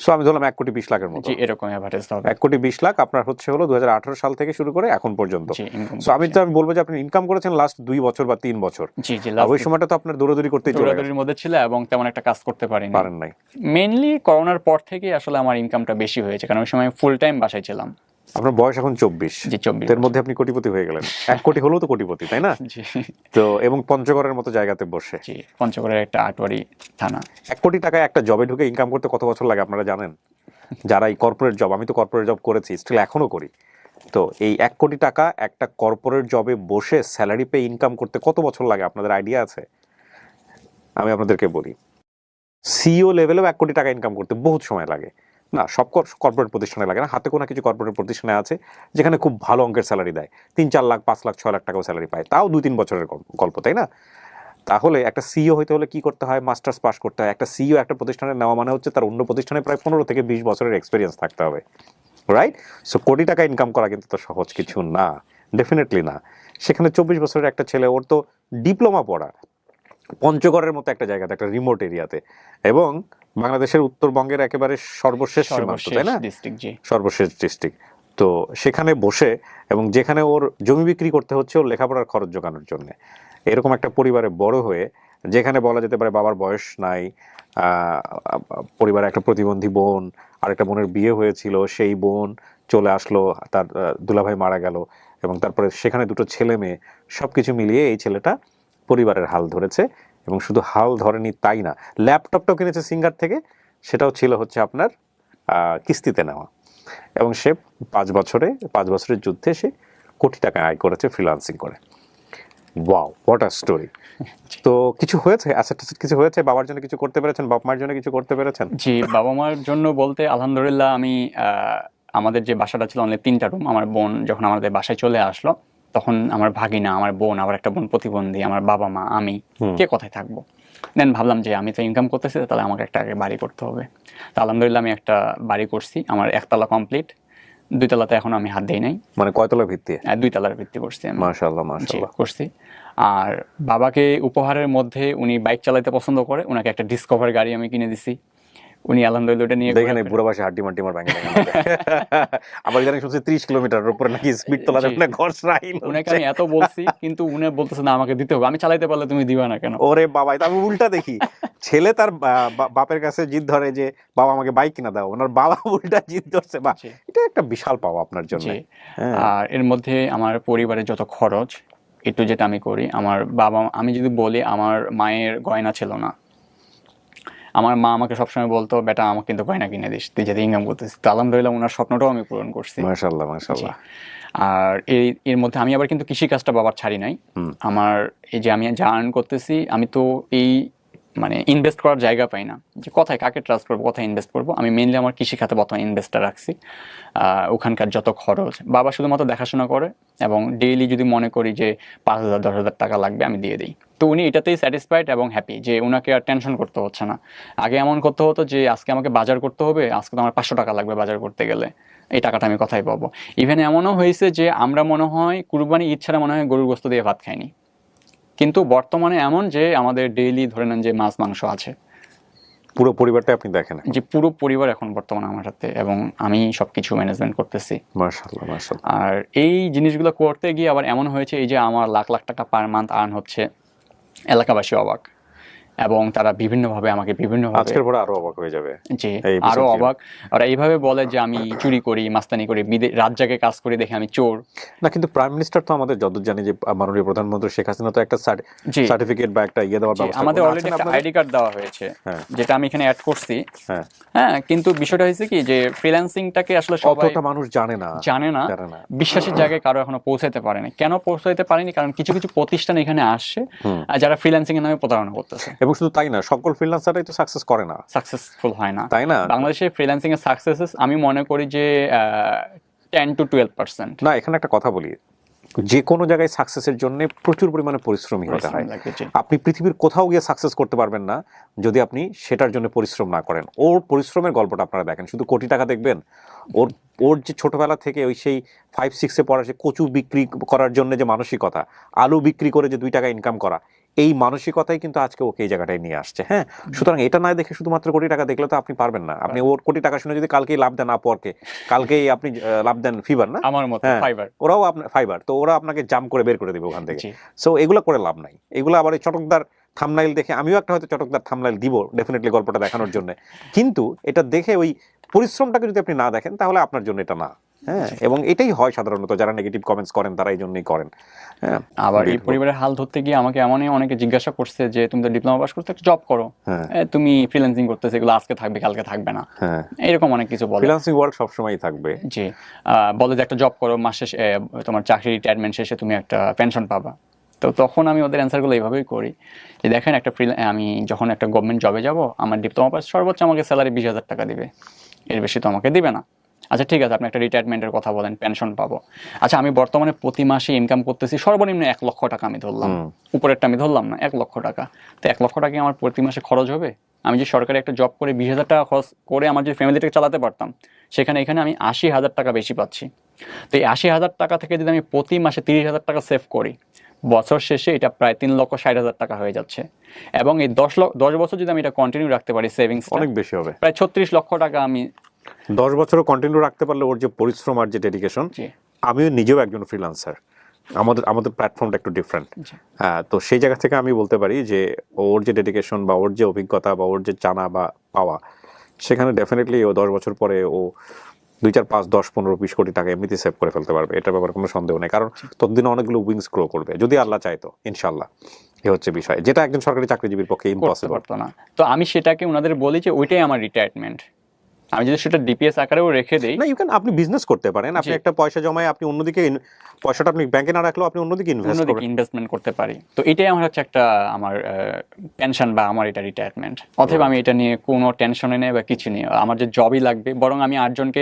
সো আমি ধরলাম 1,20,00,000-এর মতো। জি, এরকম এভারেজ হবে। 1,20,00,000 আপনার হচ্ছে হলো 2018 সাল থেকে শুরু করে এখন পর্যন্ত। জি, income সো আমি বলবো যে আপনি ইনকাম করেছেন লাস্ট 2 বছর বা 3 বছর। জি, আর ওই সময়টা তো আপনার দৌড়াদৌড়ি করতেই চলে গেছে। দৌড়াদৌড়ির মধ্যে ছিল এবং তেমন একটা কাজ করতে পারেন নাই। মেইনলি করোনার পর থেকে আসলে আমার ইনকামটা বেশি হয়েছে, কারণ ওই সময় ফুল টাইম বাসায় ছিলাম। আপনার বয়স এখন 24। জি, 24। এর মধ্যে আপনি কোটিপতি হয়ে গেলেন। 1 কোটি হলেও তো কোটিপতি, তাই না? জি, তো এবং পঞ্চগড়ের মতো জায়গাতে বসে। জি, পঞ্চগড়ের একটা আটোয়ারি থানা। 1 কোটি টাকায় একটা জবে ঢুকে ইনকাম করতে কত বছর লাগে আপনারা জানেন? যারা এই কর্পোরেট জব, আমি তো কর্পোরেট জব করেছি, স্টিল এখনো করি। তো এই 1 কোটি টাকা একটা কর্পোরেট জবে বসে স্যালারি পেয়ে ইনকাম করতে কত বছর লাগে আপনাদের আইডিয়া আছে? আমি আপনাদেরকে বলি, সিইও লেভেলেও 1 কোটি টাকা ইনকাম করতে বহুত সময় লাগে না। সব কর্পোরেট প্রতিষ্ঠানে লাগে না, হাতে কোনো কিছু কর্পোরেট প্রতিষ্ঠানে আছে যেখানে খুব ভালো অঙ্কের স্যালারি দেয়, 3-4 লাখ, 5 লাখ, 6 লাখ টাকাও স্যালারি পায়, তাও 2-3 বছরের গল্প, তাই না? তাহলে একটা সিইও হইতে হলে কি করতে হয়? মাস্টার্স পাস করতে হয়। একটা সিইও একটা প্রতিষ্ঠানে নেওয়া মানে হচ্ছে তার অন্য প্রতিষ্ঠানে প্রায় 15 থেকে 20 বছরের এক্সপিরিয়েন্স থাকতে হবে, রাইট? সো কোটি টাকা ইনকাম করা কিন্তু তো সহজ কিছু না, ডেফিনেটলি না। সেখানে 24 বছরের একটা ছেলে, ওর তো ডিপ্লোমা পড়া পঞ্চগড়ের মতো একটা জায়গাতে, একটা রিমোট এরিয়াতে, এবং বাংলাদেশের উত্তরবঙ্গের একেবারে সর্বশেষ সীমান্ত, তাই না? ডিস্ট্রিক্ট, জি, সর্বশেষ ডিস্ট্রিক্ট। তো সেখানে বসে, এবং যেখানে ওর জমি বিক্রি করতে হচ্ছে ওর লেখাপড়ার খরচ জোগানোর জন্য, এরকম একটা পরিবারে বড় হয়ে, যেখানে বলা যেতে পারে বাবার বয়স নাই, পরিবারে একটা প্রতিবন্ধী বোন, আর একটা বোনের বিয়ে হয়েছিল, সেই বোন চলে আসলো, তার দুলাভাই মারা গেল, এবং তারপরে সেখানে 2টো ছেলে মেয়ে, সব কিছু মিলিয়ে এই ছেলেটা পরিবারের হাল ধরেছে। এবং শুধু হাল ধরেনি তাই না, ল্যাপটপটাও কিনেছে সিঙ্গার থেকে, সেটাও ছিল হচ্ছে আপনার কিস্তিতে নেওয়া। এবং সে 5 বছরের যুদ্ধে সে কোটি টাকা আয় করেছে ফ্রিল্যান্সিং করে। Wow, what a story. তো কিছু হয়েছে, অ্যাসেট কিছু হয়েছে? বাবার জন্য কিছু করতে পেরেছেন? বাপ মার জন্য কিছু করতে পেরেছেন? জি, বাবা মার জন্য বলতে আলহামদুলিল্লাহ আমি আমাদের যে বাসাটা ছিল অনলি 3টা রুম, আমার বোন যখন আমাদের বাসায় চলে আসলো তখন আমার ভাগিনা, আমার বোন, আবার একটা বোন প্রতিবন্ধী, আমার বাবা মা, আমি, কে কোথায় থাকবো? দেন ভাবলাম যে আমি তো ইনকাম করতেছি, তাহলে আমাকে একটা আগে বাড়ি করতে হবে। তো আলহামদুলিল্লাহ আমি একটা বাড়ি করছি, আমার একতলা কমপ্লিট, 2 তলাতে এখন আমি হাত দেই নাই। মানে কয়তলা ভিত্তি? 2 তলার ভিত্তি করছি আমি। মাশাআল্লাহ মাশাআল্লাহ করছি। আর বাবাকে উপহারের মধ্যে উনি বাইক চালাতে পছন্দ করে, ওনাকে একটা ডিসকভার গাড়ি আমি কিনে দিছি। উনি আলহামদুলিল্লাহ ওটা নিয়ে দেখেন বুড়া বয়সে হাড্ডি মাড্ডি মার ভাঙে আবার ইদানিং শুনছি 30 কিলোমিটারের উপরে নাকি স্পিড তোলা যাবে না, ঘর রাইল। উনাকে আমি এত বলছি, কিন্তু উনি বলতেছে না আমাকে দিতে হবে, আমি চালাইতে পারলে তুমি দিবা না কেন? ওরে বাবা, এটা আমি উল্টা দেখি, ছেলে তার বাপের কাছে জিদ ধরে যে বাবা আমাকে বাইক কিনা দাও, ওনার বাবা উল্টা জিদ ধরছে। বা এটা একটা বিশাল পাওয়া আপনার জন্য। আর এর মধ্যে আমার পরিবারের যত খরচ একটু যেটা আমি করি, আমার বাবা, আমি যদি বলি আমার মায়ের গয়না ছিল না, আমার মা আমাকে সবসময় বলতো বেটা আমাকে কিন্তু গয়না কিনে দিস, তুই যদি ইনকাম করতেছিস। তো আলহামদুলিল্লাহ ওনার স্বপ্নটাও আমি পূরণ করছি। মাশাআল্লাহ মাশাআল্লাহ। আর এর মধ্যে আমি আবার কিন্তু কৃষিকাজটা বাবার ছাড়ি নাই। আমার এই যে আমি যা আর্ন করতেছি, আমি তো এই মানে ইনভেস্ট করার জায়গা পাই না, যে কোথায় কাকে ট্রাস্ট করবো, কোথায় ইনভেস্ট করবো। আমি মেইনলি আমার কৃষি খাতে বর্তমানে ইনভেস্টটা রাখছি। ওখানকার যত খরচ বাবা শুধুমাত্র দেখাশোনা করে, এবং ডেইলি যদি মনে করি যে 5,000 10,000 টাকা লাগবে আমি দিয়ে দিই। তো উনি এটাতেই স্যাটিসফাইড এবং হ্যাপি, যে ওনাকে আর টেনশন করতে হচ্ছে না। আগে এমন করতে হতো যে আজকে আমাকে বাজার করতে হবে, আজকে তো আমার 500 টাকা লাগবে বাজার করতে গেলে, এই টাকাটা আমি কোথায় পাবো? ইভেন এমনও হয়েছে যে আমরা মনে হয় কুরবানি ঈদ ছাড়া মনে হয় গরুর গোস্ত দিয়ে ভাত খাইনি, কিন্তু বর্তমানে এমন যে আমাদের ডেইলি ধরে নেন যে মাছ মাংস আছে। পুরো পরিবারটা আপনি দেখেন? যে পুরো পরিবার এখন বর্তমানে আমার হাতে, এবং আমি সবকিছু ম্যানেজমেন্ট করতেছি। মাশাআল্লাহ মাশাআল্লাহ। আর এই জিনিসগুলো করতে গিয়ে আবার এমন হয়েছে, এই যে আমার লাখ লাখ টাকা পার মান্থ আর্ন হচ্ছে, এলাকাবাসী অবাক, এবং তারা বিভিন্নভাবে আমাকে বিভিন্নভাবে, আজকের পরে আরো অবাক হয়ে যাবে। জি, আরো অবাক। আর এইভাবে বলে যে আমি চুরি করি, মাস্তানি করি, রাত জাগে কাজ করি, দেখে আমি চোর। না, কিন্তু প্রাইম মিনিস্টার তো আমাদের যতদূর জানি যে মাননীয় প্রধানমন্ত্রী শেখ হাসিনা তো একটা সার্টিফিকেট বা একটা ইয়ে দেওয়ার ব্যবস্থা আমাদের অলরেডি একটা আইডি কার্ড দেওয়া হয়েছে, যেটা আমি এখানে অ্যাড করছি। হ্যাঁ, কিন্তু বিষয়টা হয়েছে কি যে ফ্রিল্যান্সিংটাকে আসলে সবাই মানুষ জানে না, বিশ্বাসের জায়গায় কারো এখনো পৌঁছাতে পারেনি। কেন পৌঁছাতে পারেনি? কারণ কিছু কিছু প্রতিষ্ঠান এখানে আসছে যারা ফ্রিল্যান্সিং এর নামে প্রতারণা করতেছে। এবং শুধু তাই না, সকল ফ্রিল্যান্সারই তো সাকসেস করে না, সাকসেসফুল হয় না, তাই না? বাংলাদেশে ফ্রিল্যান্সিং এর সাকসেস আমি মনে করি যে 10 to 12%। না, এখানে একটা কথা বলি, যে কোনো জায়গায় সাকসেসের জন্য প্রচুর পরিমাণে পরিশ্রমী হতে হয়। আপনি পৃথিবীর কোথাও গিয়ে সাকসেস করতে পারবেন না যদি আপনি সেটার জন্য পরিশ্রম না করেন। ওর পরিশ্রমের গল্পটা আপনারা দেখেন, শুধু কোটি টাকা দেখবেন। ওর যে ছোটবেলা থেকে ওই সেই 5-6 পড়া, সে কচু বিক্রি করার জন্য যে মানসিকতা, আলু বিক্রি করে যে 2 টাকা ইনকাম করা, এই মানসিকতাই কিন্তু আজকে ওকে এই জায়গাটায় নিয়ে আসছে। হ্যাঁ, সুতরাং এটা না দেখে শুধুমাত্র কোটি টাকা দেখলে তো আপনি পারবেন না। আপনি ওর কোটি টাকা শুনে যদি কালকেই লাভ দেন আপওয়ার্কে, কালকেই আপনি লাভ দেন ফিভার, না আমার মত ফাইবার, ওরাও আপনার ফাইবার, তো ওরা আপনাকে জাম্প করে বের করে দেবে ওখান থেকে। সো এগুলো করে লাভ নাই। এগুলো আবার এই চটকদার থাম্বনেইল দেখে, আমিও একটা হয়তো চটকদার থাম্বনেইল দিব ডেফিনেটলি গল্পটা দেখানোর জন্য, কিন্তু এটা দেখে ওই পরিশ্রমটাকে যদি আপনি না দেখেন তাহলে আপনার জন্য এটা না। হ্যাঁ, এবং এটাই হয় সাধারণত, যারা নেগেটিভ কমেন্টস করেন তারা এই জন্যই করেন। হ্যাঁ, আবার এই পরিবারের হাল ধরতে গিয়ে আমাকে এমনই অনেকে জিজ্ঞাসা করছে যে তুমি তো ডিপ্লোমা পাস করতে, একটা জব করো, তুমি ফ্রিল্যান্সিং করতেছে, এগুলো আজকে থাকবে কালকে থাকবে না, এরকম অনেক কিছু বলে। ফ্রিল্যান্সিং ওয়ার্ক সবসময়ই থাকবে। জি, বলে যে একটা জব করো, মাস শেষে তোমার চাকরি রিটায়ারমেন্ট শেষে তুমি একটা পেনশন পাবা। তো তখন আমি ওদের অ্যান্সারগুলো এইভাবেই করি যে দেখেন, আমি যখন একটা গভর্নমেন্ট জবে যাব, আমার ডিপ্লোমা পাস সর্বোচ্চ আমাকে স্যালারি 20,000 টাকা দিবে, এর বেশি তো আমাকে দিবে না। আচ্ছা ঠিক আছে, আপনি একটা রিটায়ারমেন্টের কথা বলেন, পেনশন পাবো। আচ্ছা, আমি বর্তমানে প্রতি মাসে ইনকাম করতেছি সর্বনিম্ন 1 লক্ষ টাকা, আমি ধরলাম, উপরেরটা আমি ধরলাম না, 1 লক্ষ টাকা। তো 1 লক্ষ টাকা আমার প্রতি মাসে খরচ হবে। আমি যে সরকারি একটা জব করে 20,000 টাকা খরচ করে আমার যে ফ্যামিলিটাকে চালাতে পারতাম, সেখানে এখানে আমি 80,000 টাকা বেশি পাচ্ছি। তো এই 80,000 টাকা থেকে যদি আমি প্রতি মাসে 30,000 টাকা সেভ করি, বছর শেষে এটা প্রায় 3,60,000 টাকা হয়ে যাচ্ছে। এবং এই 10 বছর যদি আমি এটা কন্টিনিউ রাখতে পারি, সেভিংস অনেক বেশি হবে, প্রায় 36 লক্ষ টাকা আমি 10 বছরও কন্টিনিউ রাখতে পারলে। ওর যে পরিশ্রম আর যে ডেডিকেশন, আমিও নিজেও একজন ফ্রিল্যান্সার, আমাদের প্ল্যাটফর্মটা একটু ডিফারেন্ট। হ্যাঁ, তো সেই জায়গা থেকে আমি বলতে পারি যে ওর যে ডেডিকেশন বা ওর যে অভিজ্ঞতা বা ওর যে জানা বা পাওয়া, সেখানে ডেফিনেটলি ও 10 বছর পরে ও 2, 4, 5, 10, 15, 20 কোটি টাকা এমনিতে সেভ করে ফেলতে পারবে। এটার ব্যাপারে কোনো সন্দেহ নেই, কারণ ততদিন অনেকগুলো উইংস গ্রো করবে যদি আল্লাহ চাইতো, ইনশাল্লাহ। এই হচ্ছে বিষয়, যেটা একজন সরকারি চাকরিজীবীর পক্ষে ইম্পসিবল না। তো আমি সেটাকে ওনাদের বলি যে ওইটাই আমার রিটায়ারমেন্ট, আমি যদি সেটা ডিপিএস আকারেও রেখে দেই না, আপনি বিজনেস করতে পারেন, আপনি একটা পয়সা জমায় আপনি অন্যদিকে পয়সাটা আপনি ব্যাংকে না রাখলেও আপনি অন্যদিকে ইনভেস্টমেন্ট করতে পারি। তো এটাই আমার হচ্ছে একটা আমার টেনশন বা আমার এটা রিটায়ারমেন্ট। অথবা আমি এটা নিয়ে কোনো টেনশনে নেই বা কিছু নেই, আমার যে জবই লাগবে, বরং আমি 8 জনকে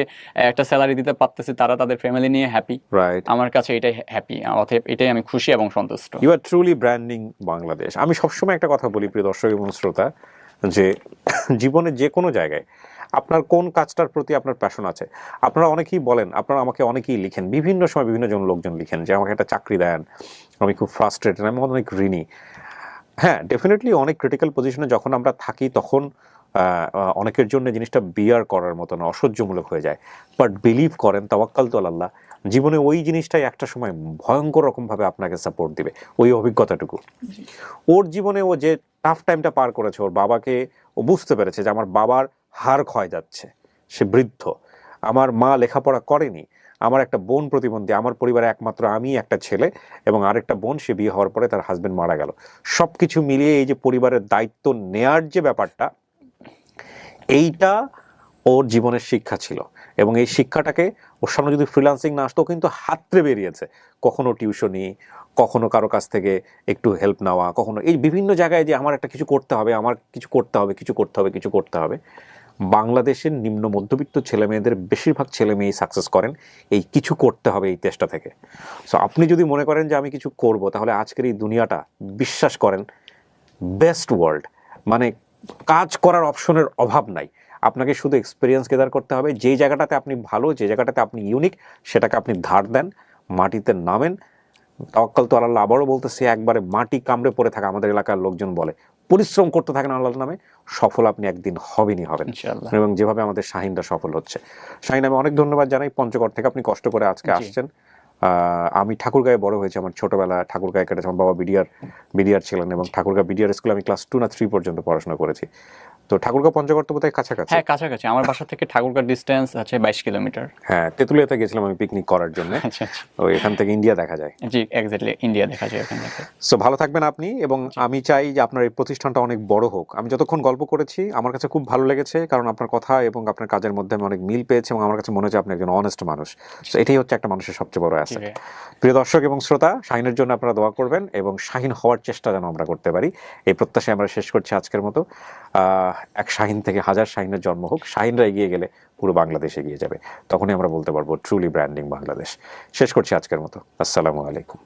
একটা স্যালারি দিতে পারতেছি, তারা তাদের ফ্যামিলি নিয়ে হ্যাপি, রাইট। আমার কাছে এটাই হ্যাপি, অতএব এটাই আমি খুশি এবং সন্তুষ্ট। You are truly branding Bangladesh. আমি সবসময় একটা কথা বলি প্রিয় দর্শক এবং শ্রোতা, যে জীবনে যে কোনো জায়গায় আপনার কোন কাজটার প্রতি আপনার প্যাশন আছে। আপনারা অনেকেই বলেন, আপনারা আমাকে অনেকেই লিখেন, বিভিন্ন সময় বিভিন্ন লোকজন লিখেন যে আমাকে একটা চাকরি দেন, আমি খুব ফ্রাস্ট্রেটেড, আমি অনেক ঋণী। হ্যাঁ, ডেফিনেটলি অনেক ক্রিটিক্যাল পজিশনে যখন আমরা থাকি তখন অনেকের জন্য জিনিসটা বিয়ার করার মতো না, অসহ্যমূলক হয়ে যায়। বাট বিলিভ করেন, তাওয়াক্কালতু আলাল্লাহ, জীবনে ওই জিনিসটাই একটা সময় ভয়ঙ্কর রকমভাবে আপনাকে সাপোর্ট দিবে, ওই অভিজ্ঞতাটুকু। ওর জীবনে ও যে টাফ টাইমটা পার করেছে, ওর বাবাকে ও বুঝতে পেরেছে যে আমার বাবার হাড় ক্ষয় যাচ্ছে, সে বৃদ্ধ, আমার মা লেখাপড়া করেনি, আমার একটা বোন প্রতিবন্ধী, আমার পরিবারে একমাত্র আমি একটা ছেলে এবং আরেকটা বোন, সে বিয়ে হওয়ার পরে তার হাজবেন্ড মারা গেল। সব কিছু মিলিয়ে এই যে পরিবারের দায়িত্ব নেয়ার যে ব্যাপারটা, এইটা ওর জীবনের শিক্ষা ছিল। এবং এই শিক্ষাটাকে ওর সামনে যদি ফ্রিল্যান্সিং না আসতো, কিন্তু হাতড়ে বেরিয়েছে। কখনো টিউশনি, কখনো কারো কাছ থেকে একটু হেল্প নেওয়া, কখনো এই বিভিন্ন জায়গায় যে আমার একটা কিছু করতে হবে, আমার কিছু করতে হবে, কিছু করতে হবে, কিছু করতে হবে। বাংলাদেশের নিম্ন মধ্যবিত্ত ছেলে মেয়েদের বেশিরভাগ ছেলে মেয়েই সাকসেস করেন এই কিছু করতে হবে এই চেষ্টা থেকে। সো আপনি যদি মনে করেন যে আমি কিছু করব, তাহলে আজকের এই দুনিয়াটা, বিশ্বাস করেন, বেস্ট ওয়ার্ল্ড। মানে কাজ করার অপশনের অভাব নাই, আপনাকে শুধু এক্সপিরিয়েন্স গেদার করতে হবে। যেই জায়গাটাতে আপনি ভালো, যে জায়গাটাতে আপনি ইউনিক, সেটাকে আপনি ধার দেন, মাটিতে নামেন। তাওয়াক্কালতু আলাল্লাহ, আবারও বলতেছি, একবারে মাটি কামড়ে পড়ে থাকা আমাদের এলাকার লোকজন বলে, পরিশ্রম করতে থাকেন আল্লাহর নামে, সফল আপনি একদিন হবেনই হবেন। ইনশাআল্লাহ। এবং যেভাবে আমাদের শাহিনরা সফল হচ্ছে, শাহিন, আমি অনেক ধন্যবাদ জানাই পঞ্চগড় থেকে, আপনি কষ্ট করে আজকে আসছেন। আমি ঠাকুরগাঁয়ে বড় হয়েছি, আমার ছোটবেলা ঠাকুরগাঁয়ে কেটেছে। আমার বাবা বিডিআর ছিলেন এবং ঠাকুরগাঁও বিডিআর স্কুলে আমি ক্লাস 2 না 3 পর্যন্ত পড়াশোনা করেছি। তো ঠাকুরগাঁও পঞ্চগড় তো বোধহয় কাছাকাছি। হ্যাঁ, কাছাকাছি। আমার বাসা থেকে ঠাকুরগাঁও ডিস্টেন্স আছে 22 কিলোমিটার। হ্যাঁ, তেঁতুলিয়াতে গেছিলাম আমি পিকনিক করার জন্য। আচ্ছা আচ্ছা, তো এখান থেকে ইন্ডিয়া দেখা যায়। জি এক্স্যাক্টলি, ইন্ডিয়া দেখা যায় এখান থেকে। সো ভালো থাকবেন আপনি, এবং আমি চাই যে আপনার এই প্রতিষ্ঠানটা অনেক বড় হোক। আমি যতক্ষণ গল্প করেছি আমার কাছে খুব ভালো লেগেছে, কারণ আপনার কথা এবং আপনার কাজের মধ্যে আমি অনেক মিল পেয়েছি, এবং আমার কাছে মনে হচ্ছে আপনি একজন অনেস্ট মানুষ। সো এটাই হচ্ছে একটা মানুষের সবচেয়ে বড় অ্যাসেট। প্রিয় দর্শক এবং শ্রোতা, শাহিনের জন্য আপনারা দোয়া করবেন এবং শাহিন হওয়ার চেষ্টা যেন আমরা করতে পারি, এই প্রত্যাশায় আমরা শেষ করছি আজকের মতো। এক শাহিন থেকে হাজার শাহিনের জন্ম হোক। শাহিনরা এগিয়ে গেলে পুরো বাংলাদেশ এগিয়ে যাবে, তখনই আমরা বলতে পারবো ট্রুলি ব্র্যান্ডিং বাংলাদেশ। শেষ করছি আজকের মতো। আসসালামু আলাইকুম।